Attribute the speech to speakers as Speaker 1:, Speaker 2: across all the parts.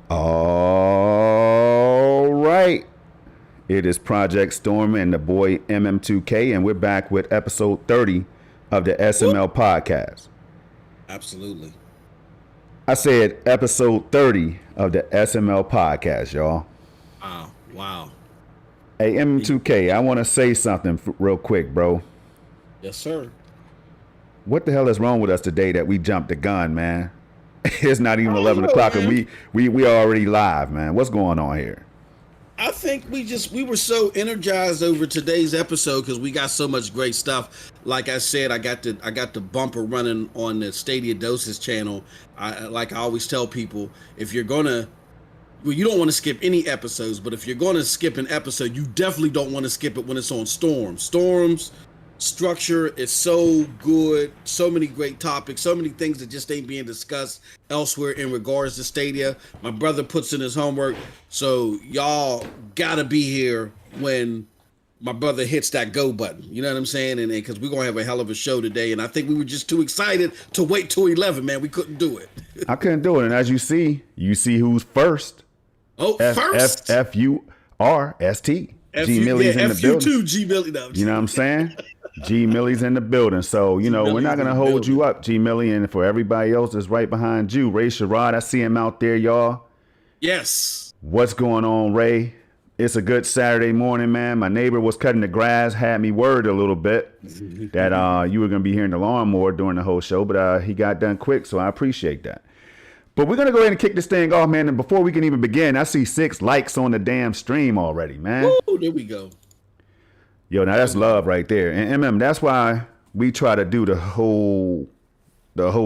Speaker 1: All right. It is Project Storm and the boy MM2K, and we're back with episode 30 of the
Speaker 2: Whoop.
Speaker 1: SML Podcast.
Speaker 2: Absolutely.
Speaker 1: I said episode 30 of the SML Podcast, y'all.
Speaker 2: Wow. Wow.
Speaker 1: Hey, MM2K, I want to say something real quick, bro.
Speaker 2: Yes, sir.
Speaker 1: What the hell is wrong with us today that we jumped the gun, man? It's not even
Speaker 2: I
Speaker 1: 11
Speaker 2: don't know,
Speaker 1: o'clock and
Speaker 2: man.
Speaker 1: we already live, man. What's going on here?
Speaker 2: I think we were so energized over today's episode because we got so much great stuff. Like I said, I got the bumper running on the Stadia Doses channel. Like I always tell people, if you're gonna you don't want to skip any episodes, but if you're going to skip an episode, you definitely don't want to skip it when it's on Storm. Storm's structure is so good, so many great topics, so many things that just ain't being discussed elsewhere in regards to Stadia. My brother puts in his homework, so y'all gotta be here when my brother hits that go button. You know what I'm saying? And because we're gonna have a hell of a show today, and I think we were just too excited to wait till 11, man. We couldn't do it.
Speaker 1: I couldn't do it, and as you see who's first.
Speaker 2: Oh, first
Speaker 1: FURST. G Millie's in the building.
Speaker 2: FU2 G Millie. No,
Speaker 1: you know what I'm saying? G Millie's in the building. So, we're not going to hold you up, G Millie. And for everybody else that's right behind you, Ray Sherrod, I see him out there, y'all.
Speaker 2: Yes.
Speaker 1: What's going on, Ray? It's a good Saturday morning, man. My neighbor was cutting the grass, had me worried a little bit that you were going to be hearing the lawnmower during the whole show, but he got done quick, so I appreciate that. But we're going to go ahead and kick this thing off, man. And before we can even begin, I see 6 likes on the damn stream already, man.
Speaker 2: Woo, there we go.
Speaker 1: Yo, now that's love right there. And MM, that's why we try to do the whole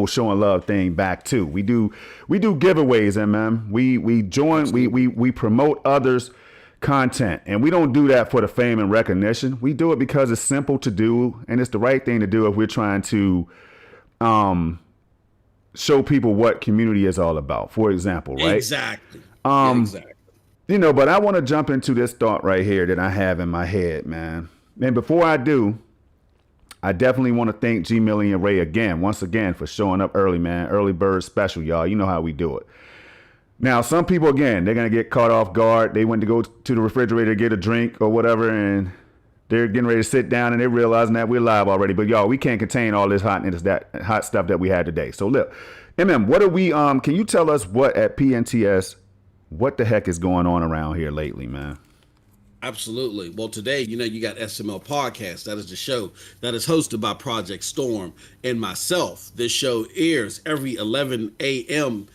Speaker 1: showing love thing back too. We do giveaways, MM. We promote others' content. And we don't do that for the fame and recognition. We do it because it's simple to do and it's the right thing to do if we're trying to show people what community is all about, for example, right?
Speaker 2: Exactly.
Speaker 1: Exactly. But I want to jump into this thought right here that I have in my head, man. And before I do, I definitely want to thank G Millie and Ray once again, for showing up early, man. Early bird special, y'all. You know how we do it. Now, some people, again, they're going to get caught off guard. They went to go to the refrigerator to get a drink or whatever, and they're getting ready to sit down, and they're realizing that we're live already. But y'all, we can't contain all this hot stuff that we had today. So look, MM, what are we? Can you tell us what at PNTS? What the heck is going on around here lately, man?
Speaker 2: Absolutely. Well, today, you got SML Podcast. That is the show that is hosted by Project Storm and myself. This show airs every 11 a.m.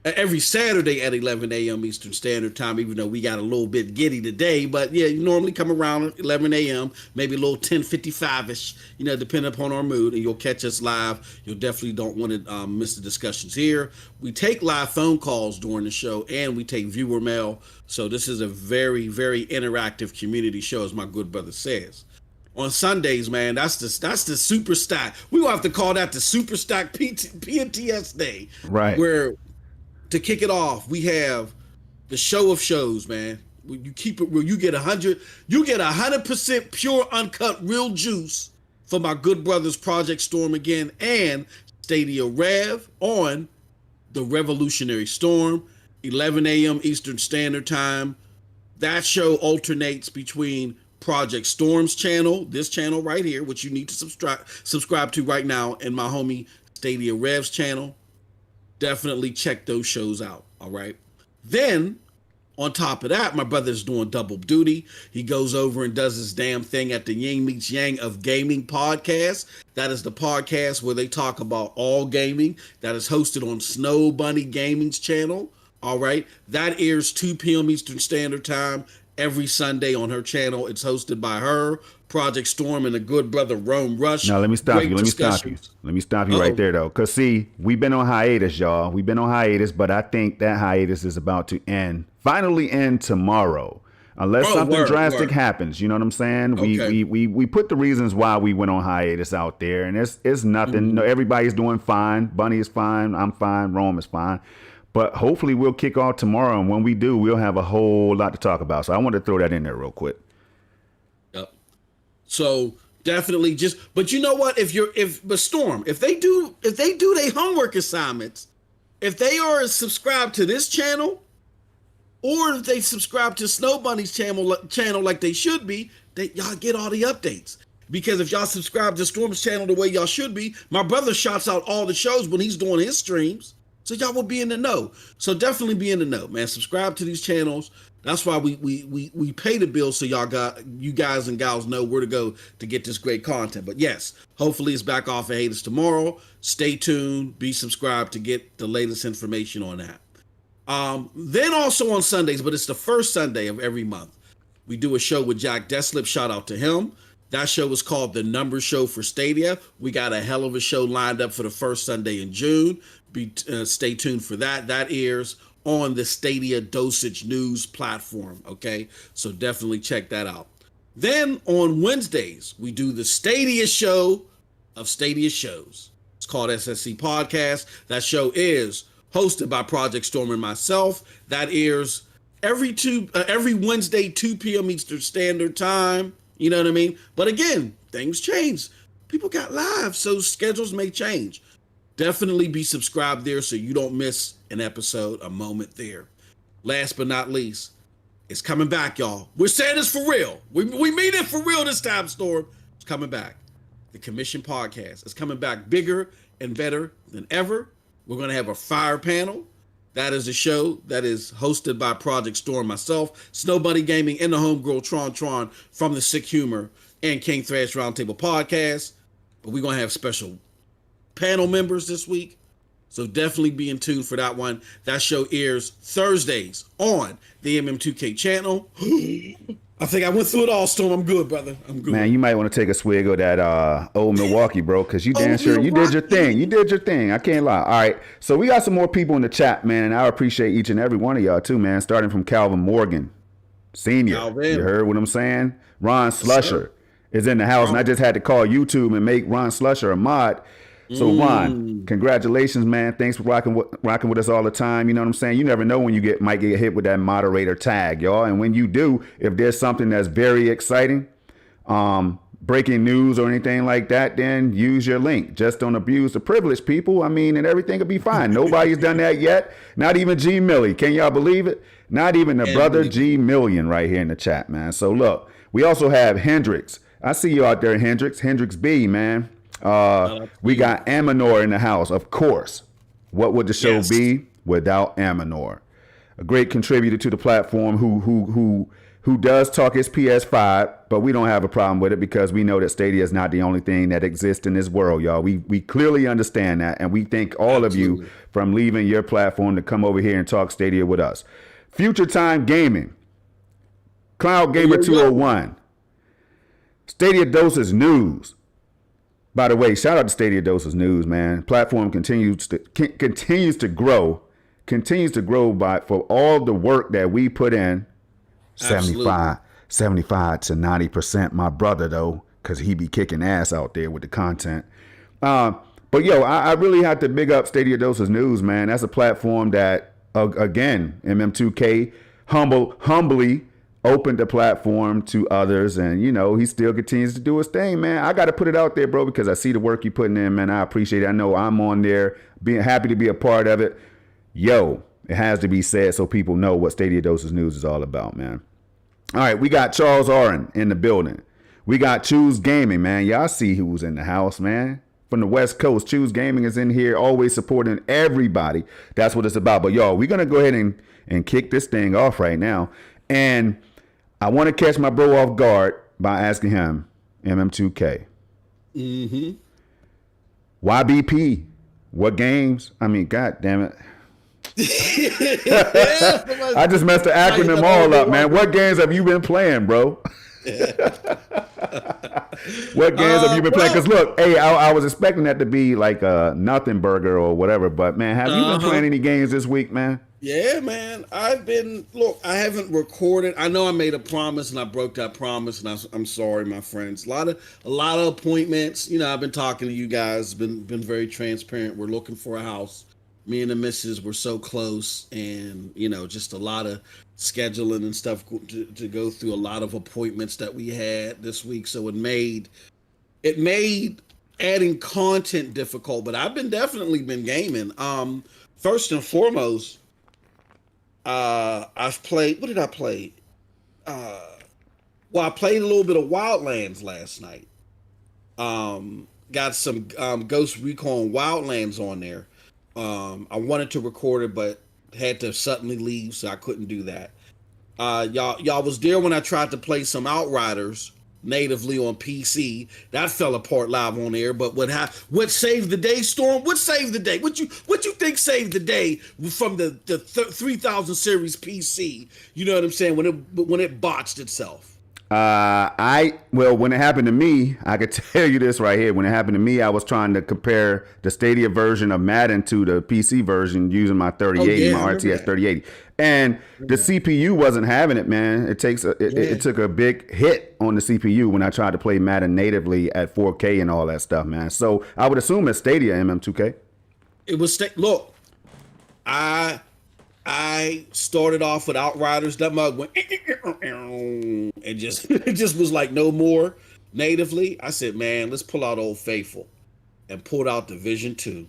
Speaker 2: Every Saturday at 11 a.m. Eastern Standard Time, even though we got a little bit giddy today. But yeah, you normally come around 11 a.m., maybe a little 10:55-ish, depending upon our mood, and you'll catch us live. You definitely don't want to miss the discussions here. We take live phone calls during the show, and we take viewer mail. So this is a very, very interactive community show, as my good brother says. On Sundays, man, that's the super stack. We will have to call that the super stack PNTS day.
Speaker 1: Right.
Speaker 2: Where, to kick it off, we have the show of shows, man. You keep it real. You get 100% pure, uncut, real juice for my good brothers Project Storm again and Stadia Rev on the Revolutionary Storm, 11 a.m. Eastern Standard Time. That show alternates between Project Storm's channel, this channel right here, which you need to subscribe to right now, and my homie Stadia Rev's channel. Definitely check those shows out, all right? Then, on top of that, my brother's doing double duty. He goes over and does his damn thing at the Yang Meets Yang of Gaming podcast. That is the podcast where they talk about all gaming. That is hosted on Snow Bunny Gaming's channel, all right? That airs 2 p.m. Eastern Standard Time every Sunday on her channel. It's hosted by her, Project Storm, and a good brother, Rome Rush.
Speaker 1: Now, let me stop you. Let me stop you right there, though. Because, see, we've been on hiatus, y'all. We've been on hiatus, but I think that hiatus is about to finally end tomorrow. Unless something drastic happens. You know what I'm saying? Okay. We put the reasons why we went on hiatus out there, and it's nothing. Mm-hmm. Everybody's doing fine. Bunny is fine. I'm fine. Rome is fine. But hopefully we'll kick off tomorrow, and when we do, we'll have a whole lot to talk about. So I wanted to throw that in there real quick.
Speaker 2: So definitely but you know what? But Storm, if they do their homework assignments, if they are subscribed to this channel, or if they subscribe to Snow Bunny's channel like they should be, y'all get all the updates. Because if y'all subscribe to Storm's channel the way y'all should be, my brother shouts out all the shows when he's doing his streams. So y'all will be in the know. So definitely be in the know, man. Subscribe to these channels. That's why we pay the bill, so you guys and gals know where to go to get this great content. But yes, hopefully it's back off of haters tomorrow. Stay tuned. Be subscribed to get the latest information on that. Then also on Sundays, but it's the first Sunday of every month, we do a show with Jack Deslip. Shout out to him. That show is called The Numbers Show for Stadia. We got a hell of a show lined up for the first Sunday in June. Stay tuned for that. That airs on the Stadia Dosage News platform, okay? So definitely check that out. Then on Wednesdays, we do the Stadia show of Stadia shows. It's called SML Podcast. That show is hosted by Project Storm and myself. That airs every Wednesday, 2 p.m. Eastern Standard Time. You know what I mean? But again, things change. People got lives, so schedules may change. Definitely be subscribed there so you don't miss an episode, a moment there. Last but not least, it's coming back, y'all. We're saying this for real. We mean it for real this time, Storm. It's coming back. The Commission Podcast is coming back bigger and better than ever. We're going to have a fire panel. That is a show that is hosted by Project Storm, myself, Snow Bunny Gaming, and the homegirl Tron from the Sick Humor and King Thrash Roundtable Podcast. But we're going to have special panel members this week. So definitely be in tune for that one. That show airs Thursdays on the MM2K channel. I think I went through it all, Storm. I'm good, brother. I'm good.
Speaker 1: Man, you might want to take a swig of that old Milwaukee, bro, because you damn sure you did your thing. You did your thing. I can't lie. All right. So we got some more people in the chat, man, and I appreciate each and every one of y'all too, man. Starting from Calvin Morgan, Senior. You heard what I'm saying? Ron Slusher is in the house, and I just had to call YouTube and make Ron Slusher a mod. So Ron, congratulations, man. Thanks for rocking with us all the time. You know what I'm saying? You never know when you might get hit with that moderator tag, y'all. And when you do, if there's something that's very exciting, breaking news or anything like that, then use your link. Just don't abuse the privilege, people. I mean, and everything will be fine. Nobody's done that yet. Not even G Millie. Can y'all believe it? Not even the brother G Million right here in the chat, man. So look, we also have Hendrix. I see you out there, Hendrix. Hendrix B, man. We got Aminor in the house, of course. What would the show be without Aminor? A great contributor to the platform who does talk his PS5, but we don't have a problem with it because we know that Stadia is not the only thing that exists in this world, y'all. We clearly understand that, and we thank all of you from leaving your platform to come over here and talk Stadia with us. Future Time Gaming, Cloud Gamer 201, Stadia Doses News. By the way, shout out to Stadia Doses News, man. Platform continues to grow for all the work that we put in. 75 to 90%. My brother though, because he be kicking ass out there with the content. But yo, I really have to big up Stadia Doses News, man. That's a platform that again, MM2K humbly opened the platform to others, and you know he still continues to do his thing, man. I got to put it out there, bro, because I see the work you're putting in, man. I appreciate it. I know I'm on there, being happy to be a part of it. Yo, it has to be said so people know what Stadia Doses News is all about, man. All right, we got Charles Oren in the building. We got Choose Gaming, man. Y'all see who's in the house, man. From the West Coast, Choose Gaming is in here, always supporting everybody. That's what it's about. But y'all, we're gonna go ahead and kick this thing off right now, and I want to catch my bro off guard by asking him, MM2K. YBP, what games? I mean, God damn it. I just messed the acronym all up, man. What games have you been playing, bro? What games have you been playing? Because look, hey, I was expecting that to be like a nothing burger or whatever, but man, have you been playing any games this week, man?
Speaker 2: Yeah, man. I haven't recorded. I know I made a promise and I broke that promise, and I'm sorry, my friends. A lot of appointments. You know, I've been talking to you guys, been very transparent. We're looking for a house. Me and the missus were so close, and you know, just a lot of scheduling and stuff to go through, a lot of appointments that we had this week. So it made adding content difficult, but I've definitely been gaming. First and foremost, I've played. What did I play? Well, I played a little bit of Wildlands last night. Got some Ghost Recon Wildlands on there. I wanted to record it, but had to suddenly leave, so I couldn't do that. Y'all was there when I tried to play some Outriders natively on PC. That fell apart live on air. But what saved the day, Storm? What saved the day? What you think saved the day from the 3000 series PC? You know what I'm saying? When it botched itself.
Speaker 1: When it happened to me, I could tell you this right here. When it happened to me, I was trying to compare the Stadia version of Madden to the PC version using my 3080, my RTS 3080, and the CPU wasn't having it, man. It took a big hit on the CPU when I tried to play Madden natively at 4K and all that stuff, man. So I would assume it's Stadia, MM2K.
Speaker 2: It was look, I started off with Outriders. That mug went and it just was like no more natively. I said, man, let's pull out Old Faithful, and pulled out Division 2.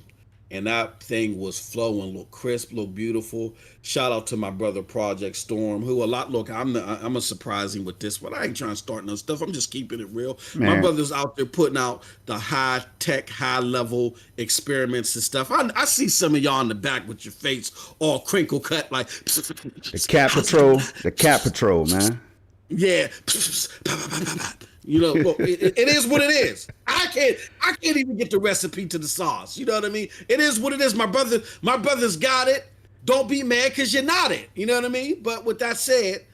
Speaker 2: And that thing was flowing, look crisp, look beautiful. Shout out to my brother Project Storm, who I'm a surprising with this one. I ain't trying to start no stuff. I'm just keeping it real. Man. My brother's out there putting out the high tech, high level experiments and stuff. I see some of y'all in the back with your face all crinkle cut like
Speaker 1: the Cat Patrol, man.
Speaker 2: Yeah. You know, look, it is what it is. I can't even get the recipe to the sauce. You know what I mean? It is what it is. My brother's got it. Don't be mad because you're not it. You know what I mean? But with that said,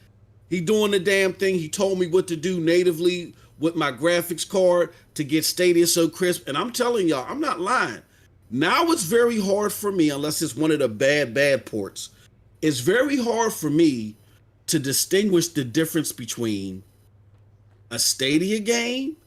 Speaker 2: he doing the damn thing. He told me what to do natively with my graphics card to get Stadia so crisp. And I'm telling y'all, I'm not lying. Now it's very hard for me, unless it's one of the bad ports. It's very hard for me to distinguish the difference between a Stadia game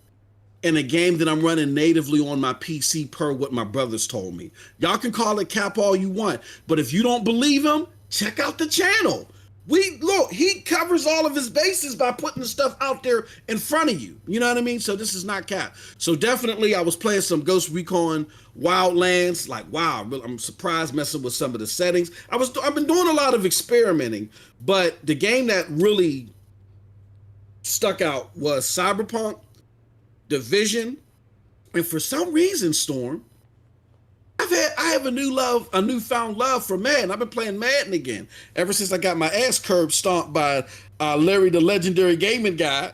Speaker 2: and a game that I'm running natively on my PC per what my brothers told me. Y'all can call it cap all you want, but if you don't believe him, check out the channel. He covers all of his bases by putting the stuff out there in front of you. You know what I mean? So this is not cap. So definitely I was playing some Ghost Recon Wildlands. Like, wow, I'm surprised messing with some of the settings. I've been doing a lot of experimenting, but the game that really stuck out was Cyberpunk, Division, and for some reason, Storm, I have a newfound love for Madden. I've been playing Madden again ever since I got my ass curb stomped by Larry, the legendary gaming guy.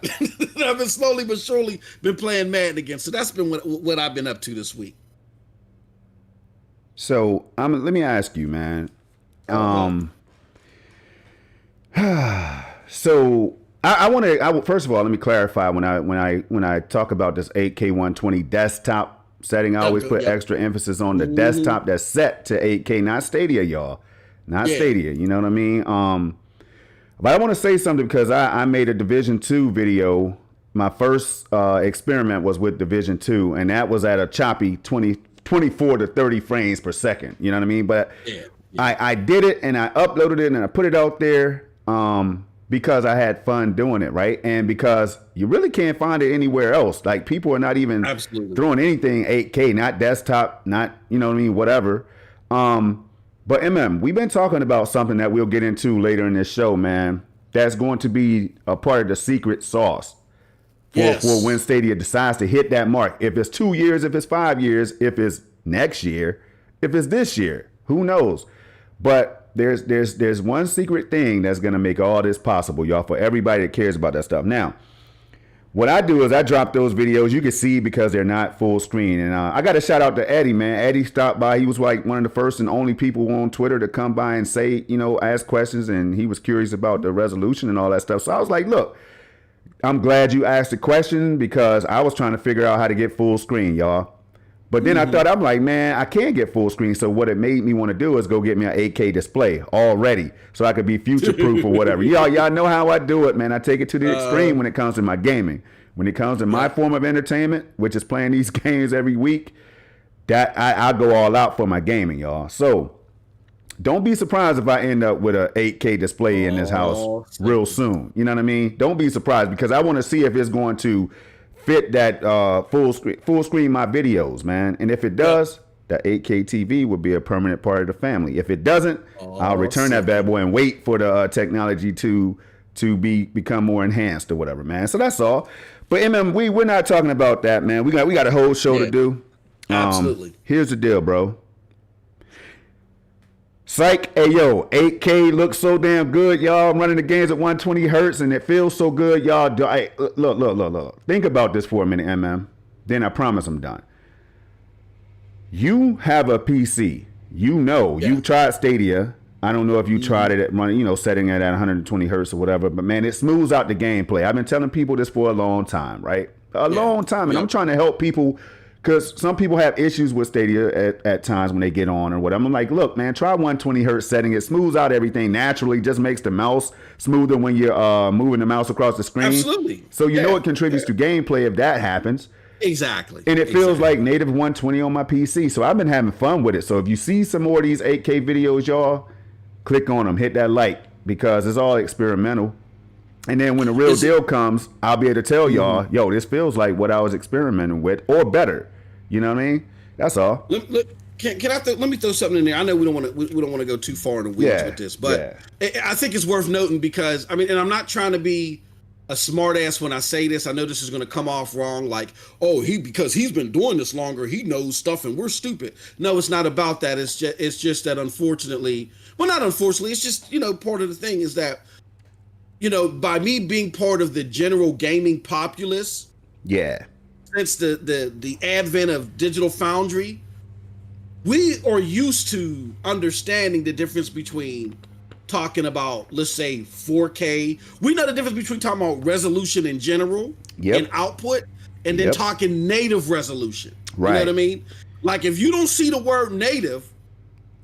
Speaker 2: I've been slowly but surely been playing Madden again. So that's been what I've been up to this week.
Speaker 1: So let me ask you, man. So I want to. First of all, let me clarify when I talk about this 8K 120 desktop setting. I always put extra emphasis on the desktop that's set to 8K, not Stadia, y'all, not Stadia. You know what I mean? But I want to say something because I made a Division 2 video. My first experiment was with Division 2, and that was at a choppy 24 to 30 frames per second. You know what I mean? But I did it, and I uploaded it, and I put it out there. Because I had fun doing it, right? And because you really can't find it anywhere else. Like, people are not even throwing anything 8K, not desktop, not, you know what I mean, whatever. But we've been talking about something that we'll get into later in this show, man. That's going to be a part of the secret sauce for when Stadia decides to hit that mark. If it's 2 years, if it's 5 years, if it's next year, if it's this year, who knows? But there's one secret thing that's going to make all this possible, y'all, for everybody that cares about that stuff. Now, what I do is I drop those videos. You can see because they're not full screen. And I got to shout out to Eddie, man. Eddie stopped by. He was like one of the first and only people on Twitter to come by and say, ask questions. And he was curious about the resolution and all that stuff. So I was like, look, I'm glad you asked the question because I was trying to figure out how to get full screen, y'all. But then I'm like, man, I can't get full screen. So what it made me want to do is go get me an 8K display already so I could be future proof or whatever. Y'all know how I do it, man. I take it to the extreme when it comes to my gaming. When it comes to my form of entertainment, which is playing these games every week, that I go all out for my gaming, y'all. So don't be surprised if I end up with an 8K display in this house real soon. You know what I mean? Don't be surprised because I want to see if it's going to fit that full screen my videos, man. And if it does, the 8K TV would be a permanent part of the family. If it doesn't, I'll return that bad boy and wait for the technology to become more enhanced or whatever, man. So that's all. But we're not talking about that, man. We got a whole show to do.
Speaker 2: Absolutely.
Speaker 1: Here's the deal, bro. Psych, hey yo, 8K looks so damn good, y'all. I'm running the games at 120 hertz, and it feels so good, y'all. Look. Think about this for a minute, Then I promise I'm done. You have a PC. You've tried Stadia. I don't know if you tried it at running, setting it at 120 hertz or whatever, but man, it smooths out the gameplay. I've been telling people this for a long time, right? Long time, and I'm trying to help people. Because some people have issues with Stadia at times when they get on or whatever. I'm like, look, man, try 120 hertz setting. It smooths out everything naturally. Just makes the mouse smoother when you're moving the mouse across the screen.
Speaker 2: Absolutely.
Speaker 1: So it contributes to gameplay if that happens.
Speaker 2: Exactly.
Speaker 1: And it feels like native 120 on my PC. So I've been having fun with it. So if you see some more of these 8K videos, y'all, click on them. Hit that like because it's all experimental. And then when the real deal comes, I'll be able to tell y'all, yo, this feels like what I was experimenting with or better. You know what I mean? That's all.
Speaker 2: Let me throw something in there. I know we don't want to go too far in the weeds with this, but I think it's worth noting because and I'm not trying to be a smart ass when I say this. I know this is going to come off wrong, like, because he's been doing this longer, he knows stuff and we're stupid. No, it's not about that. It's just that unfortunately, not unfortunately, it's just part of the thing is that by me being part of the general gaming populace.
Speaker 1: Yeah.
Speaker 2: Since the advent of Digital Foundry, we are used to understanding the difference between talking about, let's say, 4K. We know the difference between talking about resolution in general and output, and then talking native resolution. Right. You know what I mean? Like, if you don't see the word native,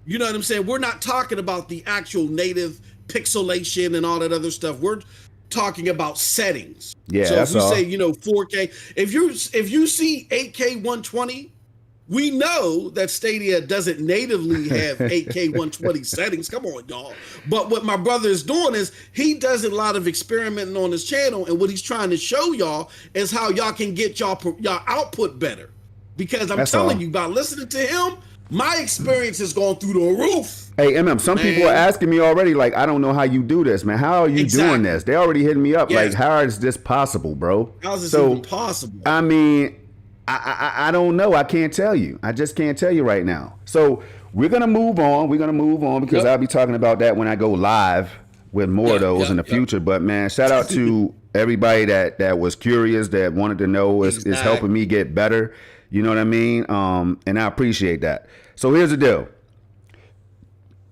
Speaker 2: you know what I'm saying? We're not talking about the actual native pixelation and all that other stuff. We're talking about settings.
Speaker 1: Yeah.
Speaker 2: So
Speaker 1: that's
Speaker 2: if we
Speaker 1: all.
Speaker 2: say 4K, if you see 8K 120, we know that Stadia doesn't natively have 8K 120 settings. Come on, y'all. But what my brother is doing is he does a lot of experimenting on his channel, and what he's trying to show y'all is how y'all can get y'all output better. Because I'm telling you, by listening to him, my experience has gone through the roof.
Speaker 1: Hey, some people are asking me already, like, I don't know how you do this, man. How are you doing this? They already hitting me up, like, how is this possible, bro?
Speaker 2: How's this even possible?
Speaker 1: I mean, I don't know. I can't tell you. I just can't tell you right now. So we're going to move on. We're going to move on because I'll be talking about that when I go live with more of those in the future. But, man, shout out to everybody that was curious, that wanted to know is helping me get better. You know what I mean? And I appreciate that. So here's the deal.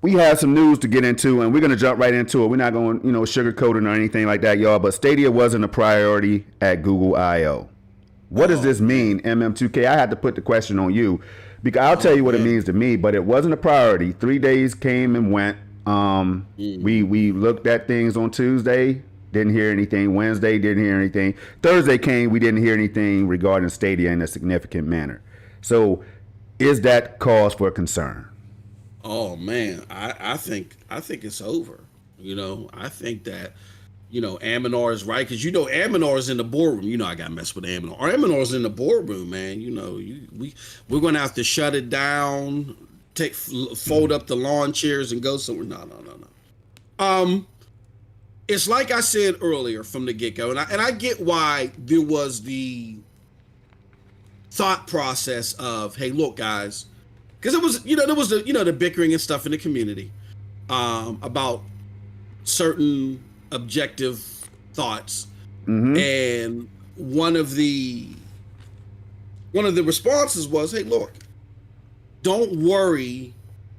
Speaker 1: We have some news to get into, and we're going to jump right into it. We're not going, sugarcoat it or anything like that, y'all. But Stadia wasn't a priority at Google I.O. What does this mean, MM2K? I had to put the question on you because I'll tell you what it means to me, but it wasn't a priority. 3 days came and went. We looked at things on Tuesday, didn't hear anything. Wednesday, didn't hear anything. Thursday came, we didn't hear anything regarding Stadia in a significant manner. So is that cause for concern?
Speaker 2: Oh man, I think it's over. I think that Aminar is right because Aminar is in the boardroom. I got messed with Aminar. Aminar's in the boardroom, man. We're gonna have to shut it down, fold up the lawn chairs and go somewhere. No. It's like I said earlier from the get-go, and I get why there was the thought process of, hey, look, guys. Because it was, there was the bickering and stuff in the community about certain objective thoughts, and one of the responses was, "Hey, look, don't worry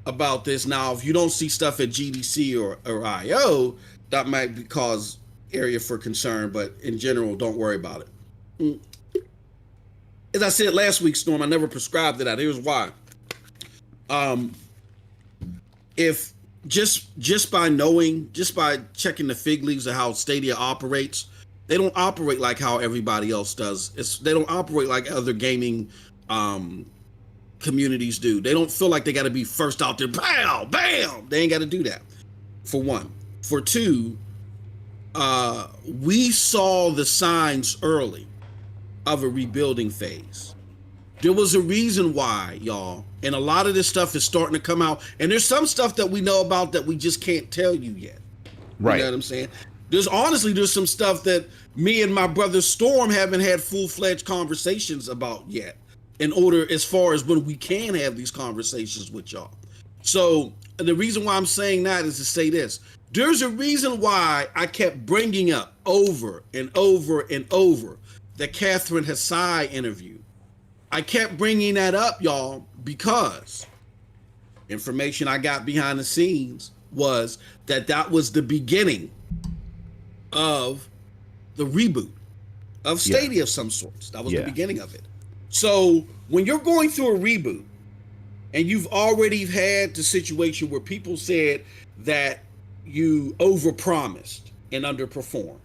Speaker 2: about this now. If you don't see stuff at GDC or I/O, that might cause area for concern, but in general, don't worry about it." As I said last week, Storm, I never prescribed to that. Here's why. If just by checking the fig leaves of how Stadia operates, they don't operate like how everybody else does. They don't operate like other gaming communities do. They don't feel like they got to be first out there. Bam, bam. They ain't got to do that. For one. For two, we saw the signs early of a rebuilding phase. There was a reason why, y'all. And a lot of this stuff is starting to come out. And there's some stuff that we know about that we just can't tell you yet.
Speaker 1: Right.
Speaker 2: You know what I'm saying? There's some stuff that me and my brother Storm haven't had full-fledged conversations about yet, in order as far as when we can have these conversations with y'all. So the reason why I'm saying that is to say this. There's a reason why I kept bringing up over and over and over the Catherine Hassai interview. I kept bringing that up, y'all, because information I got behind the scenes was that was the beginning of the reboot of Stadia of some sorts. That was the beginning of it. So when you're going through a reboot and you've already had the situation where people said that you overpromised and underperformed,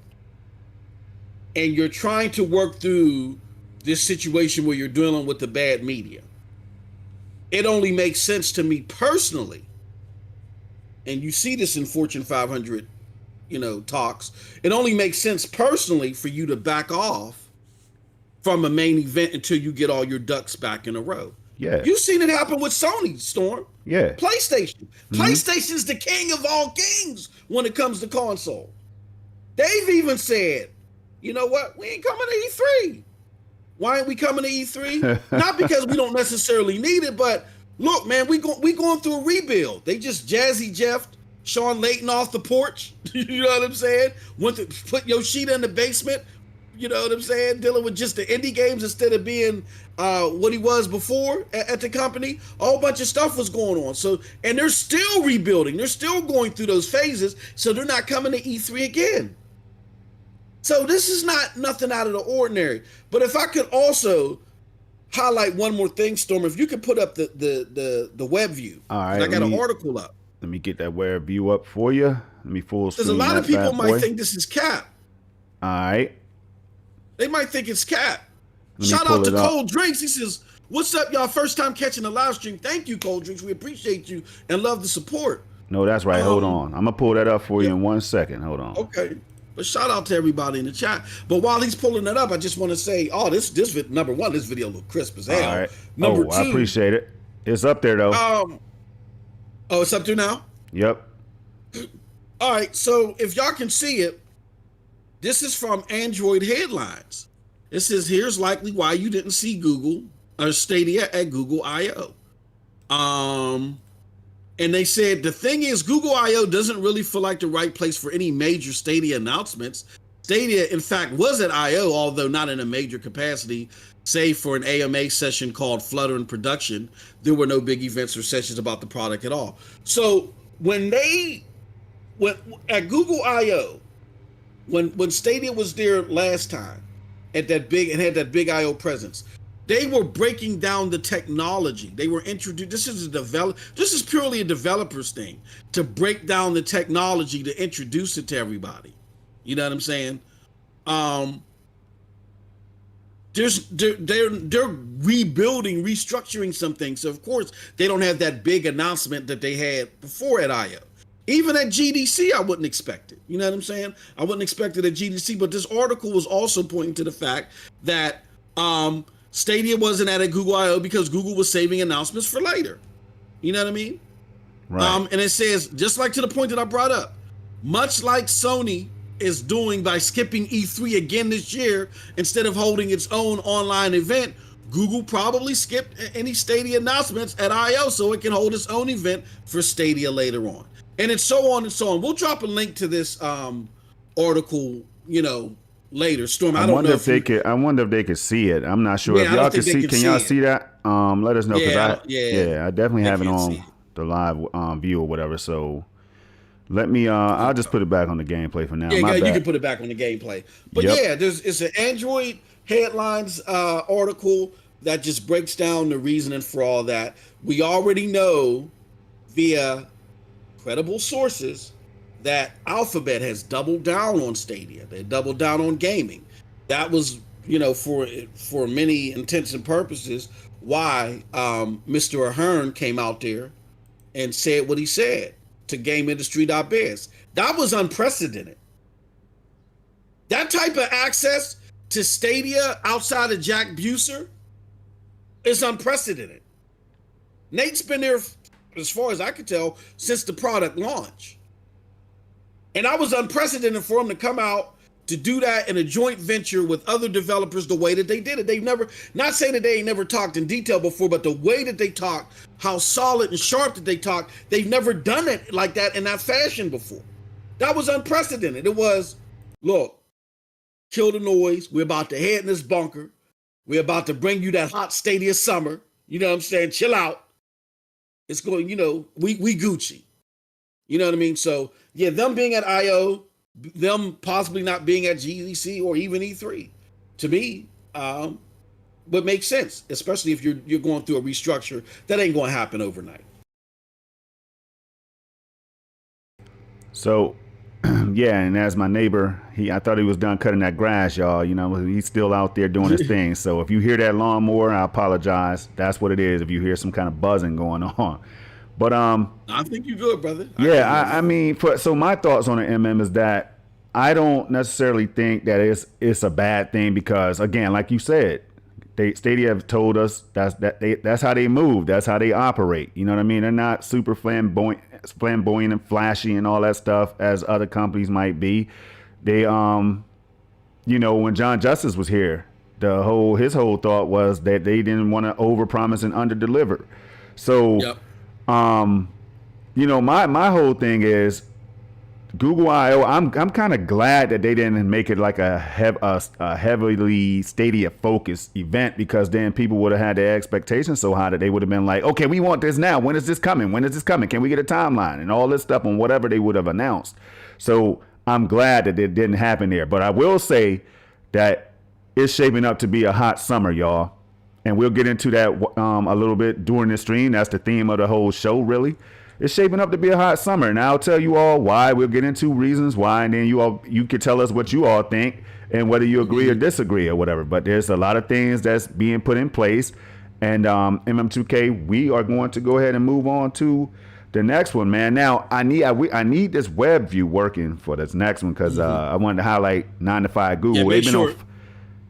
Speaker 2: and you're trying to work through this situation where you're dealing with the bad media, it only makes sense to me personally, and you see this in Fortune 500 talks, it only makes sense personally for you to back off from a main event until you get all your ducks back in a row.
Speaker 1: Yeah.
Speaker 2: You've seen it happen with Sony, Storm.
Speaker 1: Yeah.
Speaker 2: PlayStation. PlayStation's the king of all kings when it comes to console. They've even said, you know what? We ain't coming to E3. Why ain't we coming to E3? Not because we don't necessarily need it, but look, man, we going through a rebuild. They just Jazzy Jeff'd Sean Layton off the porch. You know what I'm saying? Went to put Yoshida in the basement. You know what I'm saying? Dealing with just the indie games instead of being what he was before at the company. A whole bunch of stuff was going on. So, and they're still rebuilding. They're still going through those phases. So they're not coming to E3 again. So this is not nothing out of the ordinary. But if I could also highlight one more thing, Storm, if you could put up the web view.
Speaker 1: All right.
Speaker 2: I got an article up.
Speaker 1: Let me get that web view up for you. Let me full screen.
Speaker 2: Because a lot of people might think this is cap.
Speaker 1: All right.
Speaker 2: They might think it's cap. Shout out to Cold Drinks. He says, "What's up, y'all? First time catching the live stream. Thank you, Cold Drinks. We appreciate you and love the support."
Speaker 1: No, that's right. Hold on. I'm going to pull that up for you in 1 second. Hold on.
Speaker 2: Okay. But shout out to everybody in the chat. But while he's pulling that up, I just want to say, number one, this video look crisp as hell.
Speaker 1: All right.
Speaker 2: Number two,
Speaker 1: I appreciate it. It's up there, though.
Speaker 2: It's up there now?
Speaker 1: Yep.
Speaker 2: All right. So if y'all can see it, this is from Android Headlines. It says, here's likely why you didn't see Google or Stadia at Google I.O. And they said, the thing is, Google I.O. doesn't really feel like the right place for any major Stadia announcements. Stadia, in fact, was at I.O., although not in a major capacity, save for an AMA session called Flutter in Production. There were no big events or sessions about the product at all. So when at Google I.O., when Stadia was there last time at that big and had that big I.O. presence, they were breaking down the technology. They were introduced. This is purely a developer's thing, to break down the technology, to introduce it to everybody. You know what I'm saying? They're rebuilding, restructuring some things. So of course they don't have that big announcement that they had before at I.O. Even at GDC, I wouldn't expect it. You know what I'm saying? I wouldn't expect it at GDC. But this article was also pointing to the fact that Stadia wasn't at a Google I.O. because Google was saving announcements for later. You know what I mean?
Speaker 1: Right.
Speaker 2: And it says, just like to the point that I brought up, much like Sony is doing by skipping E3 again this year instead of holding its own online event, Google probably skipped any Stadia announcements at I.O. so it can hold its own event for Stadia later on. And it's so on and so on. We'll drop a link to this article, later. Storm, I wonder if they could see it. I'm not sure if y'all can see. Can y'all see that? Let us know, because I definitely have it on the live view or whatever. So let me. I'll just put it back on the gameplay for now. Yeah, you can put it back on the gameplay. But it's an Android Headlines article that just breaks down the reasoning for all that. We already know via credible sources that Alphabet has doubled down on Stadia. They doubled down on gaming. That was, for many intents and purposes, why Mr. Ahern came out there and said what he said to GameIndustry.biz. That was unprecedented. That type of access to Stadia outside of Jack Buser It's unprecedented. Nate's been there, as far as I can tell, since the product launch. And I was unprecedented for him to come out to do that in a joint venture with other developers the way that they did it. They've never, not saying that they ain't never talked in detail before, but the way that they talked, how solid and sharp that they talked, they've never done it like that in that fashion before. That was unprecedented. It was, look, kill the noise. We're about to head in this bunker. We're about to bring you that hot Stadia summer. You know what I'm saying? Chill out. It's going, we Gucci. You know what I mean? So, yeah, them being at I.O., them possibly not being at GDC or even E3, to me, would make sense, especially if you're going through a restructure. That ain't going to happen overnight.
Speaker 1: So, yeah, and as my neighbor, I thought he was done cutting that grass, y'all. He's still out there doing his thing. So if you hear that lawnmower, I apologize. That's what it is. If you hear some kind of buzzing going on. But I
Speaker 2: think you're good, brother.
Speaker 1: I mean, so my thoughts on the MM is that I don't necessarily think that it's a bad thing because, again, like you said, Stadia have told us that's how they move, that's how they operate. You know what I mean? They're not super flamboyant and flashy and all that stuff as other companies might be. They when John Justice was here, his whole thought was that they didn't want to overpromise and underdeliver. So. Yep. My whole thing is Google I/O. I'm kind of glad that they didn't make it like a heavily Stadia focused event, because then people would have had their expectations so high that they would have been like, okay, we want this now. When is this coming? When is this coming? Can we get a timeline and all this stuff on whatever they would have announced? So I'm glad that it didn't happen there. But I will say that it's shaping up to be a hot summer, y'all. And we'll get into that a little bit during the stream. That's the theme of the whole show, really. It's shaping up to be a hot summer. And I'll tell you all why. We'll get into reasons why. And then you can tell us what you all think and whether you agree or disagree or whatever. But there's a lot of things that's being put in place. And MM2K, we are going to go ahead and move on to the next one, man. Now, I need this web view working for this next one because I wanted to highlight 9 to 5 Google.
Speaker 2: Yeah,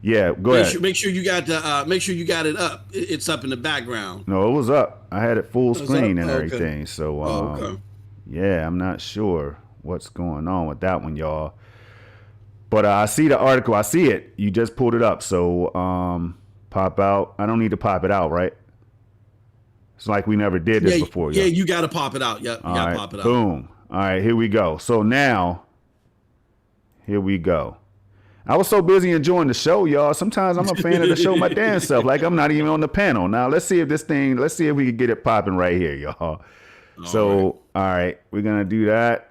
Speaker 1: Yeah, go ahead.
Speaker 2: Make sure you got it up. It's up in the background.
Speaker 1: No, it was up. I had it full screen and everything. Okay. So,
Speaker 2: okay.
Speaker 1: Yeah, I'm not sure what's going on with that one, y'all. But I see the article. I see it. You just pulled it up. So, pop out. I don't need to pop it out, right? It's like we never did this before.
Speaker 2: Yeah, you got to pop it out. Yep, you got to pop it out.
Speaker 1: Boom. All right, here we go. So now, here we go. I was so busy enjoying the show, y'all. Sometimes I'm a fan of the show my damn self. Like I'm not even on the panel. Now let's see if we can get it popping right here, y'all. All right, we're gonna do that.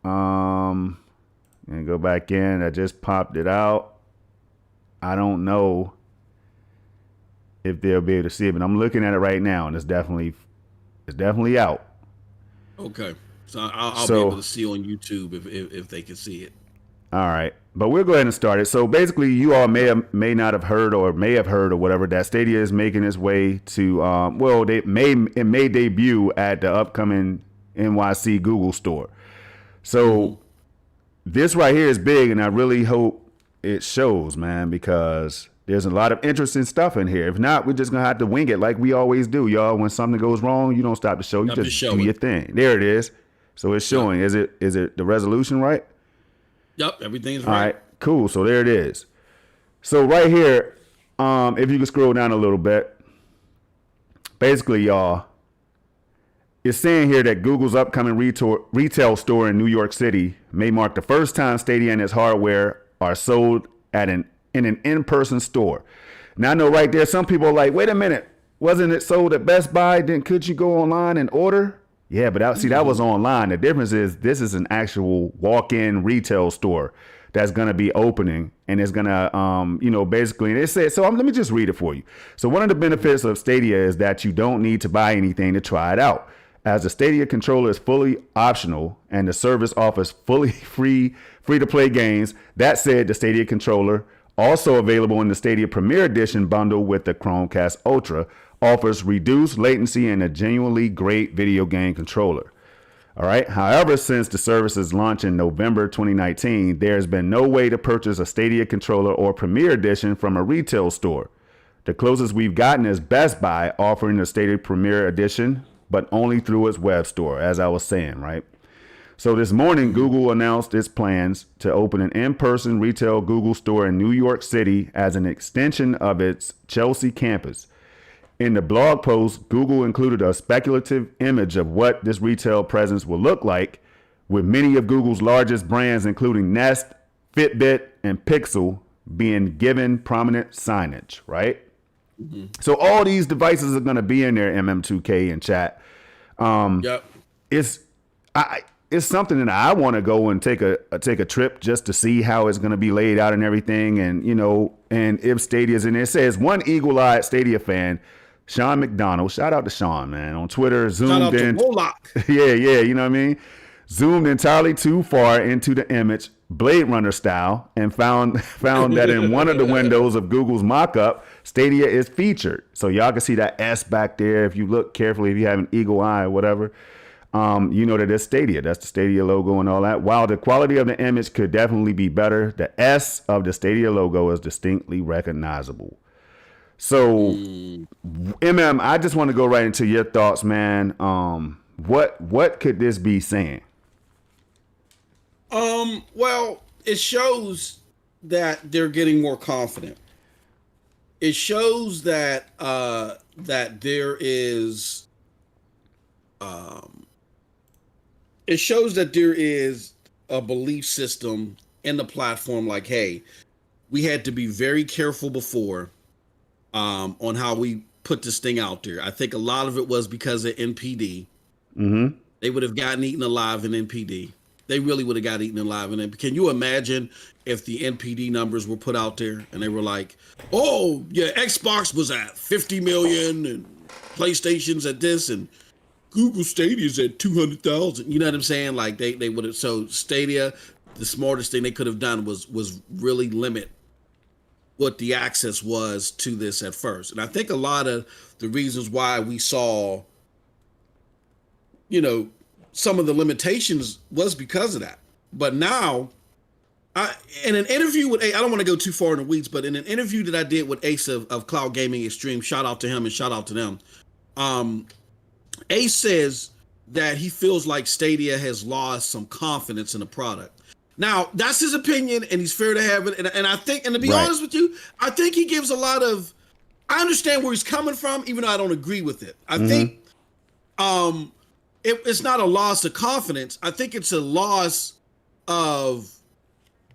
Speaker 1: And go back in. I just popped it out. I don't know if they'll be able to see it, but I'm looking at it right now, and it's definitely out.
Speaker 2: Okay, so I'll be able to see on YouTube if they can see it.
Speaker 1: All right, but we'll go ahead and start it. So basically, you all may not have heard or may have heard or whatever that Stadia is making its way to. It may debut at the upcoming NYC Google store. So this right here is big, and I really hope it shows, man, because there's a lot of interesting stuff in here. If not, we're just gonna have to wing it like we always do, y'all. When something goes wrong, you don't stop the show. You just do your thing. There it is. So it's showing. Is it the resolution right?
Speaker 2: Yep, everything's right.
Speaker 1: All right, cool. So there it is. So right here, if you can scroll down a little bit, basically, y'all, it's saying here that Google's upcoming retail store in New York City may mark the first time Stadia and its hardware are sold in an in-person store. Now, I know right there, some people are like, wait a minute, wasn't it sold at Best Buy? Then could you go online and order? Yeah, but that was online. The difference is this is an actual walk-in retail store that's going to be opening, and it's going to, basically, and it says, so let me just read it for you. So one of the benefits of Stadia is that you don't need to buy anything to try it out. As the Stadia controller is fully optional and the service offers fully free to play games. That said, the Stadia controller, also available in the Stadia Premier Edition bundle with the Chromecast Ultra, offers reduced latency and a genuinely great video game controller. All right. However, since the service's launch in November 2019, there's been no way to purchase a Stadia controller or Premier Edition from a retail store. The closest we've gotten is Best Buy offering the Stadia Premier Edition, but only through its web store, as I was saying, right? So this morning, Google announced its plans to open an in-person retail Google store in New York City as an extension of its Chelsea campus. In the blog post, Google included a speculative image of what this retail presence will look like, with many of Google's largest brands, including Nest, Fitbit, and Pixel, being given prominent signage, right? Mm-hmm. So all these devices are going to be in there, MM2K and chat.
Speaker 2: Yep.
Speaker 1: It's something that I want to go and take a trip just to see how it's going to be laid out and everything. And, you know, and if Stadia's in there, it says one eagle-eyed Stadia fan, Sean McDonald, shout out to Sean, man, on Twitter, zoomed in. Yeah, you know what I mean? Zoomed entirely too far into the image, Blade Runner style, and found that in one of the windows of Google's mock-up, Stadia is featured. So y'all can see that S back there if you look carefully, if you have an eagle eye or whatever. You know that it's Stadia. That's the Stadia logo and all that. While the quality of the image could definitely be better, the S of the Stadia logo is distinctly recognizable. So, MM, I just want to go right into your thoughts, man. What could this be saying?
Speaker 2: Well, it shows that they're getting more confident. It shows that that there is it shows that there is a belief system in the platform, like, hey, we had to be very careful before on how we put this thing out there. I think a lot of it was because of NPD.
Speaker 1: Mm-hmm.
Speaker 2: They would have gotten eaten alive in NPD. They really would have got eaten alive in NPD. Can you imagine if the NPD numbers were put out there and they were like, oh, yeah, Xbox was at 50 million and PlayStation's at this and Google Stadia's at 200,000. You know what I'm saying? Like they would have. So Stadia, the smartest thing they could have done was really limit what the access was to this at first. And I think a lot of the reasons why we saw, you know, some of the limitations was because of that. But now, in an interview with I don't want to go too far in the weeds, but in an interview that I did with Ace of Cloud Gaming Extreme, shout out to him and shout out to them. Ace says that he feels like Stadia has lost some confidence in the product. Now, that's his opinion, and he's fair to have it. And I think, and to be honest with you, I think he gives a lot of. I understand where he's coming from, even though I don't agree with it. I think it's not a loss of confidence. I think it's a loss of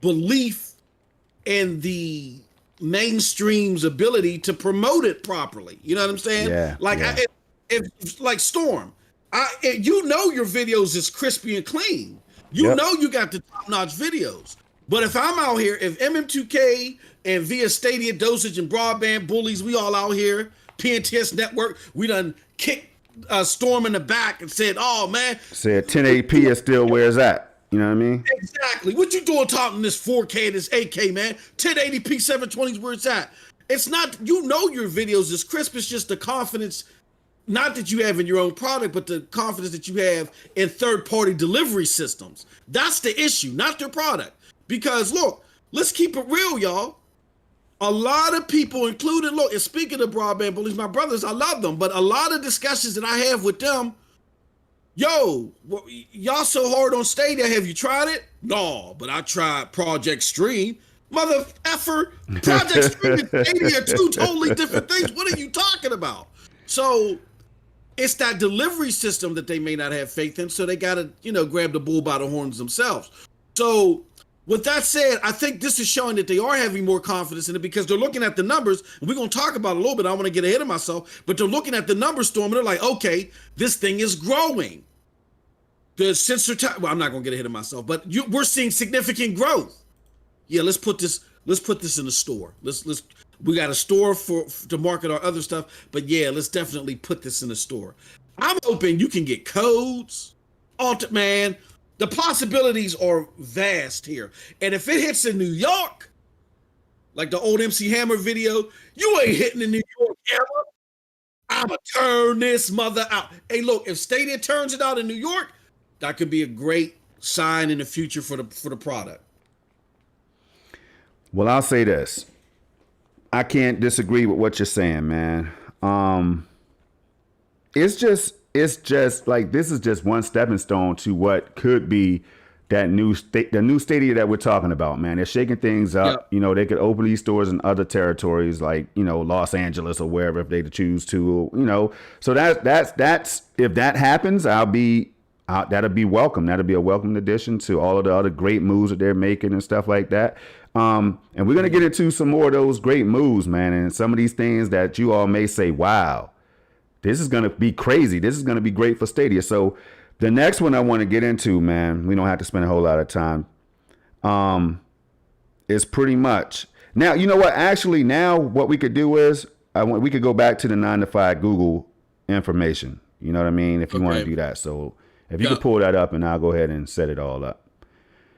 Speaker 2: belief in the mainstream's ability to promote it properly. You know what I'm saying?
Speaker 1: Yeah.
Speaker 2: Like,
Speaker 1: yeah.
Speaker 2: If like Storm, you know your videos is crispy and clean. You know you got the top-notch videos. But if I'm out here, if MM2K and via Stadia, Dosage, and Broadband Bullies, we all out here, PNTS Network, we done kicked Storm in the back and said, oh, man.
Speaker 1: Said 1080p is still where it's at. You know what I mean?
Speaker 2: Exactly. What you doing talking this 4K, this 8K, man? 1080p, 720 is where it's at. It's not, you know your videos is crisp. It's just the confidence, not that you have in your own product, but the confidence that you have in third-party delivery systems. That's the issue, not their product. Because, look, let's keep it real, y'all. A lot of people, including, look, and speaking of Broadband Bullies, my brothers, I love them, but a lot of discussions that I have with them, yo, y'all so hard on Stadia, have you tried it? No, but I tried Project Stream. Mother effer, Project Stream and Stadia are two totally different things. What are you talking about? So it's that delivery system that they may not have faith in, so they got to, grab the bull by the horns themselves. So with that said, I think this is showing that they are having more confidence in it because they're looking at the numbers, and we're going to talk about it a little bit. I don't want to get ahead of myself, but they're looking at the numbers, Storm, and they're like, okay, this thing is growing. The sensor time, well, I'm not going to get ahead of myself, but we're seeing significant growth. Yeah, let's put this in the store. We got a store to market our other stuff, but yeah, let's definitely put this in the store. I'm hoping you can get codes. Man, the possibilities are vast here. And if it hits in New York, like the old MC Hammer video, you ain't hitting in New York ever. I'ma turn this mother out. Hey, look, if Stadia turns it out in New York, that could be a great sign in the future for the product.
Speaker 1: Well, I'll say this. I can't disagree with what you're saying, man. It's just like this is just one stepping stone to what could be that the new Stadia that we're talking about, man. They're shaking things up.
Speaker 2: Yep.
Speaker 1: You know, they could open these stores in other territories like, you know, Los Angeles or wherever if they choose to, you know. So that's if that happens, that'll be welcome. That'll be a welcome addition to all of the other great moves that they're making and stuff like that. And we're gonna get into some more of those great moves, man, and some of these things that you all may say, wow, this is going to be crazy. This is going to be great for Stadia. So the next one I want to get into, man, we don't have to spend a whole lot of time, is pretty much. Now, you know what? Actually, now what we could do is we could go back to the 9 to 5 Google information. You know what I mean? If you want to do that. So if you could pull that up and I'll go ahead and set it all up.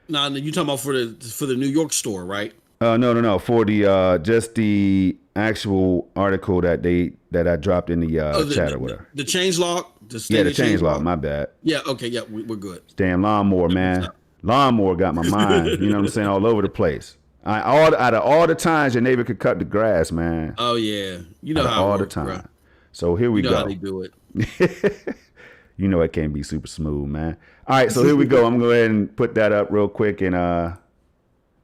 Speaker 2: Now, you talking about for the New York store, right?
Speaker 1: No. For the just the actual article that I dropped in the chat or whatever.
Speaker 2: The changelog.
Speaker 1: The changelog. My bad.
Speaker 2: Yeah. Okay. Yeah, we're good.
Speaker 1: Damn lawnmower, man. Lawnmower got my mind. You know what I'm saying? All over the place. Out of all the times your neighbor could cut the grass, man.
Speaker 2: Oh yeah, you know how
Speaker 1: all
Speaker 2: it works,
Speaker 1: the time.
Speaker 2: bro.
Speaker 1: So here we
Speaker 2: go.
Speaker 1: go.
Speaker 2: How they do it.
Speaker 1: You know it can't be super smooth, man. All right, so here we go. I'm gonna go ahead and put that up real quick and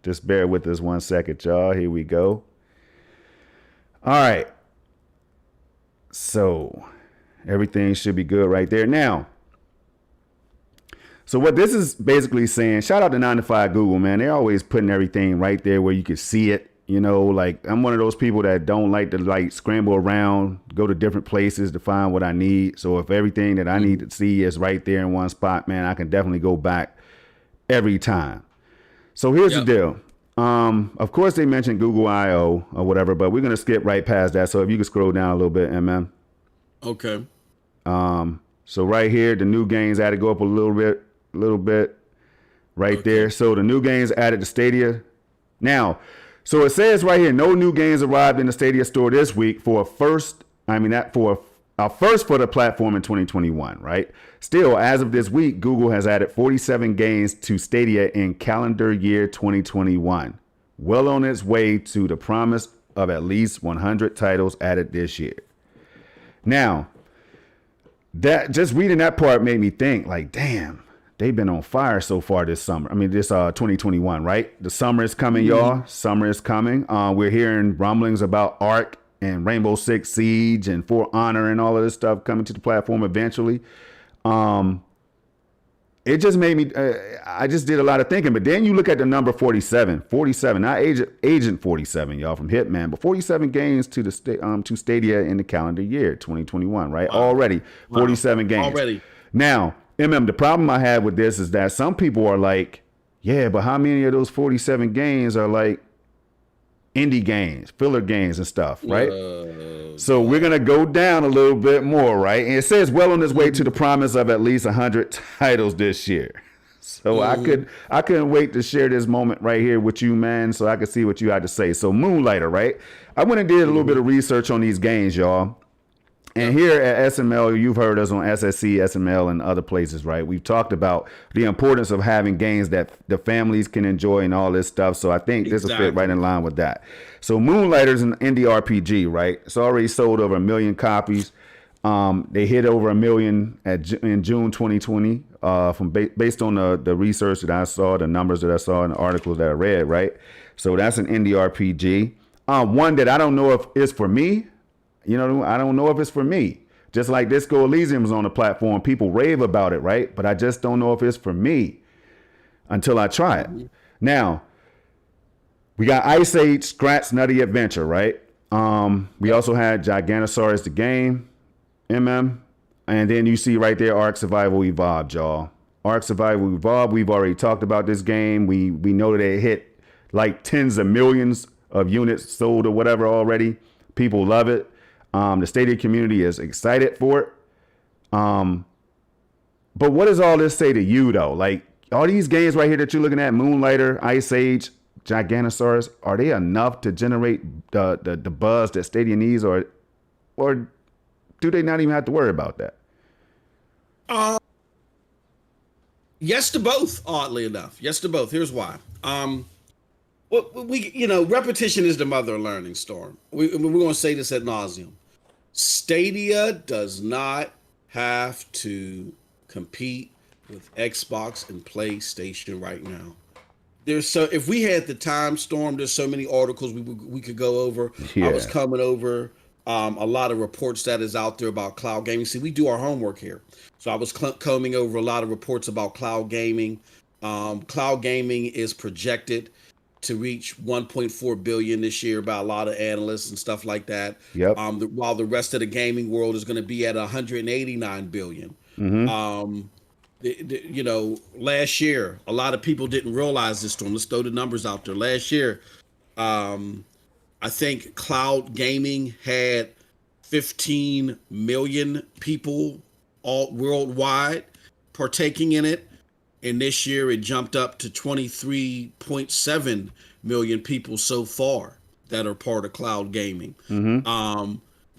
Speaker 1: just bear with us 1 second, y'all. Here we go. All right. So everything should be good right there. Now, so what this is basically saying, shout out to 9 to 5 Google, man. They're always putting everything right there where you can see it. You know, like I'm one of those people that don't like to like scramble around, go to different places to find what I need. So if everything that I need to see is right there in one spot, man, I can definitely go back every time. So here's the deal. Of course, they mentioned Google I/O or whatever, but we're going to skip right past that. So if you can scroll down a little bit, MM.
Speaker 2: Okay.
Speaker 1: So right here, the new games had to go up a little bit right there. So the new games added to Stadia. Now, so it says right here, no new games arrived in the Stadia store this week for a first for the platform in 2021, right? Still, as of this week, Google has added 47 games to Stadia in calendar year 2021, well on its way to the promise of at least 100 titles added this year. Now, that just reading that part made me think like, damn, they've been on fire so far this summer. I mean, this 2021, right? The summer is coming, y'all. Summer is coming. We're hearing rumblings about Ark and Rainbow Six Siege and For Honor and all of this stuff coming to the platform eventually. It just made me, I just did a lot of thinking. But then you look at the number 47, not Agent 47, y'all, from Hitman, but 47 games to Stadia in the calendar year 2021, right? Wow. Already 47 games. Already. Now, the problem I have with this is that some people are like, yeah, but how many of those 47 games are like indie games, filler games and stuff, right? So we're going to go down a little bit more, right? And it says well on its way to the promise of at least 100 titles this year. So I couldn't wait to share this moment right here with you, man, so I could see what you had to say. So Moonlighter, right? I went and did a little bit of research on these games, y'all. And here at SML, you've heard us on SSC, SML, and other places, right? We've talked about the importance of having games that the families can enjoy and all this stuff. So I think this will fit right in line with that. So Moonlighter's an indie RPG, right? It's already sold over 1 million copies. They hit over 1 million in June 2020 based on the research that I saw, the numbers that I saw, and the articles that I read, right? So that's an indie RPG. One that I don't know if it's for me. You know, I don't know if it's for me. Just like Disco Elysium is on the platform, people rave about it, right? But I just don't know if it's for me until I try it. Now, we got Ice Age Scratch Nutty Adventure, right? We also had Giganosaurus the game, MM. And then you see right there Ark Survival Evolved, y'all. Ark Survival Evolved, we've already talked about this game. We know that it hit like tens of millions of units sold or whatever already. People love it. The Stadia community is excited for it. But what does all this say to you, though? Like, all these games right here that you're looking at, Moonlighter, Ice Age, Giganosaurus, are they enough to generate the buzz that Stadia needs, or do they not even have to worry about that?
Speaker 2: Yes to both, oddly enough. Yes to both. Here's why. Well, repetition is the mother of learning, Storm. We're going to say this ad nauseum. Stadia does not have to compete with Xbox and PlayStation right now. If we had the time, Storm, there's so many articles we could go over.
Speaker 1: Yeah.
Speaker 2: I was coming over a lot of reports that is out there about cloud gaming. See, we do our homework here. So I was combing over a lot of reports about cloud gaming. Cloud gaming is projected to reach 1.4 billion this year by a lot of analysts and stuff like that.
Speaker 1: Yep.
Speaker 2: While the rest of the gaming world is going to be at 189 billion. Last year, a lot of people didn't realize this. Let's throw the numbers out there. Last year, I think cloud gaming had 15 million people all worldwide partaking in it. And this year it jumped up to 23.7 million people so far that are part of cloud gaming.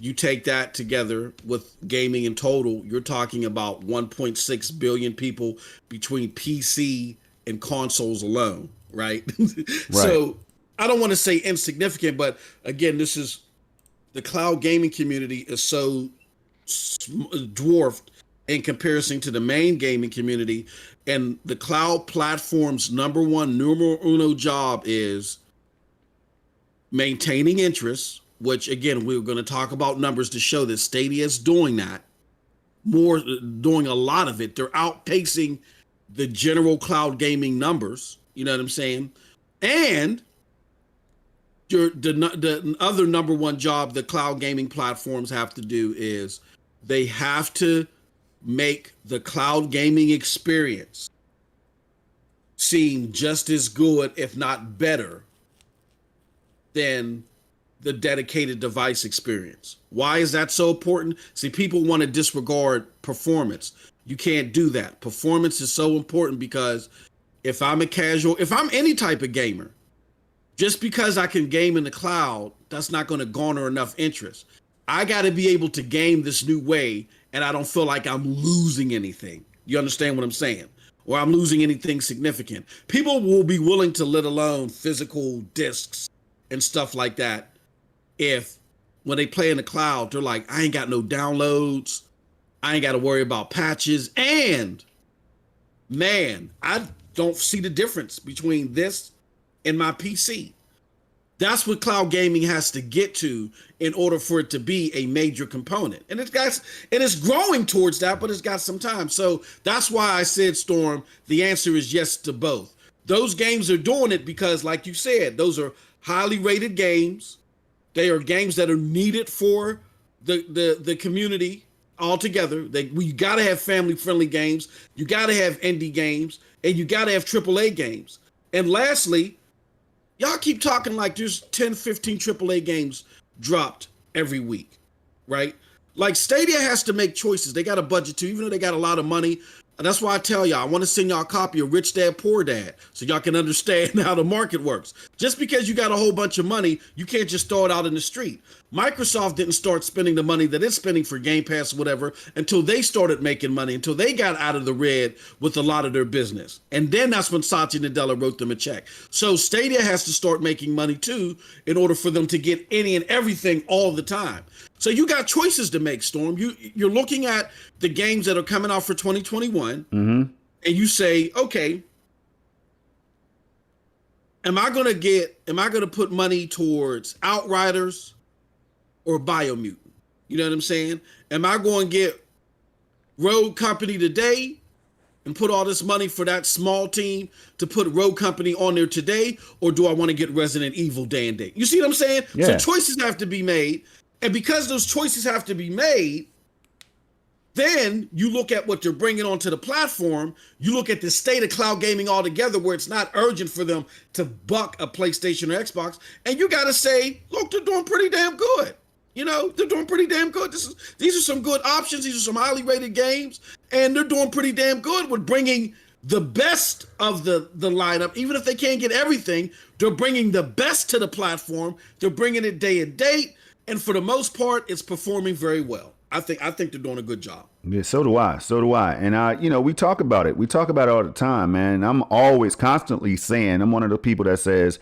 Speaker 2: You take that together with gaming in total, you're talking about 1.6 billion people between PC and consoles alone, right? So I don't want to say insignificant, but again, the cloud gaming community is so dwarfed in comparison to the main gaming community. And the cloud platform's number uno job is maintaining interest, which again, we're going to talk about numbers to show that Stadia is doing that, doing a lot of it. They're outpacing the general cloud gaming numbers. You know what I'm saying? And the other number one job the cloud gaming platforms have to do is they have to make the cloud gaming experience seem just as good, if not better, than the dedicated device experience. Why is that so important? See, people want to disregard performance. You can't do that. Performance is so important because if I'm any type of gamer, just because I can game in the cloud, that's not going to garner enough interest. I got to be able to game this new way and I don't feel like I'm losing anything. You understand what I'm saying? Or I'm losing anything significant. People will be willing to let alone physical discs and stuff like that if when they play in the cloud, they're like, I ain't got no downloads. I ain't got to worry about patches. And man, I don't see the difference between this and my PC. That's what cloud gaming has to get to in order for it to be a major component. And it's growing towards that, but it's got some time. So that's why I said, Storm, the answer is yes to both. Those games are doing it because, like you said, those are highly rated games. They are games that are needed for the community altogether. We got to have family-friendly games. You got to have indie games, and you got to have AAA games. And lastly, y'all keep talking like there's 10, 15 AAA games dropped every week, right? Like Stadia has to make choices. They got a budget too, even though they got a lot of money. And that's why I tell y'all, I want to send y'all a copy of Rich Dad, Poor Dad so y'all can understand how the market works. Just because you got a whole bunch of money, you can't just throw it out in the street. Microsoft didn't start spending the money that it's spending for Game Pass or whatever until they started making money, until they got out of the red with a lot of their business. And then that's when Satya Nadella wrote them a check. So Stadia has to start making money too in order for them to get any and everything all the time. So you got choices to make, Storm. You're looking at the games that are coming out for 2021, and you say, okay, am I going to put money towards Outriders or Biomutant? You know what I'm saying? Am I going to get Rogue Company today and put all this money for that small team to put Rogue Company on there today, or do I want to get Resident Evil day and date? You see what I'm saying? Yeah. So choices have to be made. And because those choices have to be made, then you look at what they're bringing onto the platform. You look at the state of cloud gaming altogether, where it's not urgent for them to buck a PlayStation or Xbox. And you got to say, look, they're doing pretty damn good. You know, they're doing pretty damn good. These are some good options. These are some highly rated games. And they're doing pretty damn good with bringing the best of the lineup. Even if they can't get everything, they're bringing the best to the platform. They're bringing it day and date. And for the most part, it's performing very well. I think they're doing a good job.
Speaker 1: Yeah, so do I. And we talk about it. We talk about it all the time, man. I'm always constantly saying, I'm one of the people that says,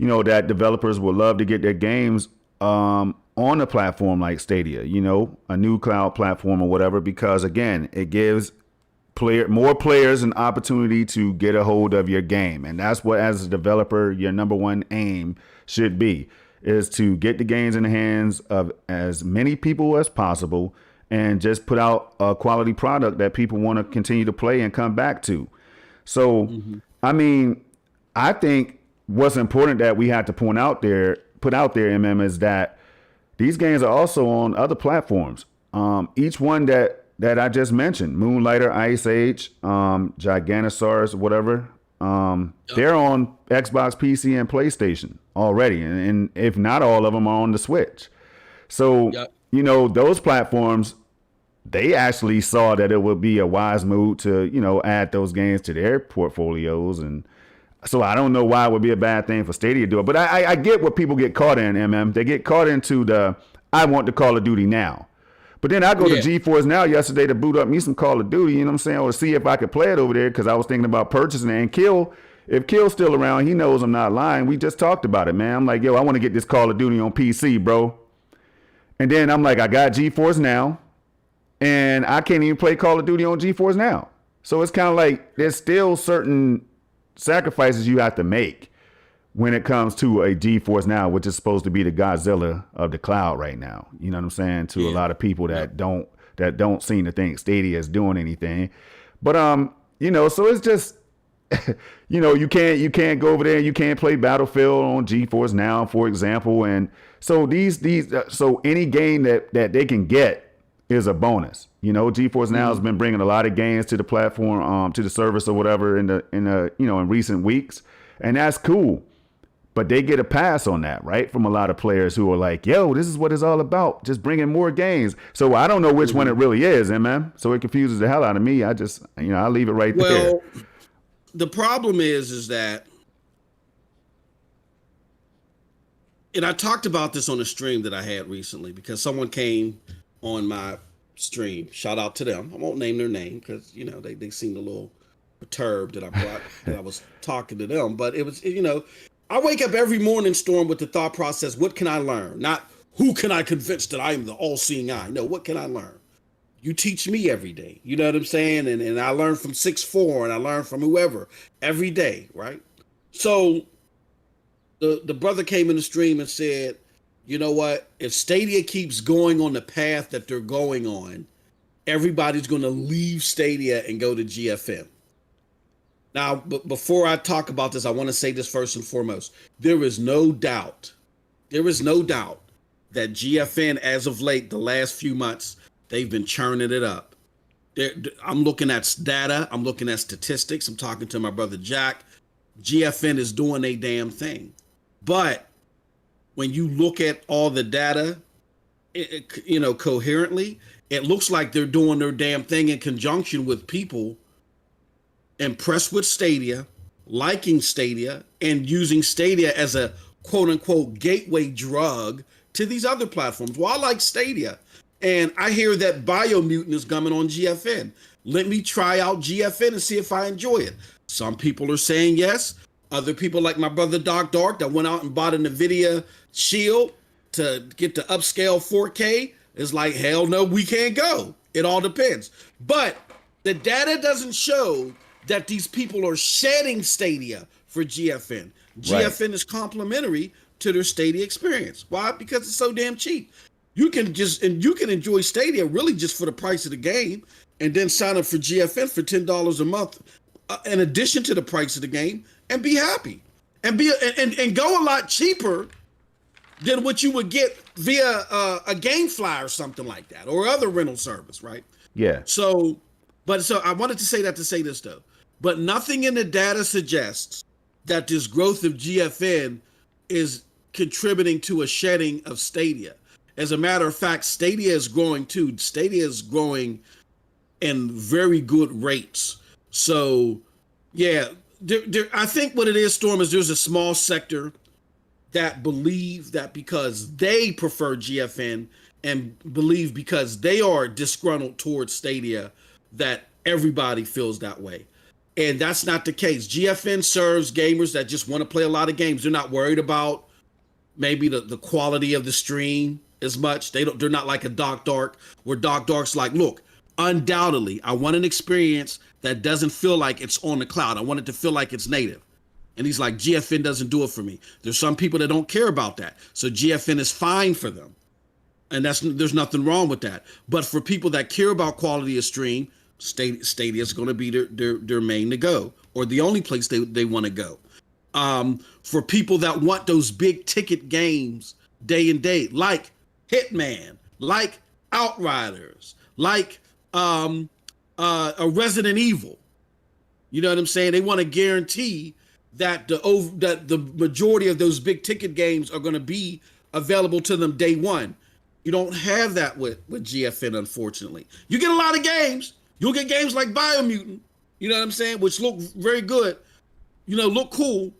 Speaker 1: that developers would love to get their games on a platform like Stadia, a new cloud platform or whatever, because again, it gives more players an opportunity to get a hold of your game. And that's what, as a developer, your number one aim should be, is to get the games in the hands of as many people as possible and just put out a quality product that people want to continue to play and come back to. So, I mean, I think what's important that we had to put out there, MM, is that these games are also on other platforms. Each one that I just mentioned, Moonlighter, Ice Age, Giganosaurus, whatever, they're on Xbox, PC, and PlayStation already. And if not all of them are on the Switch. So, those platforms, they actually saw that it would be a wise move to, add those games to their portfolios. And so I don't know why it would be a bad thing for Stadia to do it. But I get what people get caught in, MM. They get caught into I want the Call of Duty now. But then I go to GeForce Now yesterday to boot up me some Call of Duty, you know what I'm saying, or see if I could play it over there, because I was thinking about purchasing it. And if Kill's still around, he knows I'm not lying. We just talked about it, man. I'm like, yo, I want to get this Call of Duty on PC, bro. And then I'm like, I got GeForce Now, and I can't even play Call of Duty on GeForce Now. So it's kind of like there's still certain sacrifices you have to make when it comes to a GeForce Now, which is supposed to be the Godzilla of the cloud right now. You know what I'm saying? To a lot of people that don't seem to think Stadia is doing anything. But so it's just you can't go over there and you can't play Battlefield on GeForce Now, for example. And so so any game that they can get is a bonus. GeForce Now has been bringing a lot of games to the platform, to the service or whatever in recent weeks, and that's cool. But they get a pass on that, right? From a lot of players who are like, yo, this is what it's all about, just bringing more games. So I don't know which one it really is, man. So it confuses the hell out of me. I just, I leave it right there.
Speaker 2: Well, the problem is that, and I talked about this on a stream that I had recently, because someone came on my stream. Shout out to them. I won't name their name because, they seemed a little perturbed that I was talking to them. But it was, I wake up every morning, Storm, with the thought process, what can I learn? Not who can I convince that I am the all-seeing eye? No, what can I learn? You teach me every day. You know what I'm saying? And I learn from 6'4", and I learn from whoever every day, right? So the brother came in the stream and said, you know what? If Stadia keeps going on the path that they're going on, everybody's going to leave Stadia and go to GFN. Now, before I talk about this, I want to say this first and foremost. There is no doubt that GFN, as of late, the last few months, they've been churning it up. I'm looking at data. I'm looking at statistics. I'm talking to my brother Jack. GFN is doing a damn thing. But when you look at all the data, coherently, it looks like they're doing their damn thing in conjunction with people impressed with Stadia, liking Stadia, and using Stadia as a quote-unquote gateway drug to these other platforms. Well, I like Stadia, and I hear that Biomutant is coming on GFN. Let me try out GFN and see if I enjoy it. Some people are saying yes. Other people, like my brother Dark that went out and bought an NVIDIA Shield to get the upscale 4K, is like, hell no, we can't go. It all depends. But the data doesn't show that these people are shedding Stadia for GFN. GFN is complimentary to their Stadia experience. Why? Because it's so damn cheap. You can enjoy Stadia really just for the price of the game, and then sign up for GFN for $10 a month, in addition to the price of the game, and be happy, and go a lot cheaper than what you would get via a GameFly or something like that, or other rental service, right?
Speaker 1: Yeah.
Speaker 2: So I wanted to say that to say this though. But nothing in the data suggests that this growth of GFN is contributing to a shedding of Stadia. As a matter of fact, Stadia is growing too. Stadia is growing in very good rates. So, yeah, I think what it is, Storm, is there's a small sector that believe that because they prefer GFN and believe because they are disgruntled towards Stadia, that everybody feels that way. And that's not the case. GFN serves gamers that just want to play a lot of games. They're not worried about maybe the quality of the stream as much. They're not like a Dark, where Dark's like, look, undoubtedly, I want an experience that doesn't feel like it's on the cloud. I want it to feel like it's native. And he's like, GFN doesn't do it for me. There's some people that don't care about that. So GFN is fine for them. And there's nothing wrong with that. But for people that care about quality of stream, Stadia is going to be their main to go, or the only place they want to go. For people that want those big ticket games day and date, like Hitman, like Outriders, like a Resident Evil. You know what I'm saying? They want to guarantee that the majority of those big ticket games are going to be available to them day one. You don't have that with GFN, unfortunately. You get a lot of games. You'll get games like Biomutant, you know what I'm saying, which look very good, look cool.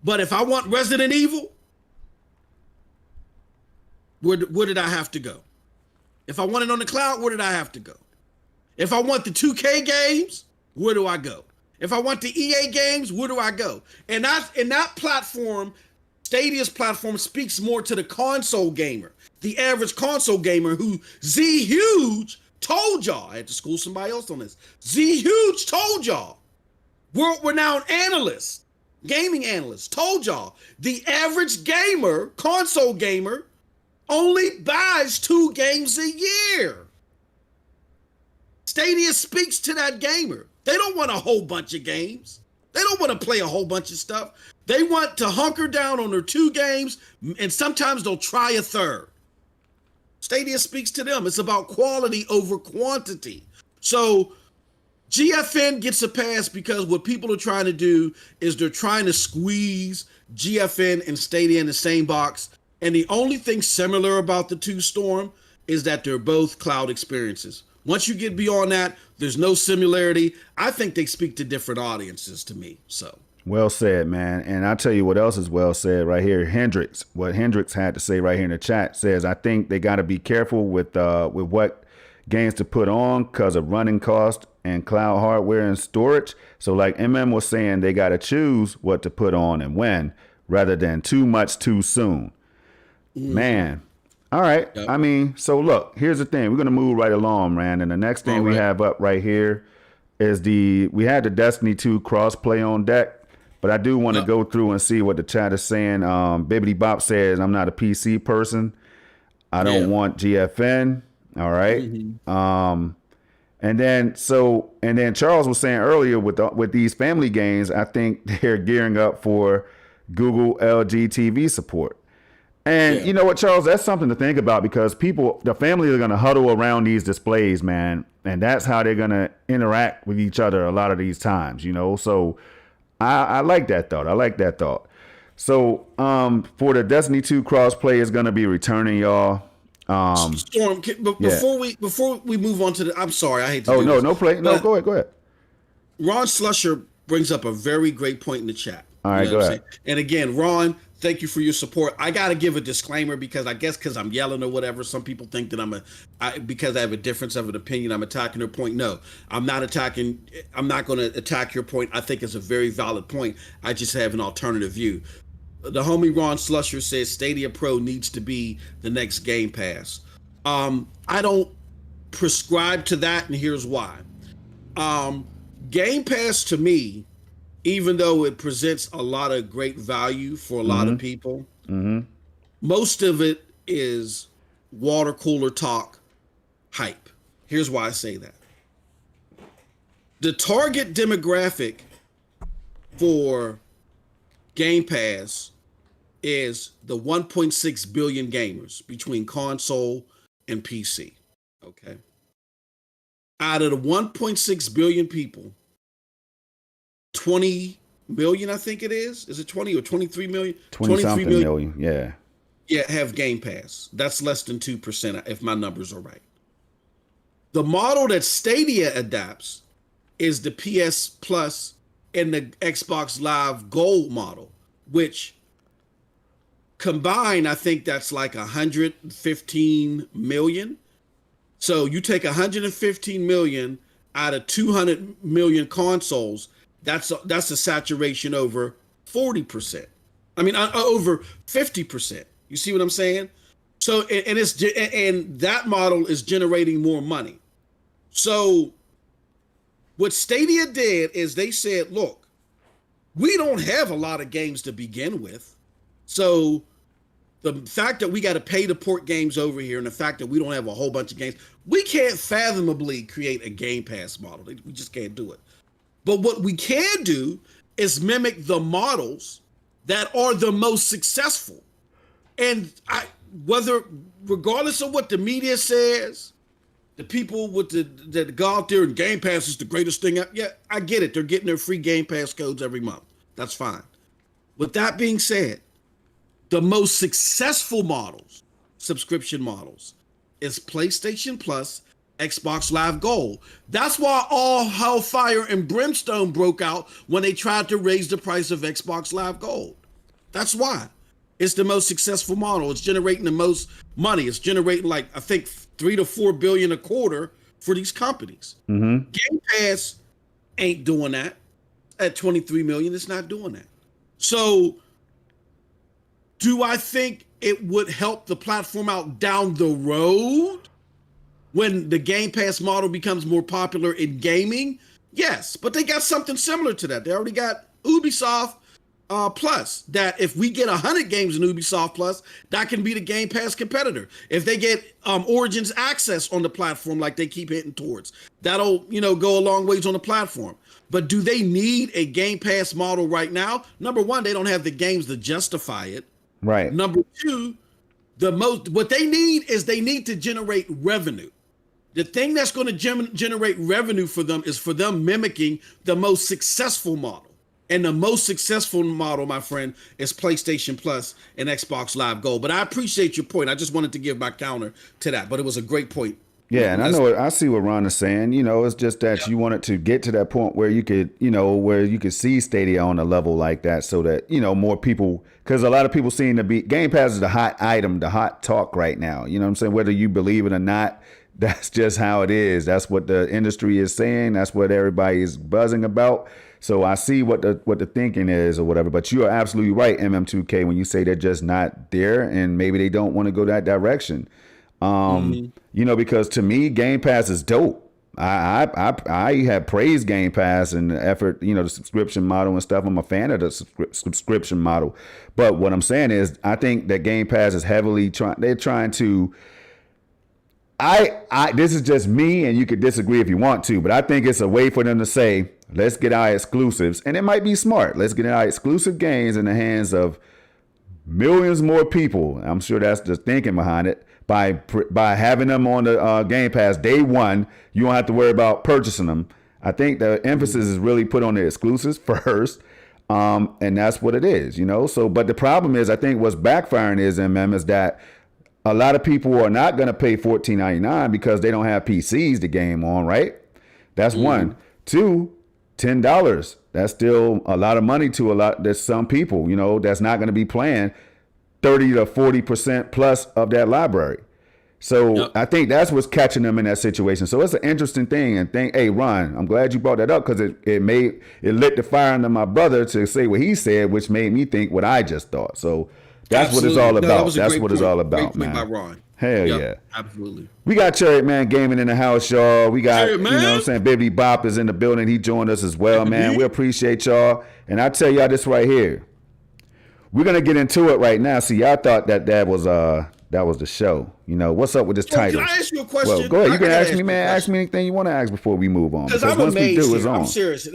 Speaker 2: But if I want Resident Evil, where did I have to go? If I want it on the cloud, where did I have to go? If I want the 2K games, where do I go? If I want the EA games, where do I go? And that platform, Stadia's platform, speaks more to the console gamer, the average console gamer who Z-Huge told y'all. I had to school somebody else on this. Z-Huge told y'all. World-renowned analyst, gaming analyst, told y'all the average gamer, console gamer, only buys 2 games a year. Stadia speaks to that gamer. They don't want a whole bunch of games. They don't want to play a whole bunch of stuff. They want to hunker down on their 2 games, and sometimes they'll try a third. Stadia speaks to them. It's about quality over quantity. So GFN gets a pass because what people are trying to do is they're trying to squeeze GFN and Stadia in the same box. And the only thing similar about the two, Storm, is that they're both cloud experiences. Once you get beyond that, there's no similarity. I think they speak to different audiences to me. So
Speaker 1: well said, man. And I'll tell you what else is well said right here. What Hendrix had to say right here in the chat says, I think they got to be careful with what games to put on because of running cost and cloud hardware and storage. So like MM was saying, they got to choose what to put on and when, rather than too much too soon. Man. All right. Yep. I mean, so look, here's the thing. We're going to move right along, man. And the next thing we have up right here is we had the Destiny 2 crossplay on deck. But I do want to go through and see what the chat is saying. Bibbidi Bop says, I'm not a PC person. I don't want GFN. All right. Mm-hmm. And then Charles was saying earlier with these family games, I think they're gearing up for Google LG TV support. And you know what, Charles, that's something to think about because the family are going to huddle around these displays, man. And that's how they're going to interact with each other a lot of these times, So I like that thought. So for the Destiny 2 crossplay is going to be returning, y'all.
Speaker 2: Storm, before we move on to the, I'm sorry, I hate to.
Speaker 1: Go ahead.
Speaker 2: Ron Slusher brings up a very great point in the chat.
Speaker 1: All right, go ahead.
Speaker 2: And again, Ron, thank you for your support. I got to give a disclaimer because I guess because I'm yelling or whatever, some people think that because I have a difference of an opinion, I'm attacking their point. No, I'm not attacking. I'm not going to attack your point. I think it's a very valid point. I just have an alternative view. The homie Ron Slusher says Stadia Pro needs to be the next Game Pass. I don't prescribe to that, and here's why. Game Pass to me, even though it presents a lot of great value for a lot of people, most of it is water cooler talk hype. Here's why I say that. The target demographic for Game Pass is the 1.6 billion gamers between console and PC. Okay. Out of the 1.6 billion people, 20 million, I think it is. Is it 20 or 23 million?
Speaker 1: 23 million, yeah.
Speaker 2: Yeah, have Game Pass. That's less than 2% if my numbers are right. The model that Stadia adapts is the PS Plus and the Xbox Live Gold model, which combined, I think that's like 115 million. So you take 115 million out of 200 million consoles, that's a saturation over 40%. I mean, over 50%. You see what I'm saying? So, and that model is generating more money. So what Stadia did is they said, look, we don't have a lot of games to begin with. So the fact that we got to pay to port games over here and the fact that we don't have a whole bunch of games, we can't fathomably create a Game Pass model. We just can't do it. But what we can do is mimic the models that are the most successful. And regardless of what the media says, the people that go out there and Game Pass is the greatest thing. Yeah, I get it. They're getting their free Game Pass codes every month. That's fine. With that being said, the most successful models, subscription models, is PlayStation Plus, Xbox Live Gold. That's why all hellfire and brimstone broke out when they tried to raise the price of Xbox Live Gold. That's why. It's the most successful model. It's generating the most money. It's generating like, I think, 3 to 4 billion a quarter for these companies.
Speaker 1: Mm-hmm.
Speaker 2: Game Pass ain't doing that. At 23 million, it's not doing that. So do I think it would help the platform out down the road when the Game Pass model becomes more popular in gaming? Yes, but they got something similar to that. They already got Ubisoft Plus, that if we get 100 games in Ubisoft Plus, that can be the Game Pass competitor. If they get Origins access on the platform like they keep hitting towards, that'll go a long ways on the platform. But do they need a Game Pass model right now? Number one, they don't have the games to justify it.
Speaker 1: Right.
Speaker 2: Number two, what they need is they need to generate revenue. The thing that's going to generate revenue for them is for them mimicking the most successful model. And the most successful model, my friend, is PlayStation Plus and Xbox Live Gold. But I appreciate your point. I just wanted to give my counter to that. But it was a great point.
Speaker 1: Yeah, and I see what Ron is saying. It's just that you wanted to get to that point where you could, where you could see Stadia on a level like that, so that more people, because a lot of people seem to be Game Pass is the hot item, the hot talk right now. You know what I'm saying? Whether you believe it or not, that's just how it is. That's what the industry is saying. That's what everybody is buzzing about. So I see what the thinking is or whatever. But you are absolutely right, MM2K, when you say they're just not there and maybe they don't want to go that direction. Because to me, Game Pass is dope. I have praised Game Pass and the effort, the subscription model and stuff. I'm a fan of the subscription model. But what I'm saying is, I think that Game Pass is heavily trying to. This is just me, and you could disagree if you want to, but I think it's a way for them to say, let's get our exclusives, and it might be smart. Let's get our exclusive games in the hands of millions more people. I'm sure that's the thinking behind it. By having them on the Game Pass day one, you don't have to worry about purchasing them. I think the emphasis is really put on the exclusives first, and that's what it is, So, but the problem is, I think what's backfiring is that a lot of people are not going to pay $14.99 because they don't have PCs to game on, right? That's one. Two, $10. That's still a lot of money to there's some people, that's not going to be playing 30 to 40% plus of that library. So I think that's what's catching them in that situation. So it's an interesting thing. And hey, Ron, I'm glad you brought that up, because it lit the fire under my brother to say what he said, which made me think what I just thought. So that's what it's all about. That's what it's all about, man. By Ron. Hell yeah.
Speaker 2: Absolutely.
Speaker 1: We got Cherry Man Gaming in the house, y'all. We got, Bibbidi Bop is in the building. He joined us as well, man. We appreciate y'all. And I tell y'all this right here. We're going to get into it right now. See, y'all thought that was the show. What's up with this title?
Speaker 2: Can I ask you a question?
Speaker 1: Well, go ahead. You can ask me, man. Ask me anything you want to ask before we move on.
Speaker 2: Because I'm amazed. I'm serious.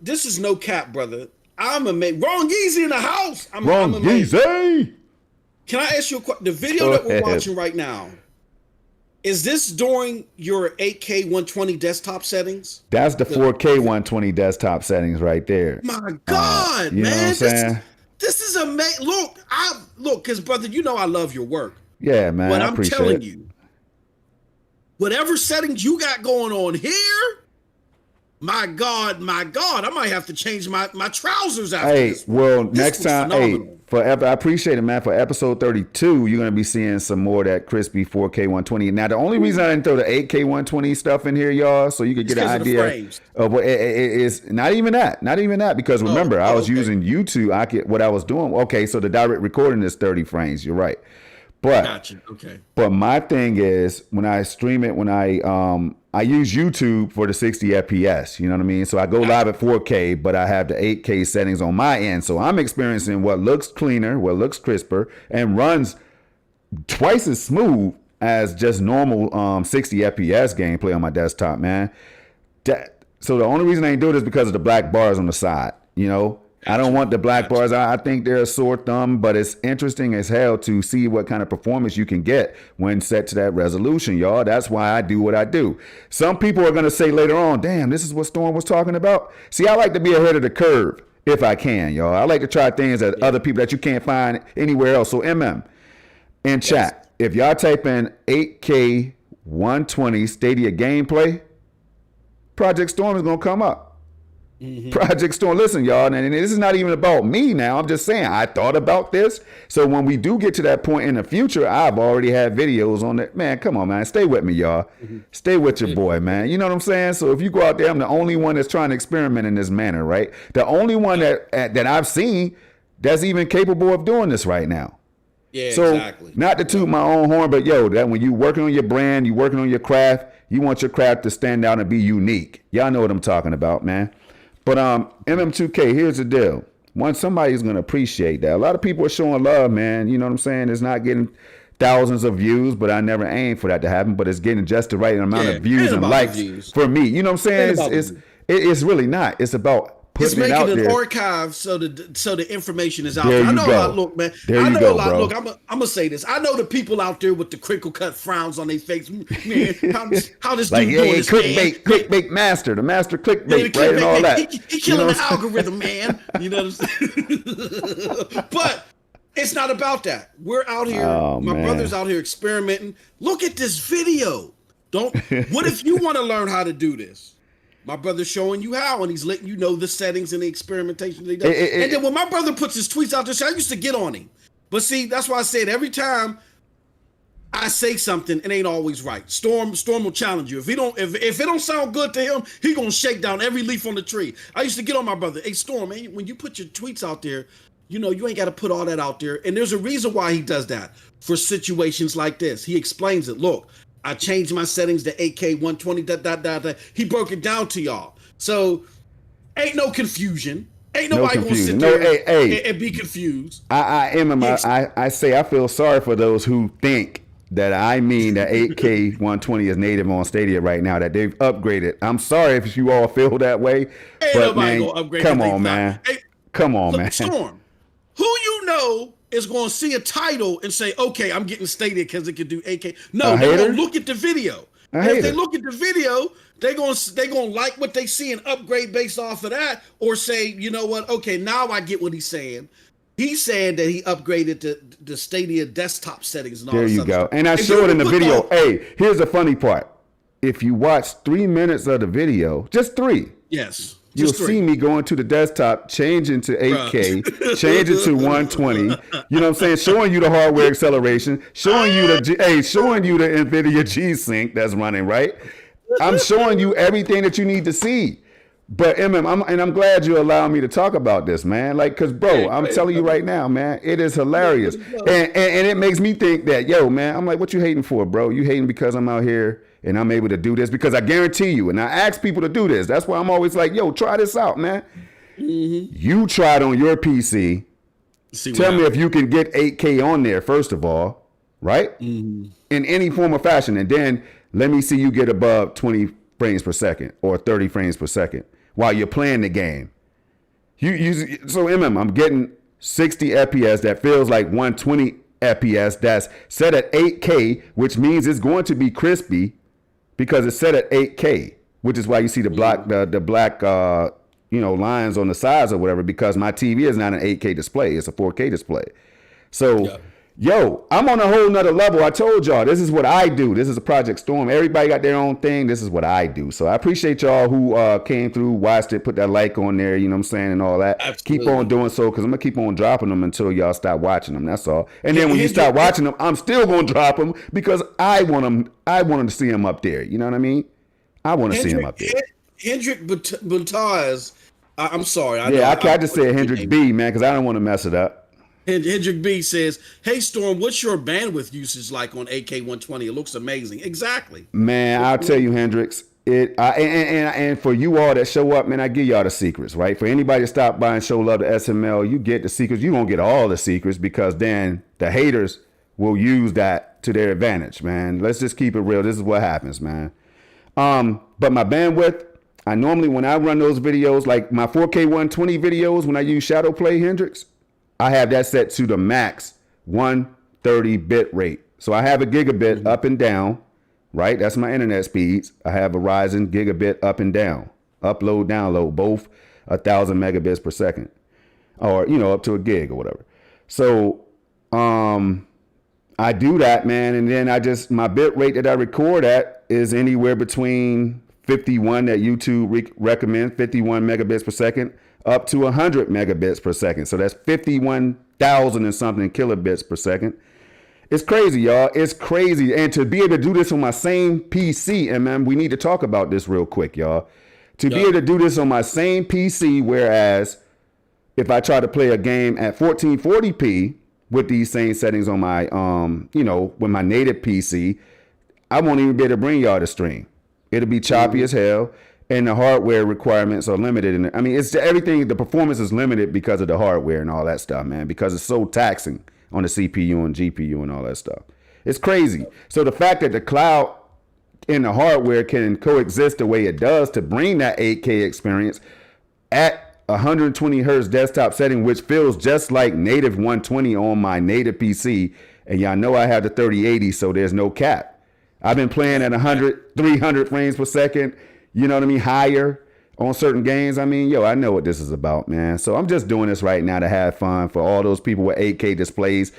Speaker 2: This is no cap, brother. I'm amazed. Wrong Yeezy in the house. I'm amazed. Yeezy. Can I ask you a question? The video that we're watching right now, is this during your 8K 120 desktop settings?
Speaker 1: That's the 4K 120 desktop settings right there.
Speaker 2: My God, man.
Speaker 1: You know what I'm saying?
Speaker 2: This is amazing. Look, because brother, I love your work.
Speaker 1: Yeah, man.
Speaker 2: But I'm telling you, whatever settings you got going on here, my God, I might have to change my trousers after
Speaker 1: Hey,
Speaker 2: this.
Speaker 1: well,
Speaker 2: This
Speaker 1: next
Speaker 2: was
Speaker 1: time,
Speaker 2: phenomenal.
Speaker 1: I appreciate it, man. For episode 32, you're going to be seeing some more of that crispy 4K 120. Now, the only reason I didn't throw the 8K 120 stuff in here, y'all, so you could get an idea of what it is. Not even that, because remember, I was using YouTube. What I was doing. Okay, so the direct recording is 30 frames. You're right. But
Speaker 2: Gotcha. Okay.
Speaker 1: But my thing is when I stream it, when I use YouTube for the 60 FPS, you know what I mean? So I go live at 4K, but I have the 8K settings on my end. So I'm experiencing what looks cleaner, what looks crisper, and runs twice as smooth as just normal 60 FPS gameplay on my desktop, man. So the only reason I ain't do it is because of the black bars on the side, you know? I don't want the black bars. I think they're a sore thumb, but it's interesting as hell to see what kind of performance you can get when set to that resolution, y'all. That's why I do what I do. Some people are going to say later on, damn, this is what Storm was talking about. See, I like to be ahead of the curve if I can, y'all. I like to try things that other people that you can't find anywhere else. So in chat, if y'all type in 8K 120 Stadia gameplay, Project Storm is going to come up. Mm-hmm. Project Storm, listen, y'all, and this is not even about me now. I'm just saying I thought about this. So when we do get to that point in the future, I've already had videos on it. Man, come on, man. Stay with me, y'all. Mm-hmm. Stay with your boy, man. You know what I'm saying? So if you go out there, I'm the only one that's trying to experiment in this manner, right? The only one that I've seen that's even capable of doing this right now.
Speaker 2: Yeah,
Speaker 1: so
Speaker 2: exactly.
Speaker 1: Not to toot my own horn, but that when you working on your brand, you working on your craft, you want your craft to stand out and be unique. Y'all know what I'm talking about, man. But MM2K, here's the deal. Somebody's going to appreciate that. A lot of people are showing love, man. You know what I'm saying? It's not getting thousands of views, but I never aim for that to happen. But it's getting just the right amount of views and likes for me. You know what I'm saying? It's really not. It's about putting it out there. It's making an
Speaker 2: archive so the information is out there. I know a lot. Look, man.
Speaker 1: I know a lot.
Speaker 2: Look, I'm gonna say this. I know the people out there with the crinkle cut frowns on their face. Man, how this
Speaker 1: like,
Speaker 2: dude doing this,
Speaker 1: clickbait master, the master clickbait, right, and all that.
Speaker 2: He killing the algorithm, man. You know what I'm saying? But it's not about that. We're out here. My brother's out here experimenting. Look at this video. What if you want to learn how to do this? My brother's showing you how, and he's letting you know the settings and the experimentation that he does. And then when my brother puts his tweets out there, I used to get on him. But see, that's why I said every time I say something, it ain't always right. Storm will challenge you. If it don't sound good to him, he gonna shake down every leaf on the tree. I used to get on my brother. Hey, Storm, man, when you put your tweets out there, you know, you ain't got to put all that out there. And there's a reason why he does that for situations like this. He explains it. Look, I changed my settings to 8K 120. He broke it down to y'all. So ain't no confusion. Ain't nobody gonna sit there and be confused.
Speaker 1: I say I feel sorry for those who think that I mean that 8K 120 is native on Stadia right now, that they've upgraded. I'm sorry if you all feel that way.
Speaker 2: Ain't
Speaker 1: but
Speaker 2: nobody
Speaker 1: man,
Speaker 2: gonna upgrade.
Speaker 1: Come on, man. Hey, come on, man.
Speaker 2: Storm, who you know is going to see a title and say, okay, I'm getting Stadia because it can do 8K. No, they're going to look at the video. And if they look at the video, they're going to like what they see and upgrade based off of that, or say, you know what, okay, now I get what he's saying. He's saying that he upgraded the Stadia desktop settings and all that. There you go.
Speaker 1: Stuff. And I show it in the video. Hey, here's the funny part. If you watch 3 minutes of the video, just 3.
Speaker 2: Yes.
Speaker 1: You'll see me going to the desktop, changing to 8K, changing to 120. You know what I'm saying? Showing you the hardware acceleration, showing you the NVIDIA G-Sync that's running, right? I'm showing you everything that you need to see. But I'm glad you allow me to talk about this, man. Like, cause bro, I'm telling you right now, man, it is hilarious, and it makes me think that, yo, man, I'm like, what you hating for, bro? You hating because I'm out here and I'm able to do this? Because I guarantee you, and I ask people to do this. That's why I'm always like, yo, try this out, man. Mm-hmm. You try it on your PC. Tell me if you can get 8K on there, first of all, right? Mm-hmm. In any form or fashion, and then let me see you get above 20 frames per second or 30 frames per second while you're playing the game. I'm getting 60 FPS that feels like 120 FPS that's set at 8K, which means it's going to be crispy because it's set at 8K, which is why you see the black lines on the sides or whatever, because my TV is not an 8K display, it's a 4K display. So Yo, I'm on a whole nother level. I told y'all, this is what I do. This is a Project Storm. Everybody got their own thing. This is what I do. So I appreciate y'all who came through, watched it, put that like on there, you know what I'm saying, and all that.
Speaker 2: Absolutely.
Speaker 1: Keep on doing so, because I'm going to keep on dropping them until y'all stop watching them. That's all. And then when you start watching them, I'm still going to drop them because I want them to see them up there. You know what I mean? I want to see them up there.
Speaker 2: Hendrick Butaz, I'm sorry.
Speaker 1: I just said Hendrick B, man, because I don't want to mess it up.
Speaker 2: Hendrick B says, "Hey Storm, what's your bandwidth usage like on AK-120? It looks amazing." Exactly.
Speaker 1: Man, I'll tell you, Hendrix. And for you all that show up, man, I give y'all the secrets, right? For anybody to stop by and show love to SML, you get the secrets. You won't get all the secrets because then the haters will use that to their advantage, man. Let's just keep it real. This is what happens, man. But my bandwidth, I normally, when I run those videos, like my 4K 120 videos, when I use Shadow Play, Hendrix, I have that set to the max 130 bit rate. So I have a gigabit up and down, right? That's my internet speeds. I have a Verizon gigabit up and down, upload, download, both 1,000 megabits per second, or, up to a gig or whatever. So, I do that, man. And then my bit rate that I record at is anywhere between 51 that YouTube recommends, 51 megabits per second, up to 100 megabits per second. So that's 51,000 and something kilobits per second. It's crazy, y'all. It's crazy. And to be able to do this on my same PC, and man, we need to talk about this real quick, y'all. To be able to do this on my same PC, whereas if I try to play a game at 1440p with these same settings on my, with my native PC, I won't even be able to bring y'all the stream. It'll be choppy as hell. And the hardware requirements are limited. I mean, it's everything. The performance is limited because of the hardware and all that stuff, man, because it's so taxing on the CPU and GPU and all that stuff. It's crazy. So the fact that the cloud and the hardware can coexist the way it does to bring that 8K experience at 120 hertz desktop setting, which feels just like native 120 on my native PC. And y'all know I have the 3080, so there's no cap. I've been playing at 300 frames per second. You know what I mean? Higher on certain games. I mean, I know what this is about, man. So I'm just doing this right now to have fun for all those people with 8K displays.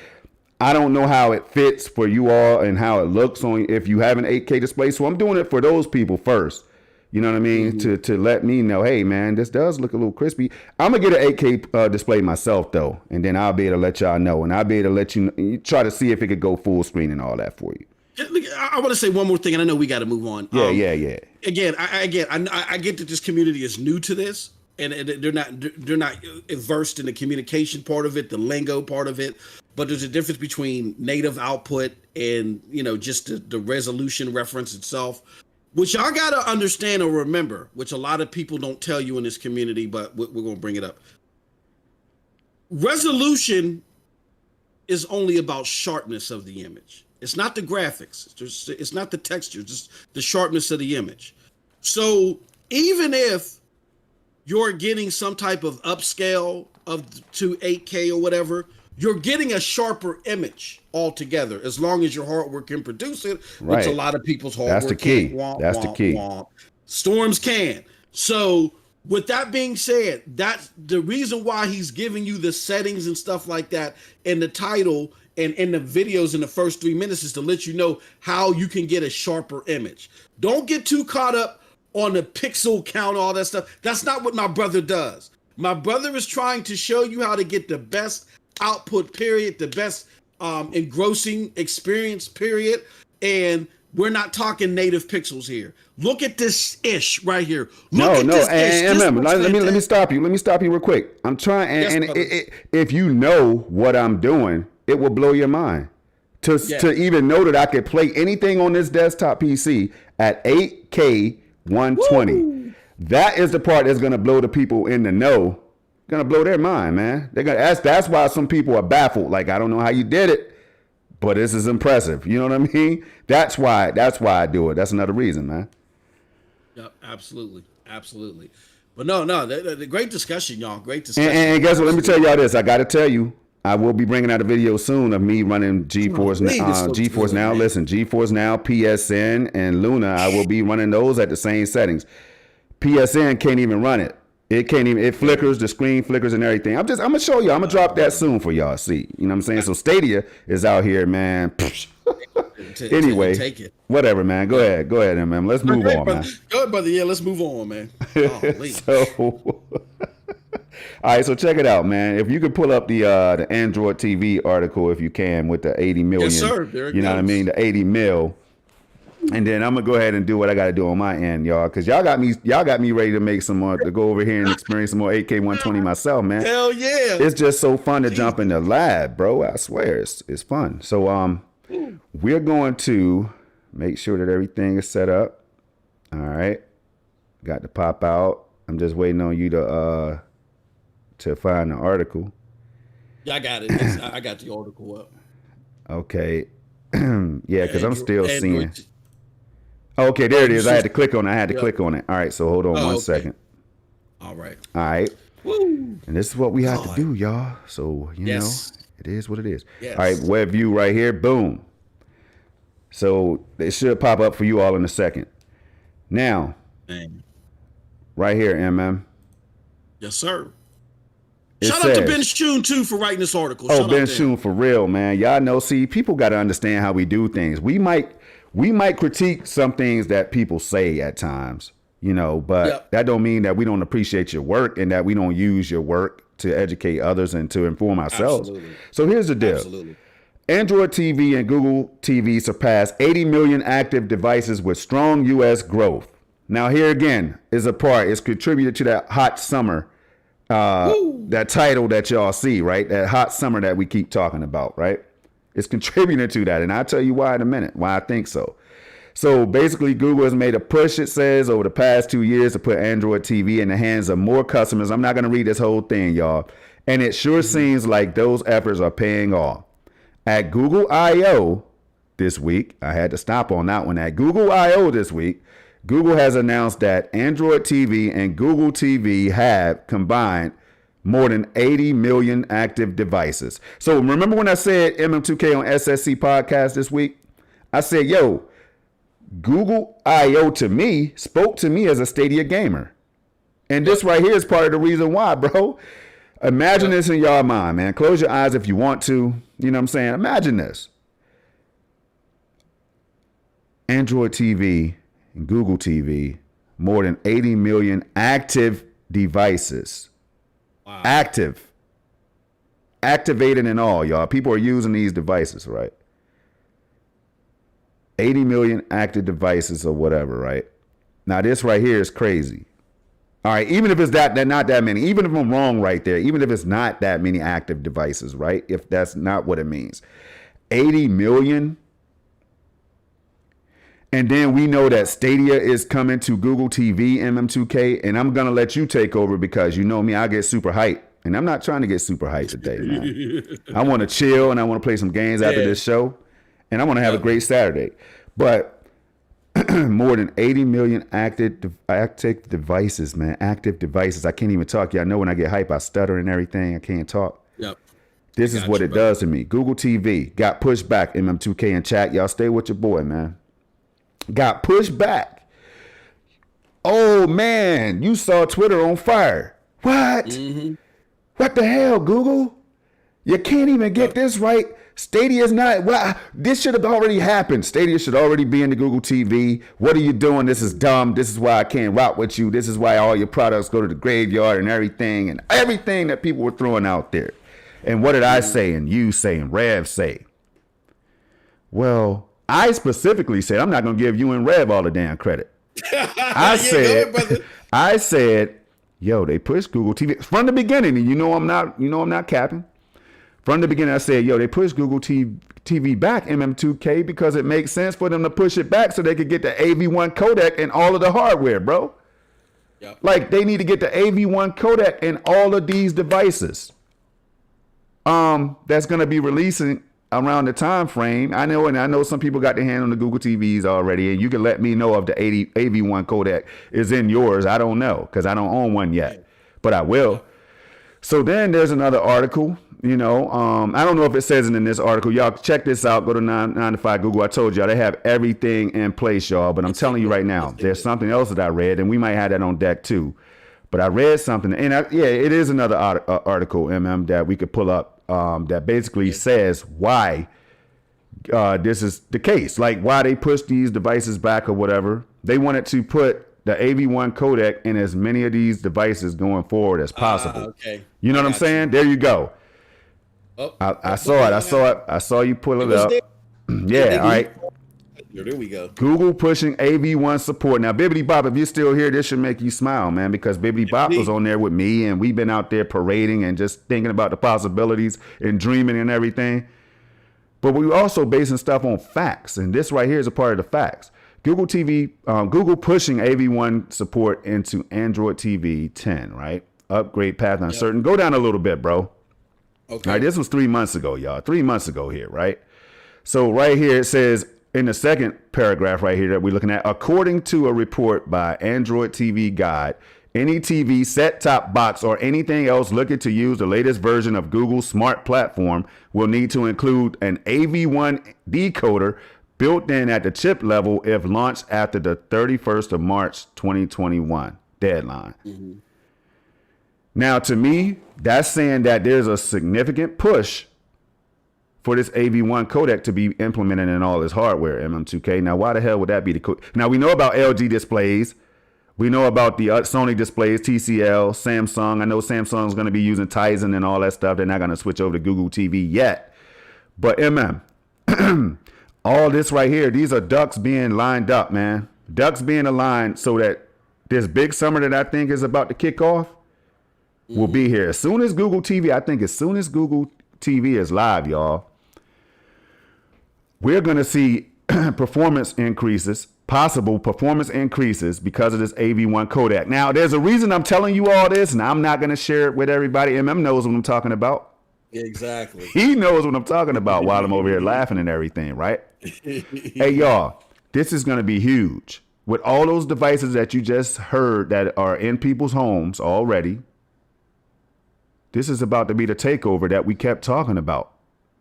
Speaker 1: I don't know how it fits for you all and how it looks on if you have an 8K display. So I'm doing it for those people first. You know what I mean? To let me know, hey, man, this does look a little crispy. I'm going to get an 8K display myself, though. And then I'll be able to let y'all know. And I'll be able to let you try to see if it could go full screen and all that for you.
Speaker 2: I want to say one more thing, and I know we got to move on.
Speaker 1: Yeah.
Speaker 2: Again, I get that this community is new to this, and they're not versed in the communication part of it, the lingo part of it. But there's a difference between native output and just the resolution reference itself, which y'all got to understand or remember, which a lot of people don't tell you in this community, but we're going to bring it up. Resolution is only about sharpness of the image. It's not the graphics. It's not the texture, just the sharpness of the image. So even if you're getting some type of upscale to 8K or whatever, you're getting a sharper image altogether, as long as your hardware can produce it, which a lot of people's hardware
Speaker 1: That's the key.
Speaker 2: can't.
Speaker 1: That's the key.
Speaker 2: Storms can. So with that being said, that's the reason why he's giving you the settings and stuff like that in the title and in the videos in the first 3 minutes is to let you know how you can get a sharper image. Don't get too caught up on the pixel count, all that stuff. That's not what my brother does. My brother is trying to show you how to get the best output, period, the best engrossing experience, period. And we're not talking native pixels here. Look at this ish right here. Look
Speaker 1: No. And remember, let me stop you. Let me stop you real quick. I'm trying, if you know what I'm doing, it will blow your mind to even know that I could play anything on this desktop PC at 8K 120. Woo! That is the part that's gonna blow the people in the know. Gonna blow their mind, man. That's why some people are baffled. Like, I don't know how you did it, but this is impressive. You know what I mean? That's why I do it. That's another reason, man.
Speaker 2: Yep, absolutely. But no, the great discussion, y'all. Great discussion.
Speaker 1: And guess what? Let me tell y'all this. I got to tell you, I will be bringing out a video soon of me running GeForce Now. Man. Listen, GeForce Now, PSN, and Luna. I will be running those at the same settings. PSN can't even run it. It can't even, it flickers, the screen flickers and everything. I'm gonna show y'all. I'm gonna drop that soon for y'all see. You know what I'm saying? So Stadia is out here, man. Anyway,
Speaker 2: take it.
Speaker 1: Whatever, man. Go ahead, man. Let's move on, man.
Speaker 2: Go ahead, brother. Yeah, let's move on, man.
Speaker 1: So, all right, so check it out, man. If you could pull up the Android TV article, if you can, with the 80 million.
Speaker 2: Yes, sir. There it
Speaker 1: you know
Speaker 2: goes.
Speaker 1: what I mean? The 80 mil. And then I'm gonna go ahead and do what I gotta do on my end, y'all, because y'all got me ready to make some more, to go over here and experience some more 8K 120 myself, man.
Speaker 2: Hell yeah!
Speaker 1: It's just so fun to jump in the lab, bro. I swear, it's fun. So we're going to make sure that everything is set up. All right, got to pop out. I'm just waiting on you to find the article.
Speaker 2: Yeah, I got it. I got the article up.
Speaker 1: Okay, yeah, because I'm still seeing.
Speaker 2: Android.
Speaker 1: Okay, there it is. I had to click on it. Click on it. All right, so hold on one
Speaker 2: okay.
Speaker 1: second.
Speaker 2: All right.
Speaker 1: All right.
Speaker 2: Woo.
Speaker 1: And this is what we have to do, y'all. So, you know, it is what it is.
Speaker 2: Yes.
Speaker 1: All right, web view right here. Boom. So it should pop up for you all in a second. Now, right here, MM.
Speaker 2: Yes, sir.
Speaker 1: It
Speaker 2: Shout out to Ben Schoon, too, for writing this article.
Speaker 1: Oh, Ben Schoon, for real, man. Y'all know, see, people got to understand how we do things. We might critique some things that people say at times, you know, but that don't mean that we don't appreciate your work and that we don't use your work to educate others and to inform ourselves.
Speaker 2: Absolutely.
Speaker 1: So here's the deal.
Speaker 2: Absolutely.
Speaker 1: Android TV and Google TV surpassed 80 million active devices with strong U.S. growth. Now, here again is a part. It's contributed to that hot summer, that title that y'all see, right? That hot summer that we keep talking about, right? It's contributing to that. And I'll tell you why in a minute, why I think so. So basically, Google has made a push, it says, over the past 2 years to put Android TV in the hands of more customers. I'm not going to read this whole thing, y'all. And it sure seems like those efforts are paying off. At Google I.O. this week, I had to stop on that one. At Google I.O. this week, Google has announced that Android TV and Google TV have combined more than 80 million active devices. So remember when I said MM2K on SSC Podcast this week? I said, yo, Google I.O. to me spoke to me as a Stadia gamer. And this right here is part of the reason why, bro. Imagine this in your mind, man. Close your eyes if you want to. You know what I'm saying? Imagine this. Android TV and Google TV, more than 80 million active devices. Wow. Activated and all, y'all. People are using these devices, right? 80 million active devices or whatever, right? Now, this right here is crazy. All right, even if it's not that many, even if I'm wrong right there, even if it's not that many active devices, right? If that's not what it means. 80 million. And then we know that Stadia is coming to Google TV, MM2K, and I'm going to let you take over because you know me, I get super hyped. And I'm not trying to get super hyped today, man. I want to chill and I want to play some games after this show. And I want to have a great Saturday. But more than 80 million active devices, man. Active devices. I can't even talk. Y'all know when I get hype, I stutter and everything. I can't talk.
Speaker 2: Yep.
Speaker 1: This is what it does to me. Google TV got pushed back. MM2K in chat. Y'all stay with your boy, man. Got pushed back. Oh, man. You saw Twitter on fire. What? Mm-hmm. What the hell, Google? You can't even get this right. Stadia is not. Well, this should have already happened. Stadia should already be in the Google TV. What are you doing? This is dumb. This is why I can't rock with you. This is why all your products go to the graveyard and everything that people were throwing out there. And what did I say and you say and Rev say? Well, I specifically said I'm not going to give you and Rev all the damn credit. I said, yo, they pushed Google TV from the beginning, and you know I'm not capping. From the beginning, I said, yo, they pushed Google TV back, MM2K, because it makes sense for them to push it back so they could get the AV1 codec and all of the hardware, bro. Yep. Like, they need to get the AV1 codec in all of these devices. That's going to be releasing around the time frame. I know some people got their hand on the Google TVs already, and you can let me know if the AV1 codec is in yours. I don't know, because I don't own one yet, but I will. So then there's another article. I don't know if it says it in this article. Y'all check this out. Go to 9to5 Google. I told y'all they have everything in place, y'all. But I'm telling you right now, there's something else that I read, and we might have that on deck too. But I read something, and it is another article, that we could pull up that basically says why this is the case, like why they push these devices back or whatever. They wanted to put the AV1 codec in as many of these devices going forward as possible.
Speaker 2: Okay.
Speaker 1: You know what I'm saying? There you go.
Speaker 2: Oh,
Speaker 1: I saw it. I saw you pull it up. Yeah, all right.
Speaker 2: There we go.
Speaker 1: Google pushing AV1 support. Now, Bibbidi Bop, if you're still here, this should make you smile, man, because Bibbidi Bop was on there with me, and we've been out there parading and just thinking about the possibilities and dreaming and everything. But we also basing stuff on facts, and this right here is a part of the facts. Google pushing AV1 support into Android TV 10, right? Upgrade path uncertain. Go down a little bit, bro.
Speaker 2: Okay.
Speaker 1: All right, this was 3 months ago, y'all. 3 months ago here, right? So right here it says in the second paragraph right here that we're looking at, according to a report by Android TV Guide, any TV, set-top box, or anything else looking to use the latest version of Google's smart platform will need to include an AV1 decoder built in at the chip level if launched after the 31st of March 2021 deadline. Mm-hmm. Now, to me, that's saying that there's a significant push for this AV1 codec to be implemented in all this hardware, MM2K. Now, why the hell would that be the code? Now, we know about LG displays. We know about the Sony displays, TCL, Samsung. I know Samsung's going to be using Tizen and all that stuff. They're not going to switch over to Google TV yet. But all this right here, these are ducks being lined up, man. Ducks being aligned so that this big summer that I think is about to kick off will be here. As soon as Google TV is live, y'all, we're going to see performance increases, possible performance increases because of this AV1 codec. Now, there's a reason I'm telling you all this, and I'm not going to share it with everybody. Knows what I'm talking about.
Speaker 2: Exactly.
Speaker 1: He knows what I'm talking about while I'm over here laughing and everything, right? Hey, y'all, this is going to be huge. With all those devices that you just heard that are in people's homes already, this is about to be the takeover that we kept talking about.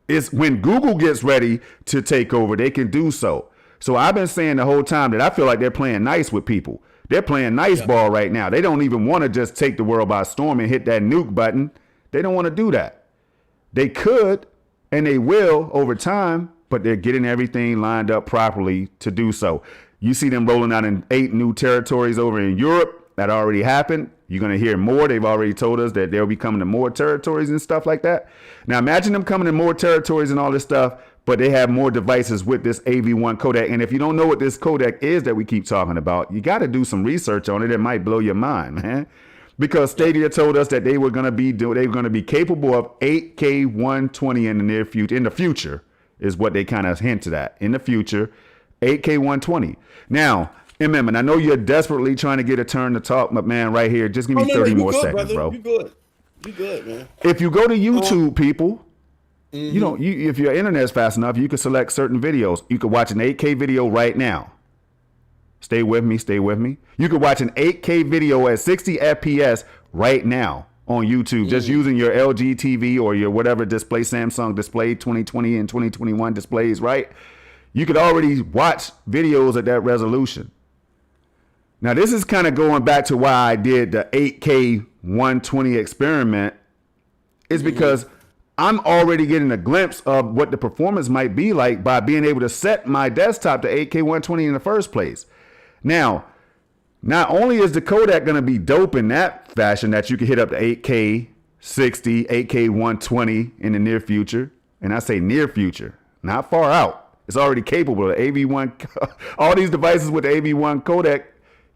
Speaker 1: It's when Google gets ready to take over, they can do so. So I've been saying the whole time that I feel like they're playing nice with people. They're playing nice ball right now. They don't even want to just take the world by storm and hit that nuke button. They don't want to do that. They could, and they will over time, but they're getting everything lined up properly to do so. You see them rolling out in 8 new territories over in Europe. That already happened. You're going to hear more. They've already told us that they'll be coming to more territories and stuff like that. Now, imagine them coming to more territories and all this stuff, but they have more devices with this AV1 codec. And if you don't know what this codec is that we keep talking about, you got to do some research on it. It might blow your mind, man. Because Stadia told us that they were going to be capable of 8K 120 in the near future. In the future is what they kind of hinted at. In the future, 8K 120. Now, and I know you're desperately trying to get a turn to talk, but man, right here, just give me 30 more seconds, brother. Bro.
Speaker 2: You good? You good, man?
Speaker 1: If you go to YouTube, people, if your internet's fast enough, you can select certain videos. You could watch an 8K video right now. Stay with me. You could watch an 8K video at 60 FPS right now on YouTube, just using your LG TV or your whatever display, Samsung display, 2020 and 2021 displays, right? You could already watch videos at that resolution. Now, this is kind of going back to why I did the 8K 120 experiment, is because I'm already getting a glimpse of what the performance might be like by being able to set my desktop to 8K 120 in the first place. Now, not only is the codec going to be dope in that fashion that you can hit up to 8K 60, 8K 120 in the near future, and I say near future, not far out. It's already capable of AV1. All these devices with the AV1 codec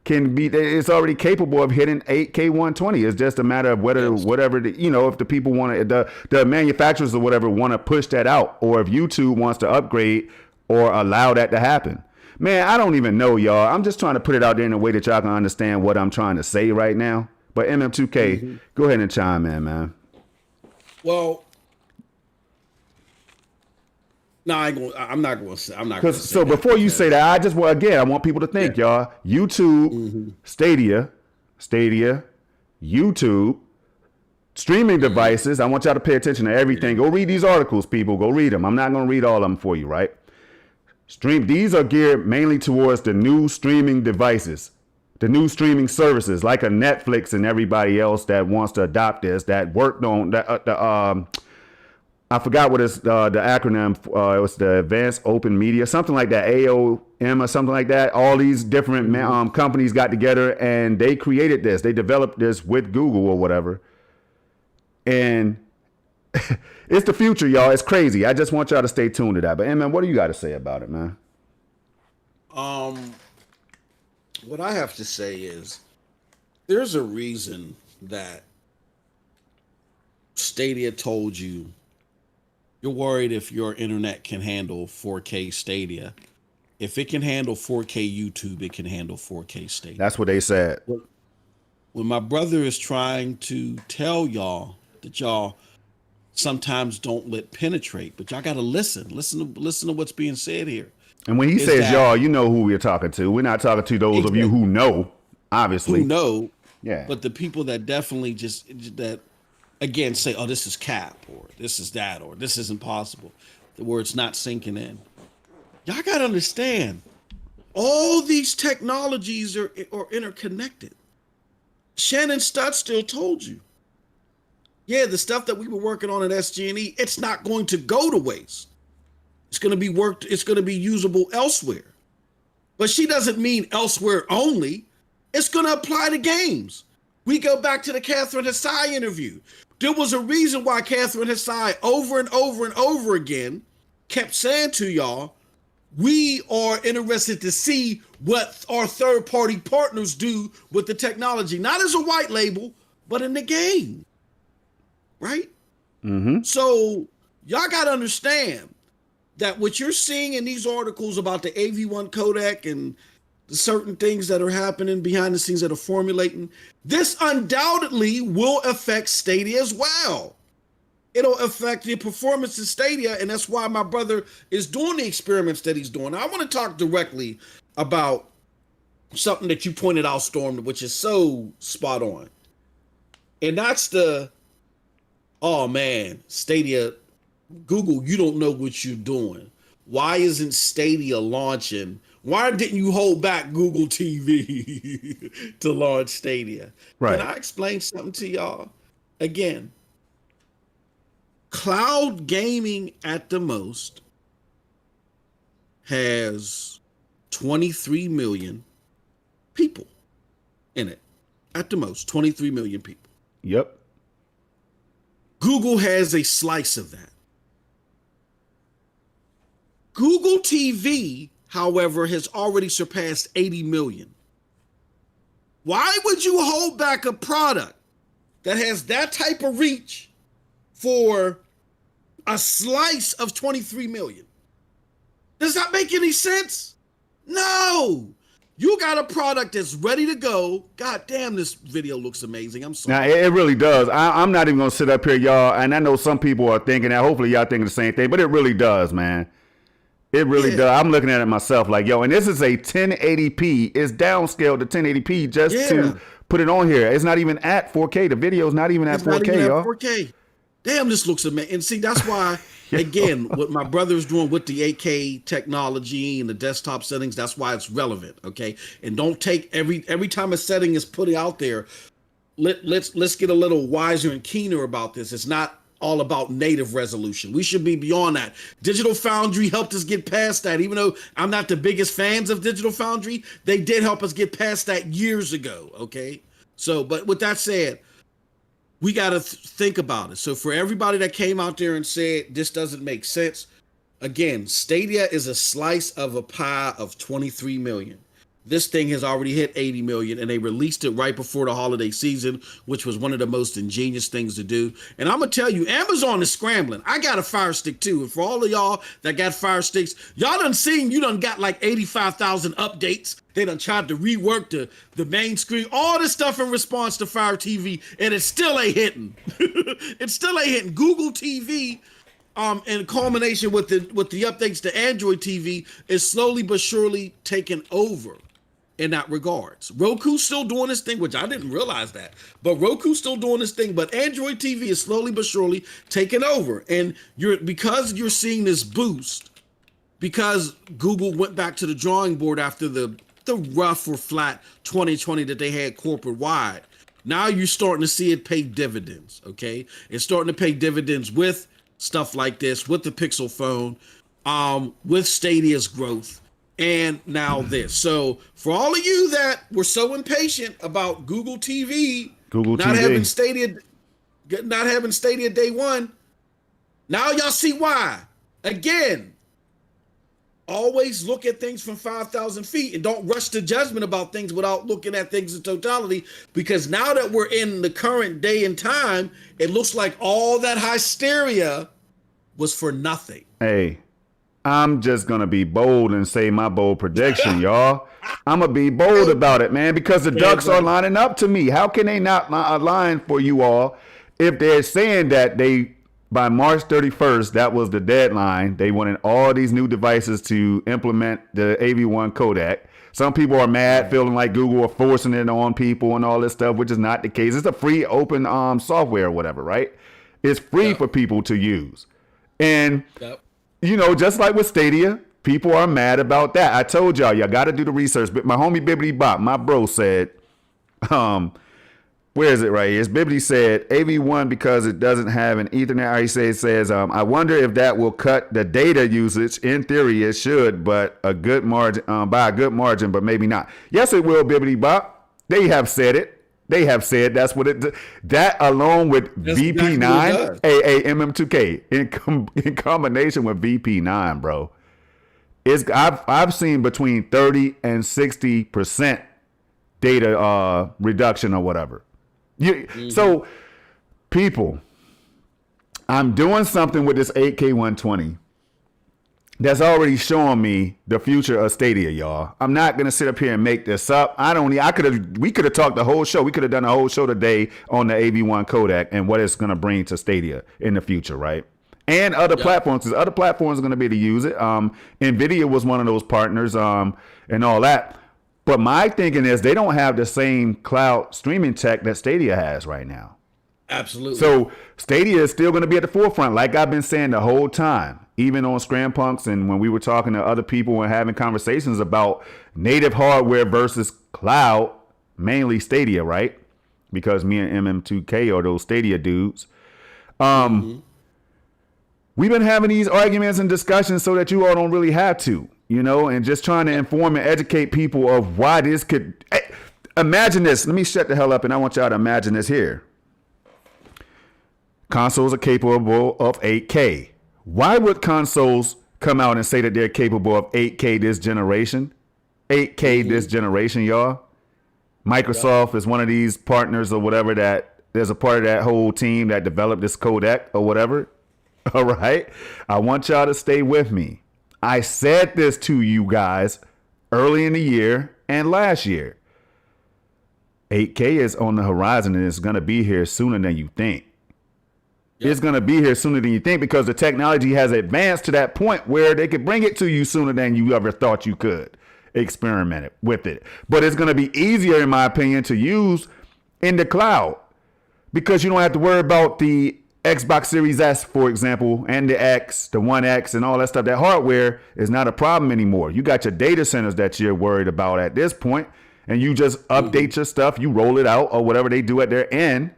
Speaker 1: it's already capable of hitting 8K 120. It's just a matter of whether, if the people want to, the manufacturers or whatever want to push that out, or if YouTube wants to upgrade or allow that to happen. Man, I don't even know, y'all. I'm just trying to put it out there in a way that y'all can understand what I'm trying to say right now. But MM2K, go ahead and chime in, man.
Speaker 2: Well, no, I'm not going to say.
Speaker 1: So before you say that, I want people to think, y'all. YouTube, Stadia, YouTube, streaming devices. I want y'all to pay attention to everything. Go read these articles, people. Go read them. I'm not going to read all of them for you, right? These are geared mainly towards the new streaming devices. the new streaming services like a Netflix and everybody else that wants to adopt this, that worked on that. I forgot what it's the acronym. It was the Advanced Open Media, something like that, AOM or something like that. All these different companies got together and they created this. They developed this with Google or whatever. And it's the future, y'all. It's crazy. I just want y'all to stay tuned to that. But, man, what do you got to say about it, man?
Speaker 2: What I have to say is there's a reason that Stadia told you you're worried if your internet can handle 4K Stadia. If it can handle 4K YouTube, it can handle 4K Stadia.
Speaker 1: That's what they said.
Speaker 2: When my brother is trying to tell y'all that y'all sometimes don't let penetrate, but y'all got to listen to what's being said here.
Speaker 1: And when he says y'all, you know who we're talking to. We're not talking to those of you who know, obviously.
Speaker 2: Who know.
Speaker 1: Yeah.
Speaker 2: But the people that definitely that again say, oh, this is cap, or this is that, or this isn't possible, where it's not sinking in. Y'all got to understand, all these technologies are interconnected. Shannon Stott still told you. Yeah, the stuff that we were working on at SG&E, it's not going to go to waste. It's going to be worked. It's going to be usable elsewhere. But she doesn't mean elsewhere only. It's going to apply to games. We go back to the Catherine Hessai interview. There was a reason why Catherine Hessai over and over and over again kept saying to y'all, we are interested to see what our third-party partners do with the technology, not as a white label, but in the game. Right?
Speaker 1: Mm-hmm.
Speaker 2: So y'all got to understand that what you're seeing in these articles about the AV1 codec and the certain things that are happening behind the scenes that are formulating, this undoubtedly will affect Stadia as well. It'll affect the performance of Stadia, and that's why my brother is doing the experiments that he's doing. I want to talk directly about something that you pointed out, Storm, which is so spot on. And that's oh man, Stadia, Google, you don't know what you're doing. Why isn't Stadia launching? Why didn't you hold back Google TV to launch Stadia?
Speaker 1: Right.
Speaker 2: Can I explain something to y'all? Again, cloud gaming at the most has 23 million people in it. At the most, 23 million people.
Speaker 1: Yep.
Speaker 2: Google has a slice of that. Google TV, however, has already surpassed 80 million. Why would you hold back a product that has that type of reach for a slice of 23 million? Does that make any sense? No. You got a product that's ready to go. God damn, this video looks amazing. I'm sorry.
Speaker 1: Now, it really does. I'm not even going to sit up here, y'all. And I know some people are thinking that. Hopefully, y'all thinking the same thing. But it really does, man. It really does. I'm looking at it myself like, yo, and this is a 1080p. It's downscaled to 1080p just to put it on here. It's not even at 4K. The video's not even at 4K,
Speaker 2: not even
Speaker 1: y'all.
Speaker 2: at 4K. Damn, this looks amazing. And see, that's why, again, what my brother's doing with the 8K technology and the desktop settings, that's why it's relevant, okay? And don't take every time a setting is put out there, let's get a little wiser and keener about this. It's not all about native resolution. We should be beyond that. Digital Foundry helped us get past that. Even though I'm not the biggest fans of Digital Foundry, they did help us get past that years ago, okay? So, but with that said, we got to think about it. So for everybody that came out there and said this doesn't make sense, again, Stadia is a slice of a pie of 23 million. This thing has already hit 80 million, and they released it right before the holiday season, which was one of the most ingenious things to do. And I'm going to tell you, Amazon is scrambling. I got a Fire Stick too. And for all of y'all that got Fire Sticks, y'all done seen, you done got like 85,000 updates. They done tried to rework the main screen, all this stuff in response to Fire TV, and it still ain't hitting. It still ain't hitting. Google TV, in culmination with the updates to Android TV, is slowly but surely taking over in that regards. Roku's still doing this thing, which I didn't realize that, but Roku's still doing this thing, but Android TV is slowly but surely taking over. And because you're seeing this boost, because Google went back to the drawing board after the the rough or flat 2020 that they had corporate wide. Now you're starting to see it pay dividends. Okay, it's starting to pay dividends with stuff like this, with the Pixel phone, with Stadia's growth, and now this. So for all of you that were so impatient about Google TV, not having Stadia day one, now y'all see why. Again, always look at things from 5,000 feet and don't rush to judgment about things without looking at things in totality, because now that we're in the current day and time, it looks like all that hysteria was for nothing.
Speaker 1: Hey, I'm just going to be bold and say my bold prediction, y'all. I'm going to be bold about it, man, because the ducks are lining up to me. How can they not align for you all if they're saying that by March 31st, that was the deadline. They wanted all these new devices to implement the AV1 codec. Some people are mad, feeling like Google are forcing it on people and all this stuff, which is not the case. It's a free open software or whatever, right? It's free for people to use. And, you know, just like with Stadia, people are mad about that. I told y'all got to do the research. But my homie Bibbidi Bop, my bro, said, where is it right here? It's Bibbidi said, AV1, because it doesn't have an Ethernet, it says, I wonder if that will cut the data usage. In theory, it should, but a good margin, by a good margin, but maybe not. Yes, it will, Bibbidi Bop. They have said it. They have said that's what it. That along with VP9, MM2K, in combination with VP9, bro, I've seen between 30 and 60% data reduction or whatever. So, people, I'm doing something with this 8K 120 that's already showing me the future of Stadia, y'all. I'm not gonna sit up here and make this up. We could have talked the whole show. We could have done a whole show today on the AV1 codec and what it's gonna bring to Stadia in the future, right? And other platforms, because other platforms are gonna be able to use it. Nvidia was one of those partners, and all that. But my thinking is they don't have the same cloud streaming tech that Stadia has right now.
Speaker 2: Absolutely.
Speaker 1: So Stadia is still going to be at the forefront, like I've been saying the whole time, even on Scram Punks and when we were talking to other people and having conversations about native hardware versus cloud, mainly Stadia, right? Because me and MM2K are those Stadia dudes. We've been having these arguments and discussions so that you all don't really have to. You know, and just trying to inform and educate people of why this could. Imagine this. Let me shut the hell up, and I want y'all to imagine this here. Consoles are capable of 8K. Why would consoles come out and say that they're capable of 8K this generation? 8K this generation, y'all. Microsoft is one of these partners or whatever that there's a part of that whole team that developed this codec or whatever. All right. I want y'all to stay with me. I said this to you guys early in the year and last year. 8K is on the horizon and it's going to be here sooner than you think. It's going to be here sooner than you think because the technology has advanced to that point where they could bring it to you sooner than you ever thought you could experiment with it. But it's going to be easier, in my opinion, to use in the cloud because you don't have to worry about the Xbox Series S, for example, and the X, the One X, and all that stuff. That hardware is not a problem anymore. You got your data centers that you're worried about at this point, and you just update your stuff. You roll it out or whatever they do at their end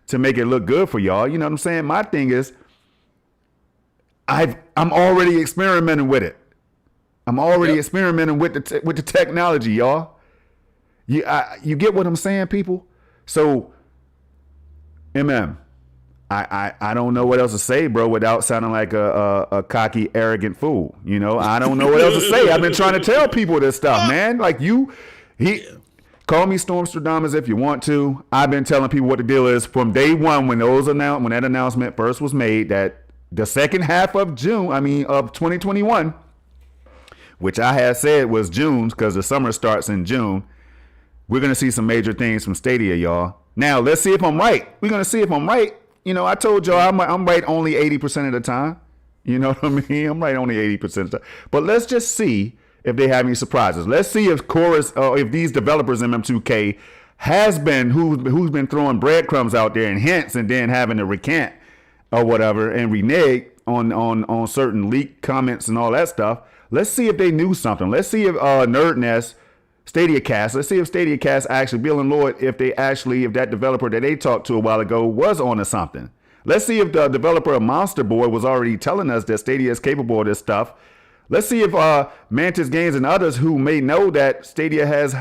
Speaker 1: to make it look good for y'all. You know what I'm saying? My thing is, I'm already experimenting with it. I'm already experimenting with the technology, y'all. You get what I'm saying, people? So, I don't know what else to say, bro, without sounding like a cocky, arrogant fool. You know, I don't know what else to say. I've been trying to tell people this stuff, man. Like call me Stormstradamus if you want to. I've been telling people what the deal is from day one when that announcement first was made that the second half of June, of 2021, which I had said was June because the summer starts in June. We're going to see some major things from Stadia, y'all. Now, let's see if I'm right. We're going to see if I'm right. You know, I told y'all I'm right only 80% of the time. You know what I mean? I'm right only 80% of the time. But let's just see if they have any surprises. Let's see if if these developers, MM2K, has been who's been throwing breadcrumbs out there and hints and then having to recant or whatever and renege on certain leaked comments and all that stuff. Let's see if they knew something. Let's see if Nerd Nest Stadia Cast. Let's see if Stadia Cast actually, Bill and Lloyd, if that developer that they talked to a while ago was on to something. Let's see if the developer of Monster Boy was already telling us that Stadia is capable of this stuff. Let's see if Mantis Games and others who may know that Stadia has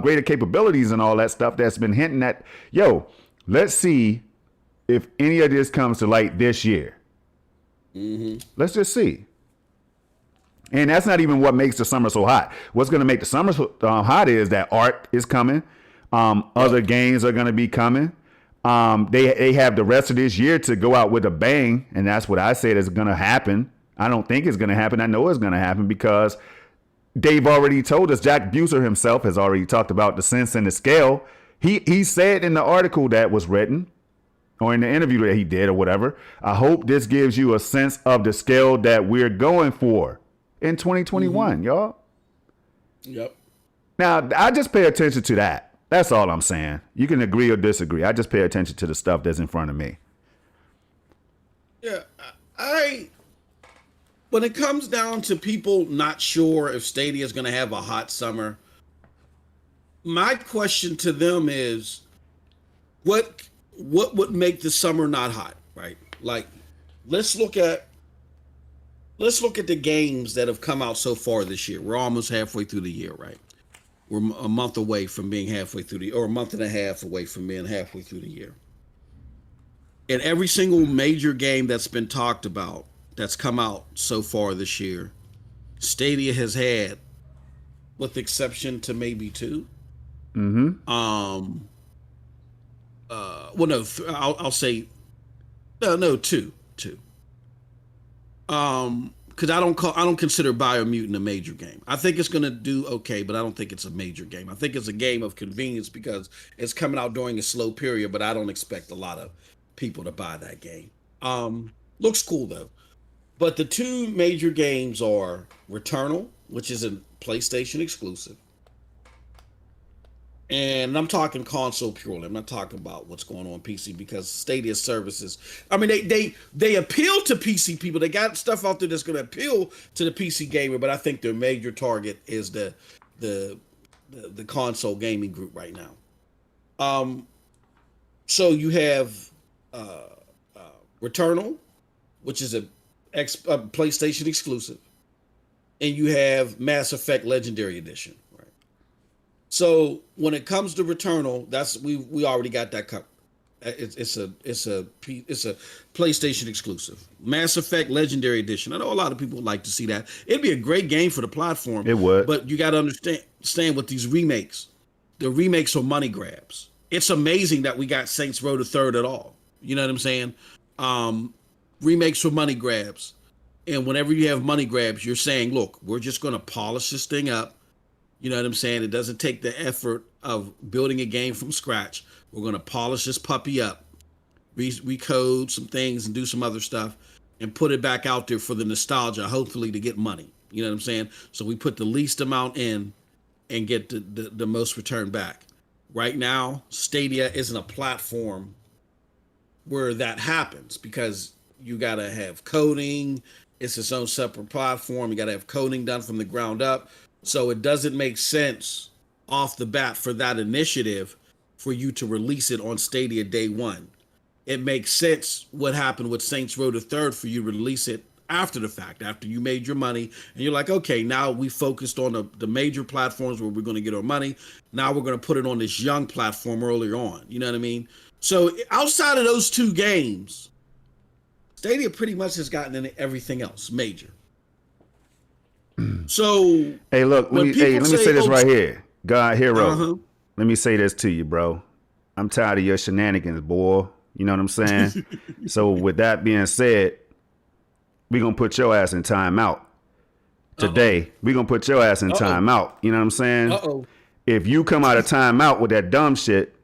Speaker 1: greater capabilities and all that stuff that's been hinting at, let's see if any of this comes to light this year. Let's just see. And that's not even what makes the summer so hot. What's going to make the summer so hot is that art is coming. Other games are going to be coming. They have the rest of this year to go out with a bang, and that's what I said is going to happen. I don't think it's going to happen. I know it's going to happen because they've already told us. Jack Buser himself has already talked about the sense and the scale. He said in the article that was written or in the interview that he did or whatever, I hope this gives you a sense of the scale that we're going for in 2021, y'all.
Speaker 2: Yep.
Speaker 1: Now, I just pay attention to that. That's all I'm saying. You can agree or disagree. I just pay attention to the stuff that's in front of me.
Speaker 2: Yeah, when it comes down to people not sure if Stadia is going to have a hot summer, my question to them is, what would make the summer not hot, right? Like, let's look at the games that have come out so far this year. We're almost halfway through the year, right? We're a month away from being halfway through or a month and a half away from being halfway through the year. And every single major game that's been talked about that's come out so far this year, Stadia has had, with the exception to maybe two. Well, no, I'll say two. Because I don't consider Biomutant a major game. I think it's going to do okay, but I don't think it's a major game. I think it's a game of convenience because it's coming out during a slow period, but I don't expect a lot of people to buy that game. Looks cool though. But the two major games are Returnal, which is a PlayStation exclusive. And I'm talking console purely. I'm not talking about what's going on PC because Stadia services. I mean, they appeal to PC people. They got stuff out there that's going to appeal to the PC gamer, but I think their major target is the console gaming group right now. So you have Returnal, which is a PlayStation exclusive, and you have Mass Effect Legendary Edition. So when it comes to Returnal, that's we already got that covered. It's a PlayStation exclusive. Mass Effect Legendary Edition. I know a lot of people would like to see that. It'd be a great game for the platform.
Speaker 1: It would.
Speaker 2: But you got to understand with these remakes, the remakes are money grabs. It's amazing that we got Saints Row the Third at all. You know what I'm saying? Remakes for money grabs. And whenever you have money grabs, you're saying, look, we're just going to polish this thing up. You know what I'm saying? It doesn't take the effort of building a game from scratch. We're going to polish this puppy up, recode some things and do some other stuff and put it back out there for the nostalgia, hopefully to get money. You know what I'm saying? So we put the least amount in and get the most return back. Right now, Stadia isn't a platform where that happens because you got to have coding. It's its own separate platform. You got to have coding done from the ground up. So it doesn't make sense off the bat for that initiative for you to release it on Stadia day one. It makes sense what happened with Saints Row the Third for you to release it after the fact, after you made your money. And you're like, okay, now we focused on the major platforms where we're going to get our money. Now we're going to put it on this young platform earlier on. You know what I mean? So outside of those two games, Stadia pretty much has gotten into everything else major. So
Speaker 1: hey, look, let me say this right here. God hero. Let me say this to you, bro. I'm tired of your shenanigans, boy. You know what I'm saying? So with that being said, we're going to put your ass in timeout. Today, we're going to put your ass in timeout. You know what I'm saying? If you come out of timeout with that dumb shit,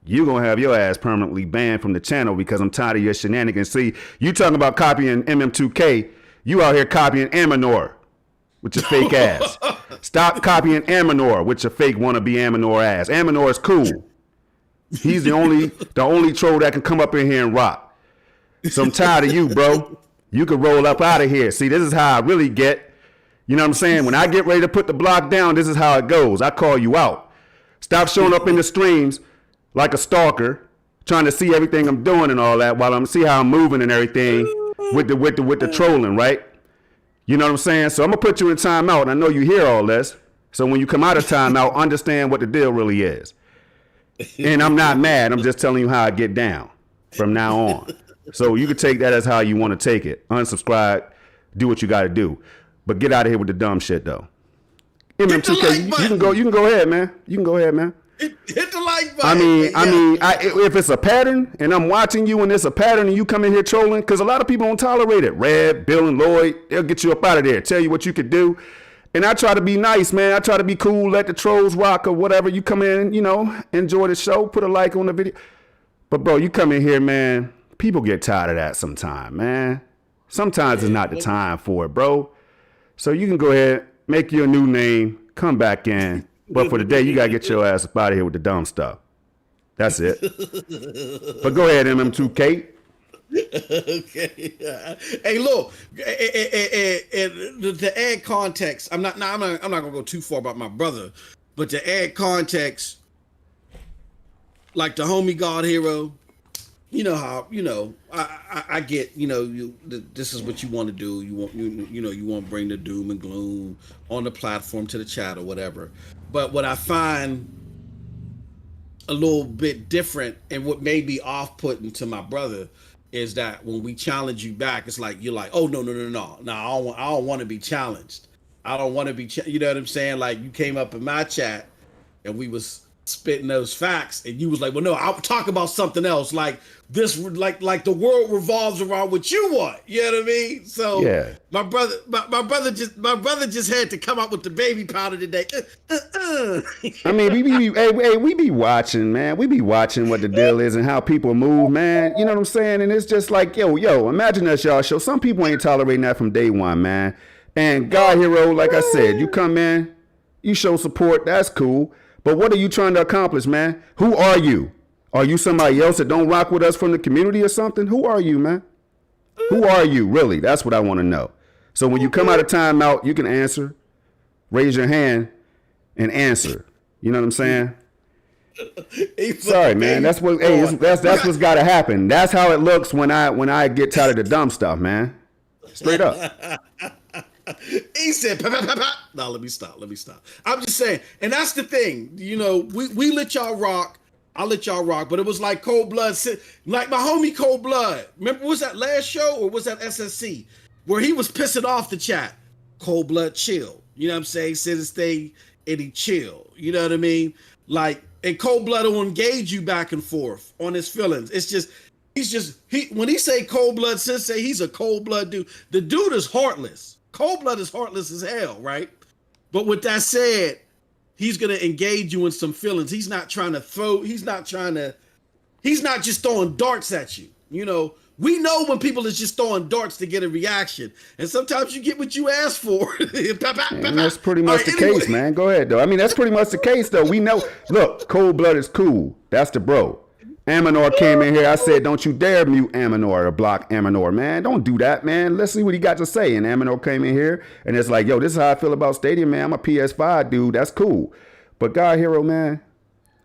Speaker 1: you're going to have your ass permanently banned from the channel because I'm tired of your shenanigans. See, you talking about copying MM2K. You out here copying Amanor with your fake ass. Stop copying Amanor with your fake wannabe Amanor ass. Amanor is cool. He's the only troll that can come up in here and rock. So I'm tired of you, bro. You can roll up out of here. See, this is how I really get. You know what I'm saying? When I get ready to put the block down, this is how it goes. I call you out. Stop showing up in the streams like a stalker, trying to see everything I'm doing and all that while I'm see how I'm moving and everything with the trolling, right? You know what I'm saying? So I'm gonna put you in timeout, and I know you hear all this. So when you come out of timeout, understand what the deal really is. And I'm not mad. I'm just telling you how I get down from now on. So you can take that as how you want to take it. Unsubscribe, do what you got to do, but get out of here with the dumb shit though. MM2K, you can go. You can go ahead, man. You can go ahead, man.
Speaker 2: Hit the like button.
Speaker 1: If it's a pattern and I'm watching you and it's a pattern and you come in here trolling, because a lot of people don't tolerate it. Red, Bill, and Lloyd, they'll get you up out of there, tell you what you could do. And I try to be nice, man. I try to be cool, let the trolls rock or whatever. You come in, enjoy the show, put a like on the video. But, bro, you come in here, man, people get tired of that sometime, man. Sometimes it's not the time for it, bro. So you can go ahead, make you a new name, come back in. But for today, you got to get your ass up out of here with the dumb stuff. That's it. But go ahead, MM2K.
Speaker 2: Okay. Hey, look, to add context, I'm not gonna go too far about my brother, but to add context, like the homie God Hero, you know how I get this is what you want to do. You want you want to bring the doom and gloom on the platform to the chat or whatever. But what I find a little bit different and what may be off-putting to my brother is that when we challenge you back, it's like you're like, oh no, I don't want to be challenged. I don't want to be, you know what I'm saying? Like you came up in my chat and we was spitting those facts, and you was like, well, no, I'll talk about something else. Like this, like the world revolves around what you want. You know what I mean? So
Speaker 1: yeah,
Speaker 2: my brother just had to come up with the baby powder today.
Speaker 1: I mean, we be watching, man. We be watching what the deal is and how people move, man. You know what I'm saying? And it's just like, yo, imagine us, y'all show. Some people ain't tolerating that from day one, man. And God Hero, like I said, you come in, you show support, that's cool. But what are you trying to accomplish, man? Who are you? Are you somebody else that don't rock with us from the community or something? Who are you, man? Who are you, really? That's what I want to know. So when you come out of timeout, you can answer, raise your hand, and answer. You know what I'm saying? Sorry, man. That's what. Hey, that's what's got to happen. That's how it looks when I get tired of the dumb stuff, man. Straight up.
Speaker 2: He said, no, let me stop. I'm just saying, and that's the thing, we let y'all rock. I let y'all rock, but it was like Cold Blood, like my homie Cold Blood. Remember, was that last show or was that SSC where he was pissing off the chat? Cold Blood chill. You know what I'm saying? Said his thing and he chill. You know what I mean? Like, and Cold Blood will engage you back and forth on his feelings. It's just, when he say Cold Blood Sensei, he's a cold blood dude. The dude is heartless. Cold Blood is heartless as hell, right? But with that said, he's going to engage you in some feelings. He's not just throwing darts at you. We know when people is just throwing darts to get a reaction. And sometimes you get what you ask for.
Speaker 1: And that's pretty much the case, man. Go ahead, though. I mean, that's pretty much the case, though. We know. Look, Cold Blood is cool. That's the bro. Aminor came in here. I said, don't you dare mute Aminor or block Aminor, man. Don't do that, man. Let's see what he got to say. And Aminor came in here, and it's like, yo, this is how I feel about Stadia, man. I'm a PS5 dude. That's cool. But God Hero, man,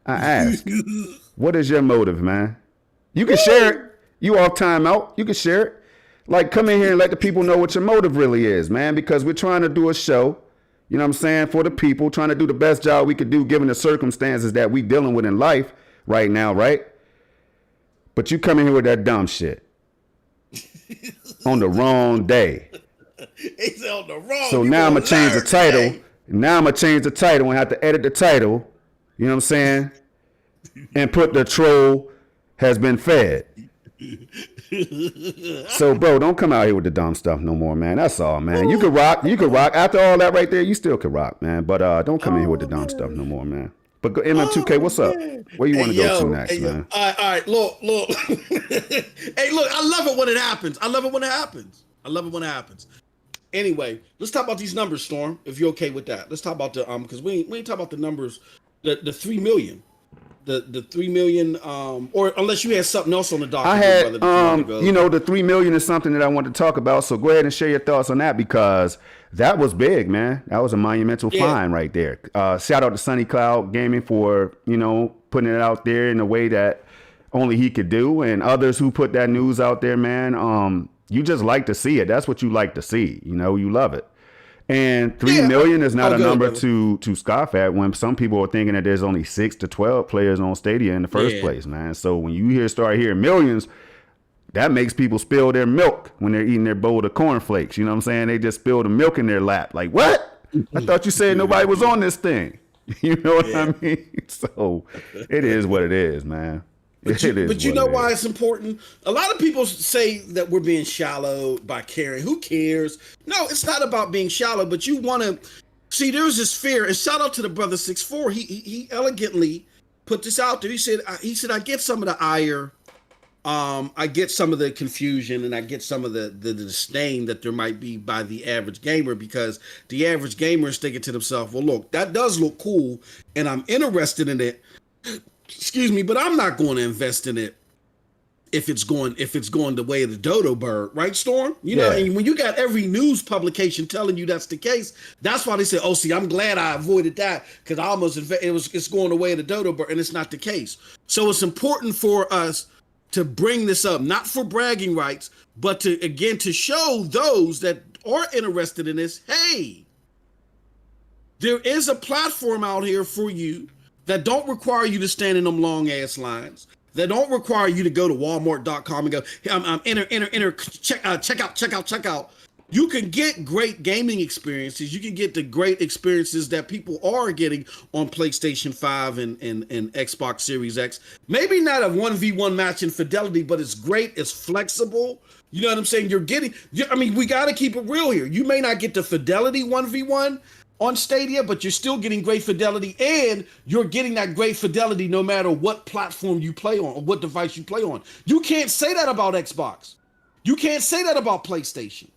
Speaker 1: I ask, what is your motive, man? You can share it. You off timeout. You can share it. Like, come in here and let the people know what your motive really is, man, because we're trying to do a show, you know what I'm saying, for the people, trying to do the best job we could do given the circumstances that we dealing with in life right now, right? But you come in here with that dumb shit on the wrong day.
Speaker 2: He's on the wrong.
Speaker 1: So now I'm going to change the title. Now I'm going to change the title and have to edit the title. You know what I'm saying? And put the troll has been fed. So, bro, don't come out here with the dumb stuff no more, man. That's all, man. You could rock. After all that right there, you still could rock, man. But don't come in here with the dumb stuff no more, man. But MM2K, what's up? Where you want to go to next, man?
Speaker 2: All right, look. Hey, look, I love it when it happens. Anyway, let's talk about these numbers, Storm, if you're okay with that. Let's talk about the because we ain't talk about the numbers, the 3 million. the 3 million, or unless you had something else on the docket.
Speaker 1: I had,
Speaker 2: brother, that you wanted to go
Speaker 1: you know,
Speaker 2: over.
Speaker 1: the 3 million is something that I want to talk about. So go ahead and share your thoughts on that, because that was big, man. That was a monumental find right there. Shout out to Sunny Cloud Gaming for, you know, putting it out there in a way that only he could do, and others who put that news out there, man. You just like to see it. That's what you like to see. You know, you love it. And 3 million is not a number to scoff at, when some people are thinking that there's only 6 to 12 players on Stadia in the first place, man. So when you start hearing millions, that makes people spill their milk when they're eating their bowl of cornflakes. You know what I'm saying? They just spill the milk in their lap. Like, what? I thought you said nobody was on this thing. You know what I mean? So it is what it is, man.
Speaker 2: But you know why it's important? A lot of people say that we're being shallow by caring. Who cares? No, it's not about being shallow, but you want to see. There's this fear, and shout out to the brother 6'4". He elegantly put this out there. He said I get some of the ire, I get some of the confusion, and I get some of the disdain that there might be by the average gamer, because the average gamer is thinking to themselves, well, look, that does look cool, and I'm interested in it. Excuse me, but I'm not going to invest in it if it's going the way of the dodo bird, right, Storm? You know, and when you got every news publication telling you that's the case, that's why they say, "Oh, see, I'm glad I avoided that, because I almost it's going the way of the dodo bird," and it's not the case. So it's important for us to bring this up, not for bragging rights, but to show those that are interested in this, hey, there is a platform out here for you that don't require you to stand in them long ass lines, that don't require you to go to Walmart.com and go, enter, check out. You can get great gaming experiences. You can get the great experiences that people are getting on PlayStation 5 and Xbox Series X. Maybe not a 1v1 match in fidelity, but it's great. It's flexible. You know what I'm saying? We got to keep it real here. You may not get the fidelity 1v1 on Stadia, but you're still getting great fidelity, and you're getting that great fidelity no matter what platform you play on or what device you play on. You can't say that about Xbox. You can't say that about PlayStation.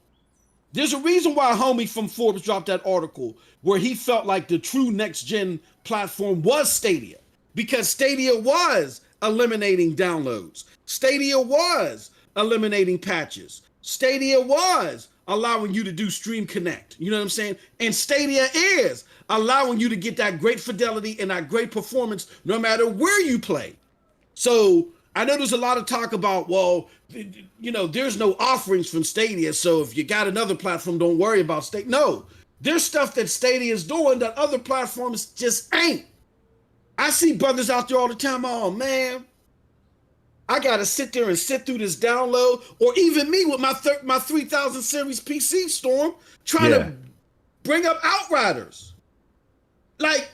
Speaker 2: There's a reason why a homie from Forbes dropped that article where he felt like the true next-gen platform was Stadia, because Stadia was eliminating downloads. Stadia was eliminating patches. Stadia was allowing you to do Stream Connect. You know what I'm saying? And Stadia is allowing you to get that great fidelity and that great performance no matter where you play. So I know there's a lot of talk about, well, you know, there's no offerings from Stadia, so if you got another platform, don't worry about Stadia. No, there's stuff that Stadia is doing that other platforms just ain't. I see brothers out there all the time, oh man, I gotta sit there and sit through this download, or even me with my 3000 series PC, Storm, trying to bring up Outriders. Like,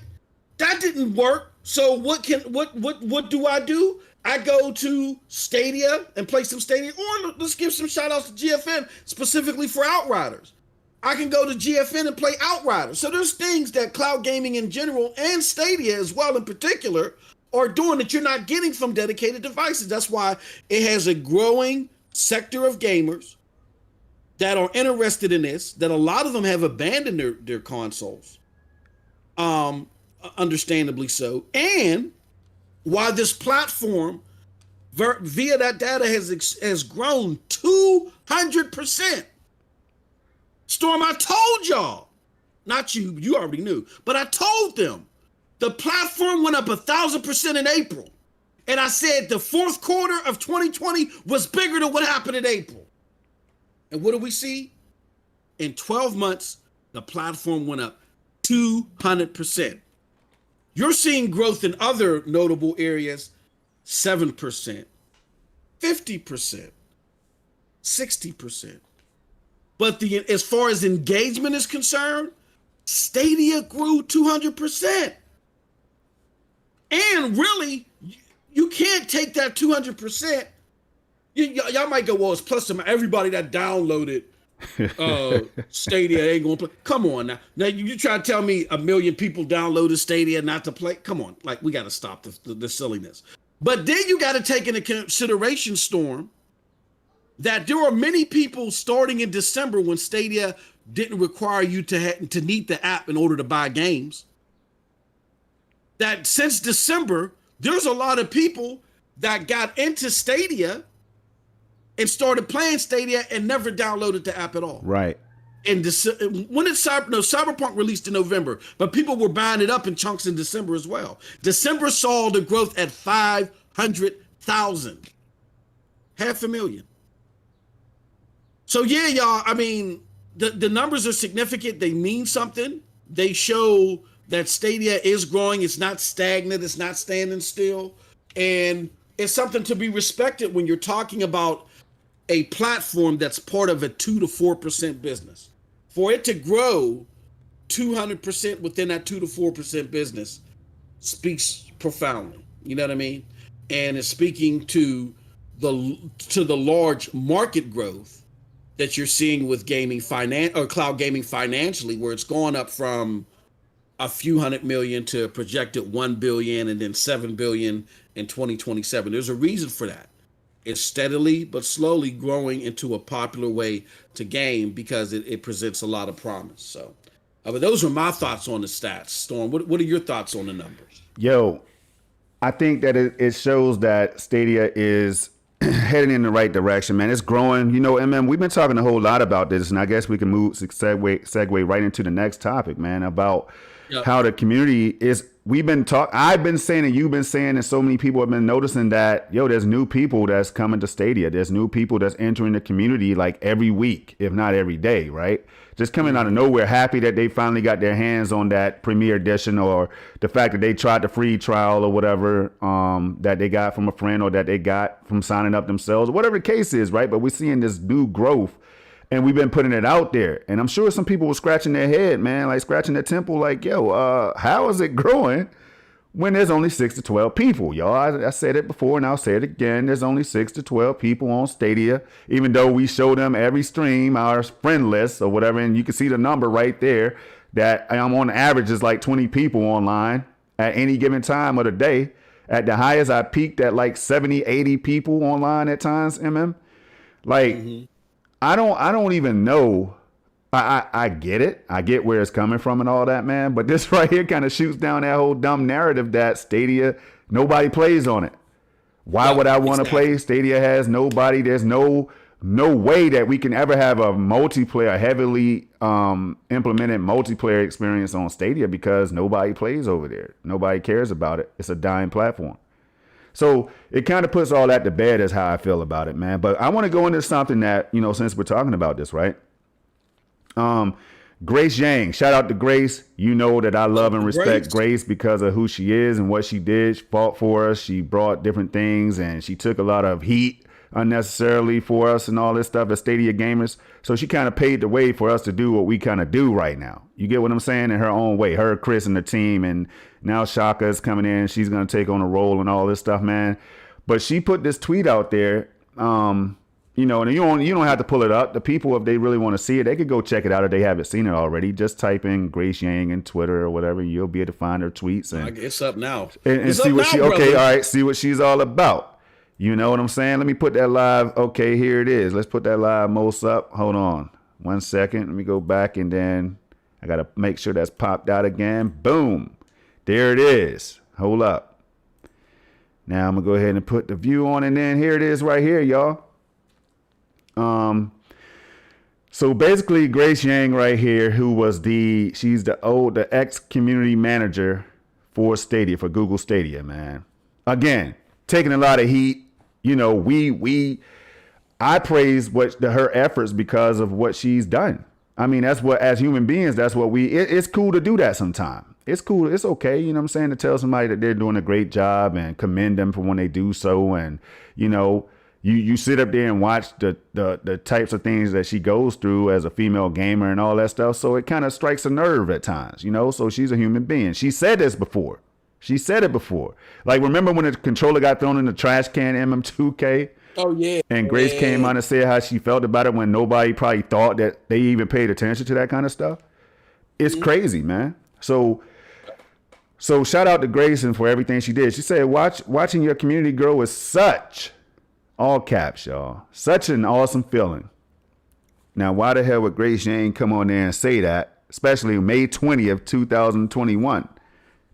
Speaker 2: that didn't work. So what do I do? I go to Stadia and play some Stadia, or let's give some shout outs to GFN specifically for Outriders. I can go to GFN and play Outriders. So there's things that cloud gaming in general, and Stadia as well in particular, are doing that you're not getting from dedicated devices. That's why it has a growing sector of gamers that are interested in this, that a lot of them have abandoned their consoles, understandably so, and why this platform via that data has grown 200%. Storm, I told y'all, not you already knew, but I told them the platform went up 1,000% in April. And I said the fourth quarter of 2020 was bigger than what happened in April. And what do we see? In 12 months, the platform went up 200%. You're seeing growth in other notable areas, 7%, 50%, 60%. But as far as engagement is concerned, Stadia grew 200%. And really, you can't take that 200%. Y'all might go, well, it's plus everybody that downloaded Stadia ain't gonna play. Come on now. Now you try to tell me 1 million people downloaded Stadia not to play? Come on, like, we got to stop the silliness. But then you got to take into consideration, Storm, that there are many people starting in December when Stadia didn't require you to need the app in order to buy games. That since December, there's a lot of people that got into Stadia and started playing Stadia and never downloaded the app at all.
Speaker 1: Right.
Speaker 2: And when Cyberpunk released in November, but people were buying it up in chunks in December as well. December saw the growth at 500,000, 500,000. So yeah, y'all. I mean, the numbers are significant. They mean something. They show that Stadia is growing. It's not stagnant. It's not standing still, and it's something to be respected when you're talking about a platform that's part of a 2 to 4% business. For it to grow 200% within that 2 to 4% business speaks profoundly. You know what I mean? And it's speaking to the large market growth that you're seeing with gaming cloud gaming financially, where it's gone up from a few hundred million to a projected 1 billion and then 7 billion in 2027. There's a reason for that. It's steadily but slowly growing into a popular way to game because it presents a lot of promise. So, but those are my thoughts on the stats. Storm, what are your thoughts on the numbers?
Speaker 1: Yo, I think that it shows that Stadia is heading in the right direction, man. It's growing. You know, MM, we've been talking a whole lot about this, and I guess we can segue right into the next topic, man, about how the community is. I've been saying, and you've been saying, and so many people have been noticing that, yo, there's new people that's coming to Stadia. There's new people that's entering the community like every week, if not every day, right? Just coming out of nowhere, happy that they finally got their hands on that Premier Edition, or the fact that they tried the free trial or whatever that they got from a friend or that they got from signing up themselves, whatever the case is, right? But we're seeing this new growth. And we've been putting it out there. And I'm sure some people were scratching their head, man, like scratching their temple, like, yo, how is it growing when there's only 6 to 12 people? Y'all, I said it before and I'll say it again. There's only 6 to 12 people on Stadia, even though we show them every stream, our friend list or whatever. And you can see the number right there that I'm on average is like 20 people online at any given time of the day. At the highest, I peaked at like 70, 80 people online at times, Like, I don't even know. I get it. I get where it's coming from and all that, man. But this right here kind of shoots down that whole dumb narrative that Stadia, nobody plays on it. Why would I want to play? Stadia has nobody. There's no way that we can ever have a multiplayer, heavily implemented multiplayer experience on Stadia because nobody plays over there. Nobody cares about it. It's a dying platform. So it kind of puts all that to bed is how I feel about it, man. But I want to go into something that, you know, since we're talking about this, right? Grace Yang, shout out to Grace. You know that I love and respect Grace because of who she is and what she did. She fought for us. She brought different things and she took a lot of heat unnecessarily for us and all this stuff as Stadia gamers. So she kind of paved the way for us to do what we kind of do right now. You get what I'm saying? In her own way, her, Chris, and the team. And now Shaka is coming in. She's going to take on a role and all this stuff, man. But she put this tweet out there, you know, and you don't have to pull it up. The people, if they really want to see it, they could go check it out if they haven't seen it already. Just type in Grace Yang in Twitter or whatever. You'll be able to find her tweets. And
Speaker 2: it's up now.
Speaker 1: And see what see what she's all about. You know what I'm saying? Let me put that live. Okay, here it is. Let's put that live most up. Hold on 1 second. Let me go back and then I got to make sure that's popped out again. Boom. There it is. Hold up. Now I'm going to go ahead and put the view on and then here it is right here, y'all. So basically Grace Yang right here, who was she's the ex community manager for Stadia, for Google Stadia, man. Again, taking a lot of heat. You know, I praise her efforts because of what she's done. I mean, that's what, as human beings, that's what it's cool to do that sometime. It's cool. It's okay. You know what I'm saying? To tell somebody that they're doing a great job and commend them for when they do so. And, you know, you sit up there and watch the types of things that she goes through as a female gamer and all that stuff. So it kind of strikes a nerve at times, you know, so she's a human being. She said this before. She said it before. Like, remember when the controller got thrown in the trash can, MM2K?
Speaker 2: Oh, yeah.
Speaker 1: And Grace came out and said how she felt about it when nobody probably thought that they even paid attention to that kind of stuff. It's crazy, man. So shout out to Grace and for everything she did. She said, watching your community grow is such, all caps, y'all, such an awesome feeling. Now, why the hell would Grace Yang come on there and say that, especially May 20th, 2021?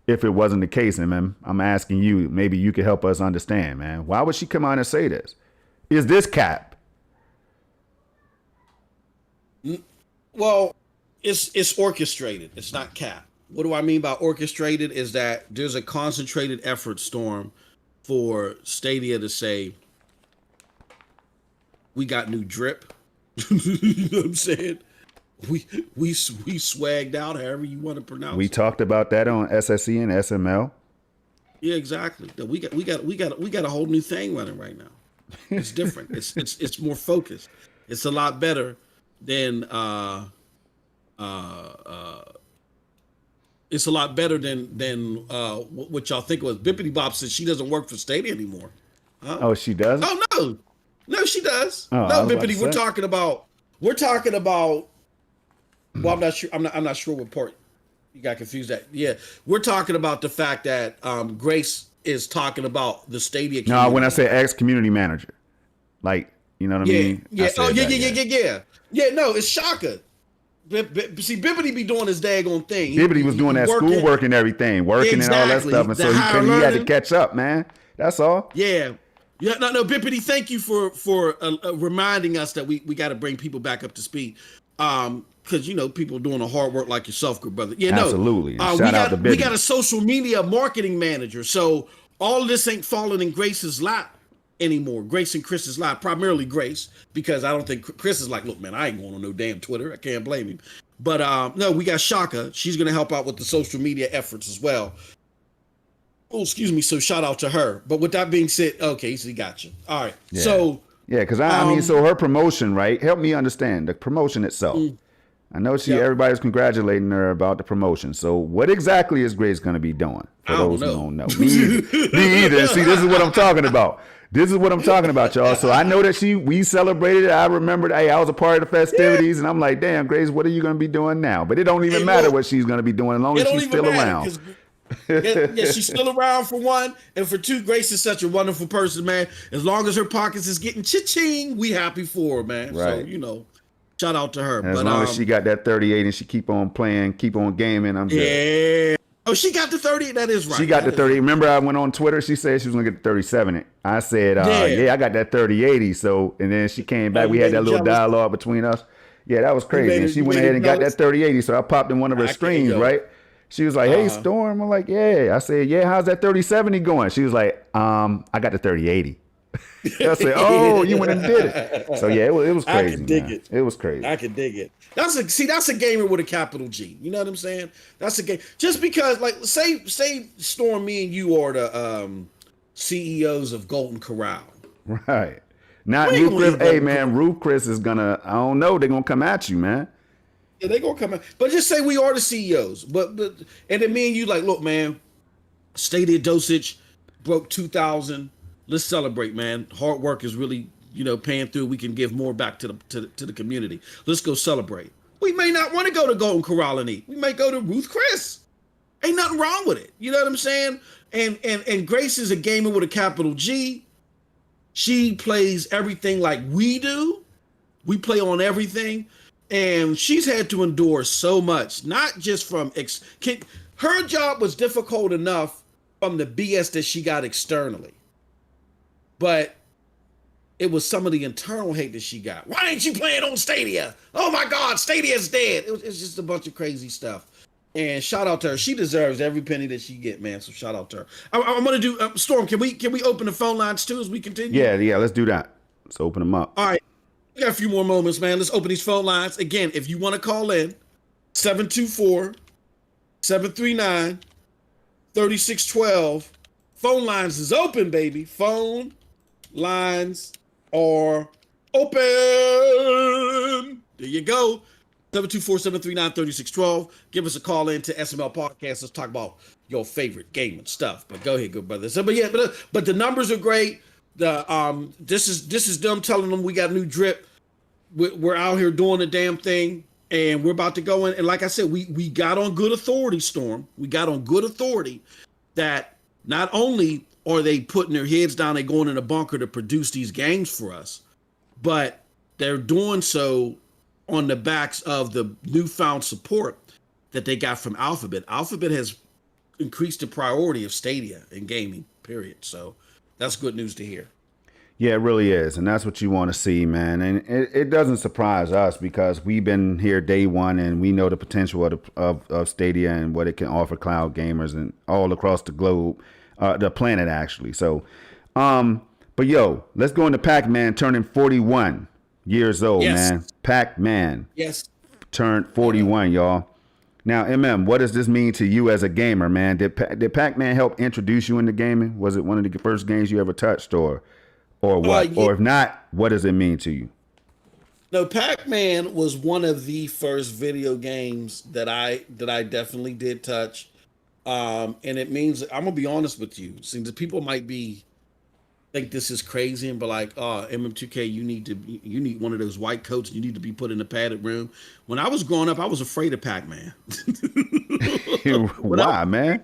Speaker 1: if it wasn't the case. And man, I'm asking you, maybe you could help us understand, man. Why would she come out and say this? Is this cap?
Speaker 2: Well, it's orchestrated. It's not cap. What do I mean by orchestrated? Is that there's a concentrated effort, Storm, for Stadia to say, we got new drip. You know what I'm saying? We swagged out, however you want to pronounce
Speaker 1: We
Speaker 2: it.
Speaker 1: talked about that on SSE and SML.
Speaker 2: Yeah, exactly. We got a whole new thing running right now. It's different. It's more focused. It's a lot better than it's a lot better than what y'all think it was. Bippity Bop says she doesn't work for Stadia anymore. Huh?
Speaker 1: Oh, she does?
Speaker 2: Oh no, she does.
Speaker 1: Oh,
Speaker 2: No, Bippity, we're talking about. Well, I'm not sure. I'm not sure what part you got confused at. Yeah, we're talking about the fact that Grace is talking about the Stadia community.
Speaker 1: No, when I say ex-community manager. Like, you know what I mean?
Speaker 2: Yeah.
Speaker 1: I said
Speaker 2: Yeah. Yeah, no, it's Shaka. See, Bippity be doing his daggone thing.
Speaker 1: Bibbidi was doing that schoolwork and everything, working and all that stuff. And so he had to catch up, man. That's all.
Speaker 2: Yeah. Yeah, no, Bippity, thank you for reminding us that we got to bring people back up to speed. Because, you know, people doing the hard work like yourself, good brother. Yeah, no.
Speaker 1: Absolutely. Shout out to Bippity.
Speaker 2: We got a social media marketing manager. So all of this ain't falling in Grace's lap anymore. Grace and Chris's lap, primarily Grace, because I don't think Chris is like, look, man, I ain't going on no damn Twitter. I can't blame him. But no, we got Shaka. She's going to help out with the social media efforts as well. Oh, excuse me. So shout out to her. But with that being said, okay, so he got you. All right.
Speaker 1: Yeah.
Speaker 2: So
Speaker 1: yeah, because I mean, so her promotion, right? Help me understand the promotion itself. I know everybody's congratulating her about the promotion. So what exactly is Grace going to be doing? For those who don't know. Me either. See, this is what I'm talking about. This is what I'm talking about, y'all. So I know that we celebrated it. I remembered, hey, I was a part of the festivities, and I'm like, damn, Grace, what are you going to be doing now? But it don't even matter what she's going to be doing as long as she's still around.
Speaker 2: Yeah, she's still around for one, and for two, Grace is such a wonderful person, man. As long as her pockets is getting cha-ching, we happy for her, man. Right. So, you know, shout out to her.
Speaker 1: And as long as she got that 38 and she keep on playing, keep on gaming, I'm good.
Speaker 2: Yeah. Oh, she got the 30. That is right.
Speaker 1: She got the 30. Remember, I went on Twitter. She said she was gonna get the 37. I said, yeah, I got that 3080. So, and then she came back. We had that little dialogue between us. Yeah, that was crazy. And she went ahead and got that 3080. So I popped in one of her screens, right? She was like, "Hey, Storm." I'm like, "Yeah." I said, "Yeah, how's that 3070 going?" She was like, I got the 3080. I said, "Oh, you went and did it." So yeah, it was crazy. I can dig it. It was crazy.
Speaker 2: I can dig it. That's a gamer with a capital G. You know what I'm saying? That's a game. Just because, like, say Storm, me and you are the CEOs of Golden Corral.
Speaker 1: Right. Not Roof Chris. Hey man, Roof Chris is gonna. I don't know. They're gonna come at you, man.
Speaker 2: Yeah, they gonna come out. But just say we are the CEOs. But and then me and you like, look, man, Stadia dosage broke 2,000. Let's celebrate, man. Hard work is really, you know, paying through. We can give more back to the community. Let's go celebrate. We may not want to go to Golden Corral and eat. We may go to Ruth Chris. Ain't nothing wrong with it. You know what I'm saying? And Grace is a gamer with a capital G. She plays everything like we do. We play on everything. And she's had to endure so much, not just from her job was difficult enough from the BS that she got externally, but it was some of the internal hate that she got. Why ain't you playing on Stadia? Oh my God, Stadia's dead. It's just a bunch of crazy stuff. And shout out to her. She deserves every penny that she get, man. So shout out to her. I'm gonna do Storm. Can we open the phone lines too as we continue?
Speaker 1: Yeah. Let's do that. Let's open them up.
Speaker 2: All right. We got a few more moments, man. Let's open these phone lines. Again, if you want to call in, 724-739-3612. Phone lines is open, baby. Phone lines are open. There you go. 724-739-3612. Give us a call in to SML Podcast. Let's talk about your favorite gaming stuff. But go ahead, good brother. So, but the numbers are great. This is them telling them we got new drip. We're out here doing the damn thing, and we're about to go in. And like I said, we got on good authority, Storm. We got on good authority that not only are they putting their heads down, they going in a bunker to produce these games for us, but they're doing so on the backs of the newfound support that they got from Alphabet. Alphabet has increased the priority of Stadia in gaming, period. So that's good news to hear.
Speaker 1: Yeah, it really is. And that's what you want to see, man. And it doesn't surprise us because we've been here day one and we know the potential of Stadia and what it can offer cloud gamers and all across the globe, the planet, actually. So, but yo, let's go into Pac-Man turning 41 years old,
Speaker 2: Yes.
Speaker 1: man. Pac-Man
Speaker 2: Yes.
Speaker 1: turned 41, y'all. Now, what does this mean to you as a gamer, man? Did Pac-Man help introduce you into gaming? Was it one of the first games you ever touched or what?
Speaker 2: Yeah.
Speaker 1: Or if not, what does it mean to you?
Speaker 2: No, Pac-Man was one of the first video games that I definitely did touch. And it means, I'm gonna be honest with you. See, the people might think this is crazy and be like, oh, MM2K, you need one of those white coats. You need to be put in a padded room. When I was growing up, I was afraid of Pac-Man.
Speaker 1: Why, man?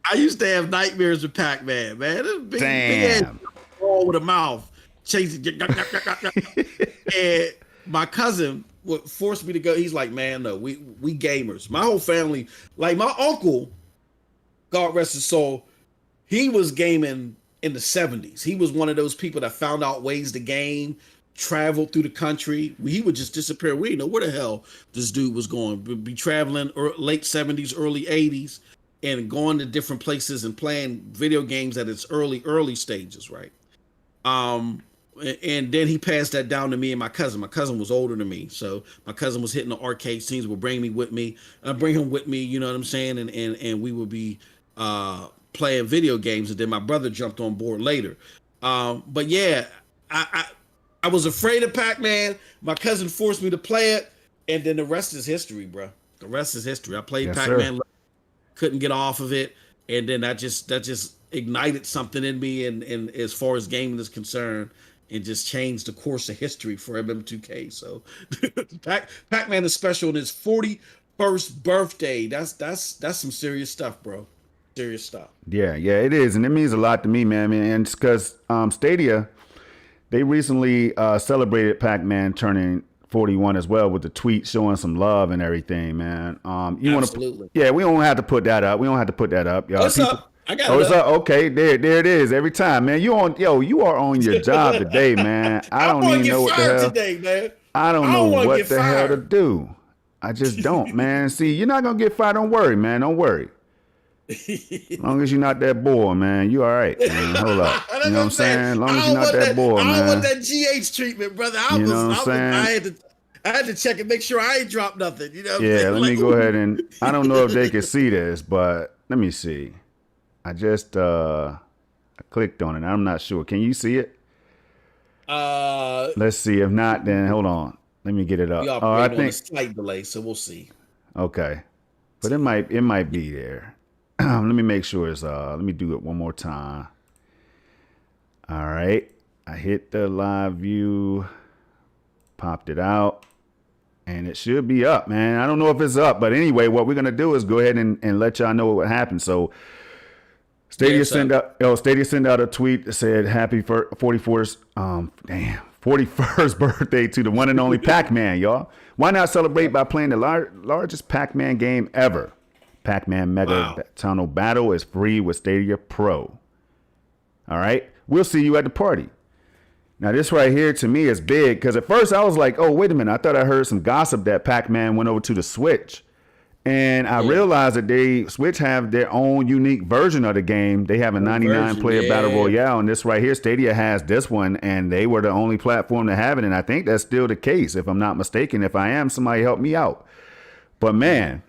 Speaker 2: I used to have nightmares with Pac-Man, man. This big
Speaker 1: Damn.
Speaker 2: ball with a mouth, chasing. And my cousin would force me to go. He's like, man, no, we gamers. My whole family, like my uncle, God rest his soul, he was gaming in the 70s. He was one of those people that found out ways to game, traveled through the country. He would just disappear. We didn't know where the hell this dude was going. Be traveling late 70s, early 80s, and going to different places and playing video games at its early stages, right? And then he passed that down to me and my cousin. My cousin was older than me, so my cousin was hitting the arcade scenes. Would bring him with me. You know what I'm saying? And we would be playing video games, and then my brother jumped on board later. But yeah, I was afraid of Pac-Man. My cousin forced me to play it, and then the rest is history, bro. The rest is history. I played Pac-Man, couldn't get off of it, and then that just ignited something in me, and as far as gaming is concerned, and just changed the course of history for MM2K. So Pac-Man is special in his 41st birthday. That's some serious stuff, bro. Serious stuff.
Speaker 1: Yeah, it is. And it means a lot to me, man. I mean, and it's because Stadia, they recently celebrated Pac-Man turning 41 as well with the tweet showing some love and everything, man.
Speaker 2: Absolutely.
Speaker 1: We don't have to put that up. Y'all.
Speaker 2: What's up? I got it.
Speaker 1: It's up. Okay, there it is. Every time, man. You are on your job today, man. I don't even know what the hell
Speaker 2: today, man.
Speaker 1: I don't know what the hell to do. I just don't, man. See, you're not gonna get fired. Don't worry, man. Don't worry. As long as you're not that boy, man, you all right, man. Hold up. You know what I'm saying? As long as you're not that boy, man.
Speaker 2: I don't want that GH treatment, brother. I had to check and make sure I ain't dropped nothing. You know what I'm saying?
Speaker 1: Let me go ahead and I don't know if they can see this, but let me see. I just I clicked on it. I'm not sure. Can you see it? Let's see. If not, then hold on. Let me get it up.
Speaker 2: I think on a slight delay, so we'll see.
Speaker 1: Okay. But it might be there. Let me make sure it's let me do it one more time. All right. I hit the live view, popped it out, and it should be up, man. I don't know if it's up, but anyway, what we're gonna do is go ahead and let y'all know what happened. So Stadia sent out a tweet that said happy 41st 41st birthday to the one and only Pac-Man, y'all. Why not celebrate by playing the largest Pac-Man game ever? Pac-Man Mega Tunnel Battle is free with Stadia Pro. All right. We'll see you at the party. Now, this right here to me is big because at first I was like, oh, wait a minute. I thought I heard some gossip that Pac-Man went over to the Switch. And I realized that Switch have their own unique version of the game. They have a 99-player battle royale, and this right here, Stadia has this one, and they were the only platform to have it. And I think that's still the case, if I'm not mistaken. If I am, somebody help me out. But man,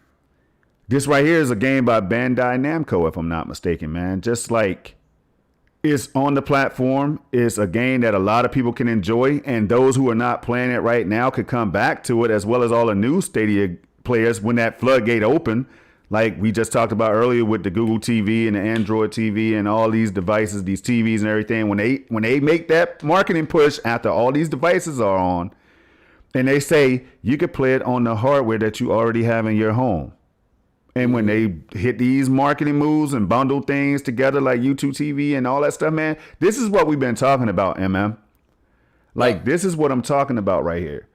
Speaker 1: this right here is a game by Bandai Namco, if I'm not mistaken, man. Just like it's on the platform, it's a game that a lot of people can enjoy, and those who are not playing it right now could come back to it, as well as all the new Stadia players when that floodgate open, like we just talked about earlier with the Google TV and the Android TV and all these devices, these TVs and everything. When they make that marketing push after all these devices are on, and they say you could play it on the hardware that you already have in your home. And when they hit these marketing moves and bundle things together like YouTube TV and all that stuff, man, this is what we've been talking about, MM. Like, this is what I'm talking about right here.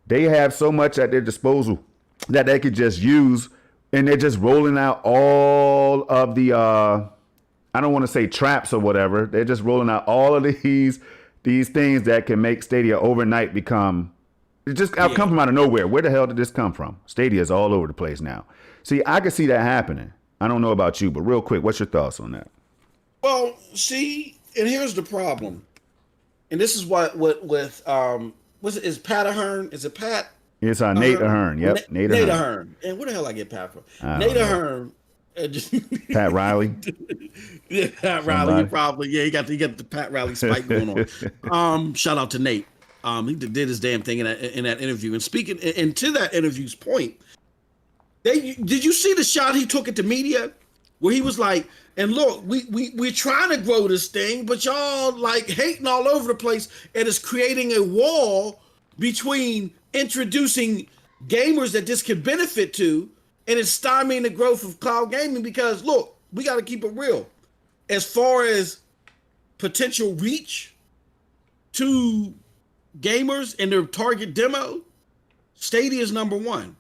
Speaker 1: They have so much at their disposal that they could just use And they're just rolling out all of the I don't want to say traps or whatever. They're just rolling out all of these things that can make Stadia overnight become it just come from out of nowhere. Where the hell did this come from? Stadia is all over the place now. See, I can see that happening. I don't know about you, but real quick, what's your thoughts on that?
Speaker 2: Well, see, and here's the problem. And this is what with what's it, is Pat Ahern? Is it Pat?
Speaker 1: It's Nate Ahern. Yep,
Speaker 2: Nate Ahern. And where the hell I get Pat from? Nate Ahern.
Speaker 1: Pat Riley.
Speaker 2: Yeah, Pat Riley. You probably you got the Pat Riley spike going on. Shout out to Nate. He did his damn thing in that interview. And speaking and to that interview's point, did you see the shot he took at the media where he was like, and look, we're trying to grow this thing, but y'all like hating all over the place, and it's creating a wall between introducing gamers that this could benefit to, and it's stymieing the growth of cloud gaming because look, we got to keep it real. As far as potential reach to gamers and their target demo, Stadia is number one.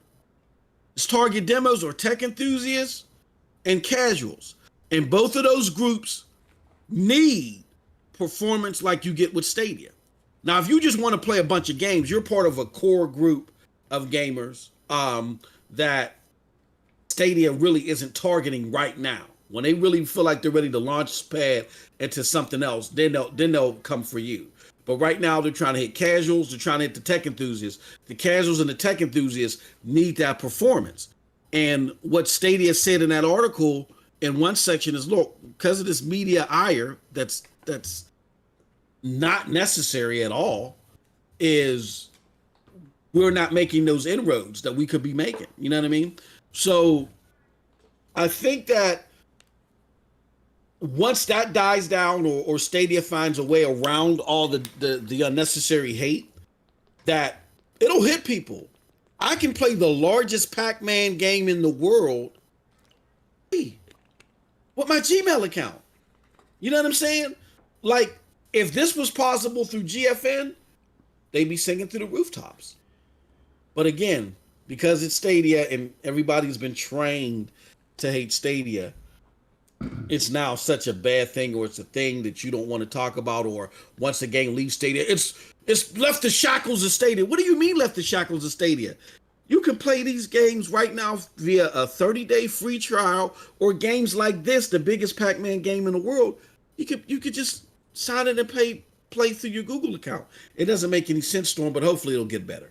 Speaker 2: Its target demos are tech enthusiasts and casuals. And both of those groups need performance like you get with Stadia. Now, if you just want to play a bunch of games, you're part of a core group of gamers that Stadia really isn't targeting right now. When they really feel like they're ready to launch pad into something else, then they'll come for you. But right now, they're trying to hit casuals. They're trying to hit the tech enthusiasts. The casuals and the tech enthusiasts need that performance. And what Stadia said in that article in one section is, look, because of this media ire that's not necessary at all, is we're not making those inroads that we could be making. You know what I mean? So I think that once that dies down or Stadia finds a way around all the unnecessary hate, that it'll hit people. I can play the largest Pac-Man game in the world with my Gmail account. You know what I'm saying? Like, if this was possible through GFN, they'd be singing through the rooftops. But again, because it's Stadia and everybody's been trained to hate Stadia, it's now such a bad thing, or it's a thing that you don't want to talk about, or once the game leaves Stadia, it's left the shackles of Stadia. What do you mean left the shackles of Stadia? You can play these games right now via a 30-day free trial, or games like this, the biggest Pac-Man game in the world. You could just sign in and play through your Google account. It doesn't make any sense, Storm, but hopefully it'll get better.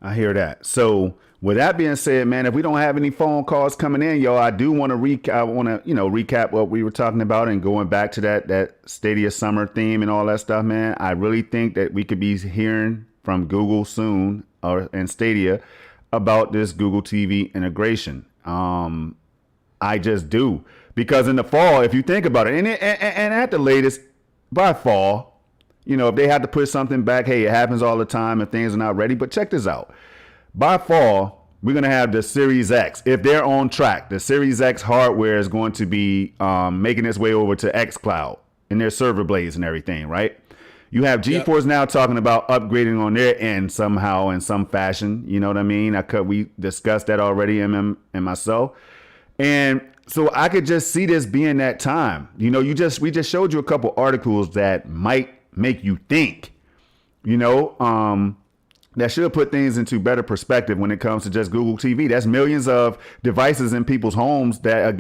Speaker 1: I hear that. So with that being said, man, if we don't have any phone calls coming in, y'all, I do want to recap what we were talking about and going back to that Stadia summer theme and all that stuff, man. I really think that we could be hearing from Google soon and Stadia about this Google TV integration. I just do, because in the fall, if you think about it, and at the latest by fall, if they had to push something back, hey, it happens all the time and things are not ready. But check this out. By fall, we're going to have the Series X. If they're on track, the Series X hardware is going to be making its way over to xCloud and their server blades and everything, right? You have GeForce now talking about upgrading on their end somehow in some fashion. You know what I mean? We discussed that already, MM and myself. And so I could just see this being that time. We just showed you a couple articles that might make you think, that should put things into better perspective when it comes to just Google TV. That's millions of devices in people's homes that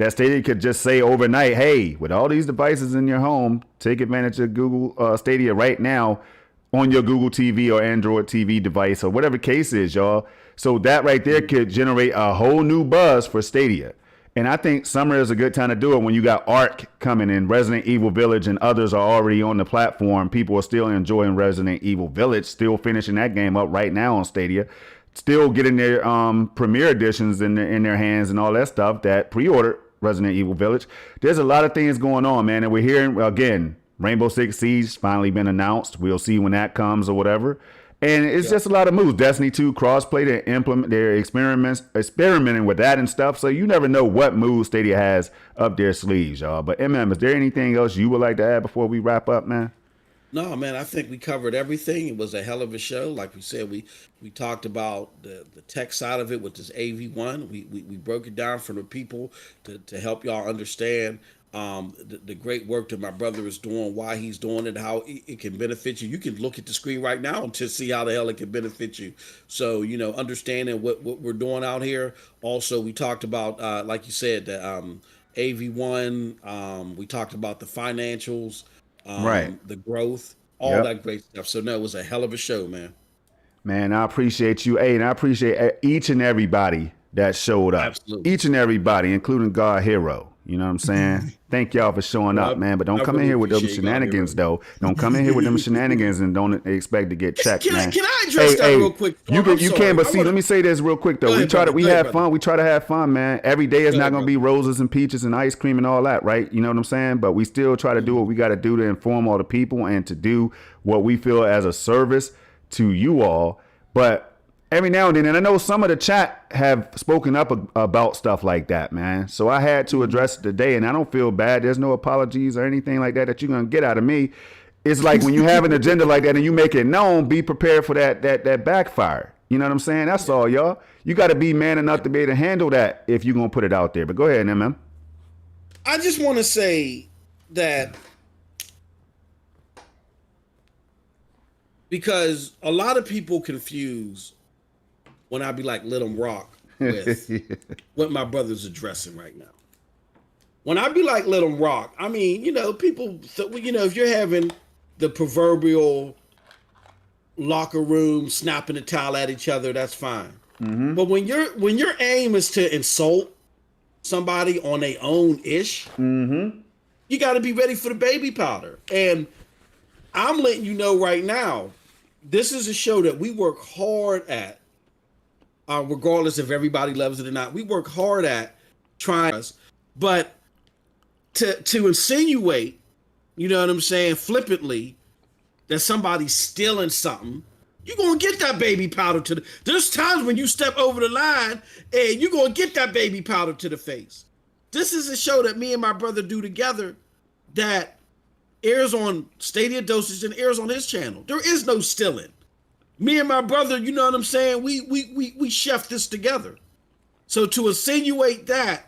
Speaker 1: Stadia could just say overnight, hey, with all these devices in your home, take advantage of Google Stadia right now on your Google TV or Android TV device or whatever case is, y'all. So that right there could generate a whole new buzz for Stadia. And I think summer is a good time to do it when you got Ark coming in, Resident Evil Village, and others are already on the platform. People are still enjoying Resident Evil Village, still finishing that game up right now on Stadia, still getting their premiere editions in their hands and all that stuff that pre-ordered Resident Evil Village. There's a lot of things going on, man. And we're hearing, again, Rainbow Six Siege finally been announced. We'll see when that comes or whatever. And it's just a lot of moves. Destiny 2 crossplay, they're experimenting with that and stuff. So you never know what moves Stadia has up their sleeves, y'all. But MM, is there anything else you would like to add before we wrap up, man?
Speaker 2: No, man, I think we covered everything. It was a hell of a show. Like we said, we talked about the tech side of it with this AV1. We broke it down for the people to help y'all understand the great work that my brother is doing, why he's doing it, how it can benefit you. You can look at the screen right now to see how the hell it can benefit you. So, understanding what we're doing out here. Also, we talked about, like you said, the AV1. We talked about the financials,
Speaker 1: Right.
Speaker 2: the growth, all
Speaker 1: Yep.
Speaker 2: that great stuff. So, no, it was a hell of a show, man.
Speaker 1: Man, I appreciate you. Hey, and I appreciate each and everybody that showed up.
Speaker 2: Absolutely.
Speaker 1: Each and everybody, including God Hero. You know what I'm saying? Thank y'all for showing
Speaker 2: Well,
Speaker 1: up, man. But don't
Speaker 2: I
Speaker 1: come in
Speaker 2: really
Speaker 1: here with them
Speaker 2: appreciate God
Speaker 1: shenanigans,
Speaker 2: Hero.
Speaker 1: though. Don't come in here with them shenanigans and don't expect to get checked,
Speaker 2: Can I
Speaker 1: man.
Speaker 2: can I address that real quick?
Speaker 1: You
Speaker 2: I'm
Speaker 1: you
Speaker 2: sorry.
Speaker 1: can, but
Speaker 2: I
Speaker 1: see,
Speaker 2: wanna-
Speaker 1: let me say this real quick, though.
Speaker 2: Go
Speaker 1: We
Speaker 2: ahead,
Speaker 1: try to
Speaker 2: brother.
Speaker 1: we
Speaker 2: Go ahead,
Speaker 1: have
Speaker 2: brother.
Speaker 1: fun. We try to have fun, man. Every day is
Speaker 2: Go
Speaker 1: not
Speaker 2: ahead,
Speaker 1: gonna be
Speaker 2: brother.
Speaker 1: roses and peaches and ice cream and all that, right? You know what I'm saying? But we still try to do what we got to do to inform all the people and to do what we feel as a service to you all. But every now and then, and I know some of the chat have spoken up about stuff like that, man. So I had to address it today, and I don't feel bad. There's no apologies or anything like that you're gonna get out of me. It's like when you have an agenda like that and you make it known, be prepared for that backfire. You know what I'm saying? That's all, y'all. You got to be man enough to be able to handle that if you're gonna put it out there. But go ahead, man.
Speaker 2: I just want to say that because a lot of people confuse when I be like, let them rock with what my brother's addressing right now. When I be like, let them rock, I mean, people, if you're having the proverbial locker room snapping the towel at each other, that's fine. But when your aim is to insult somebody on their own ish, you got to be ready for the baby powder. And I'm letting you know right now, this is a show that we work hard at. Regardless if everybody loves it or not, we work hard at trying. But to insinuate, you know what I'm saying, flippantly, that somebody's stealing something, you're gonna get that baby powder to the. There's times when you step over the line and you're gonna get that baby powder to the face. This is a show that me and my brother do together that airs on Stadia Dosage and airs on his channel. There is no stealing. Me and my brother, you know what I'm saying? We chef this together. So to insinuate that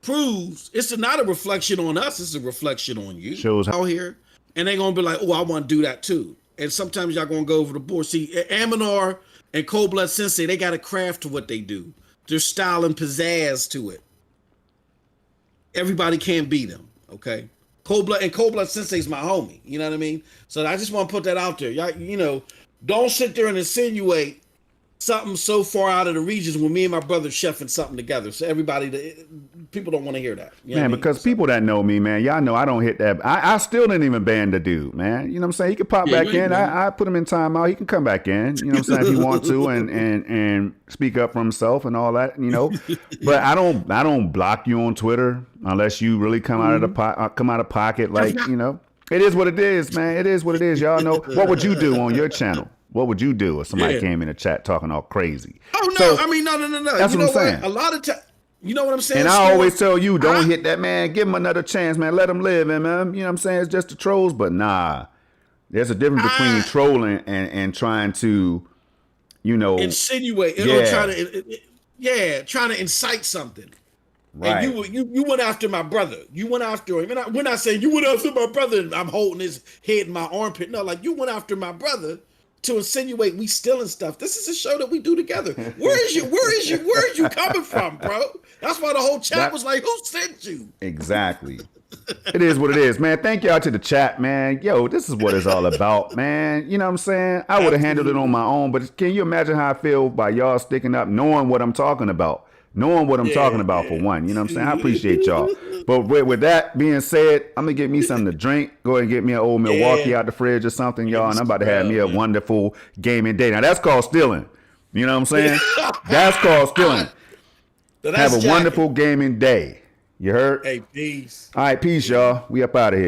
Speaker 2: proves it's not a reflection on us, it's a reflection on you.
Speaker 1: Shows
Speaker 2: out here. And they're gonna be like, oh, I want to do that too. And sometimes y'all gonna go over the board. See, Aminar and Cold Blood Sensei, they got a craft to what they do. There's style and pizzazz to it. Everybody can't beat them, okay? Cold Blood Sensei's my homie. You know what I mean? So I just want to put that out there. Y'all, don't sit there and insinuate something so far out of the regions when me and my brother chefing something together. So people don't want to hear that. You know
Speaker 1: Man,
Speaker 2: what I mean?
Speaker 1: because people that know me, man, y'all know I don't hit that. I still didn't even ban the dude, man. You know what I'm saying? He could pop
Speaker 2: Yeah,
Speaker 1: back
Speaker 2: you ain't
Speaker 1: in. I put him in timeout. He can come back in. You know what I'm saying? If he want to and speak up for himself and all that, But I don't block you on Twitter unless you really come out of the come out of pocket, like, It is what it is, man. It is what it is. Y'all know. What would you do on your channel? What would you do if somebody came in the chat talking all crazy?
Speaker 2: Oh, no.
Speaker 1: So,
Speaker 2: I mean, no.
Speaker 1: That's what I'm saying.
Speaker 2: A lot of time, you know what I'm saying?
Speaker 1: And I always tell you, don't hit that man. Give him another chance, man. Let him live, man. You know what I'm saying? It's just the trolls, but nah. There's a difference between trolling and trying to,
Speaker 2: insinuate. Trying to incite something.
Speaker 1: Right.
Speaker 2: And you went after my brother. You went after him. And we're not saying you went after my brother and I'm holding his head in my armpit. No, like you went after my brother to insinuate we stealing stuff. This is a show that we do together. Where is you coming from, bro? That's why the whole chat was like, who sent you?
Speaker 1: Exactly. It is what it is, man. Thank y'all to the chat, man. Yo, this is what it's all about, man. You know what I'm saying? I would have handled it on my own, but can you imagine how I feel by y'all sticking up, knowing what I'm talking about? Knowing what I'm talking about for one. You know what I'm saying? I appreciate y'all. But with that being said, I'm going to get me something to drink. Go ahead and get me an old Milwaukee out the fridge or something, y'all. And I'm about to have me a wonderful gaming day. Now, that's called stealing. You know what I'm saying? That's called stealing. Have a wonderful gaming day. You heard?
Speaker 2: Hey, peace.
Speaker 1: All right, peace, y'all. We up out of here.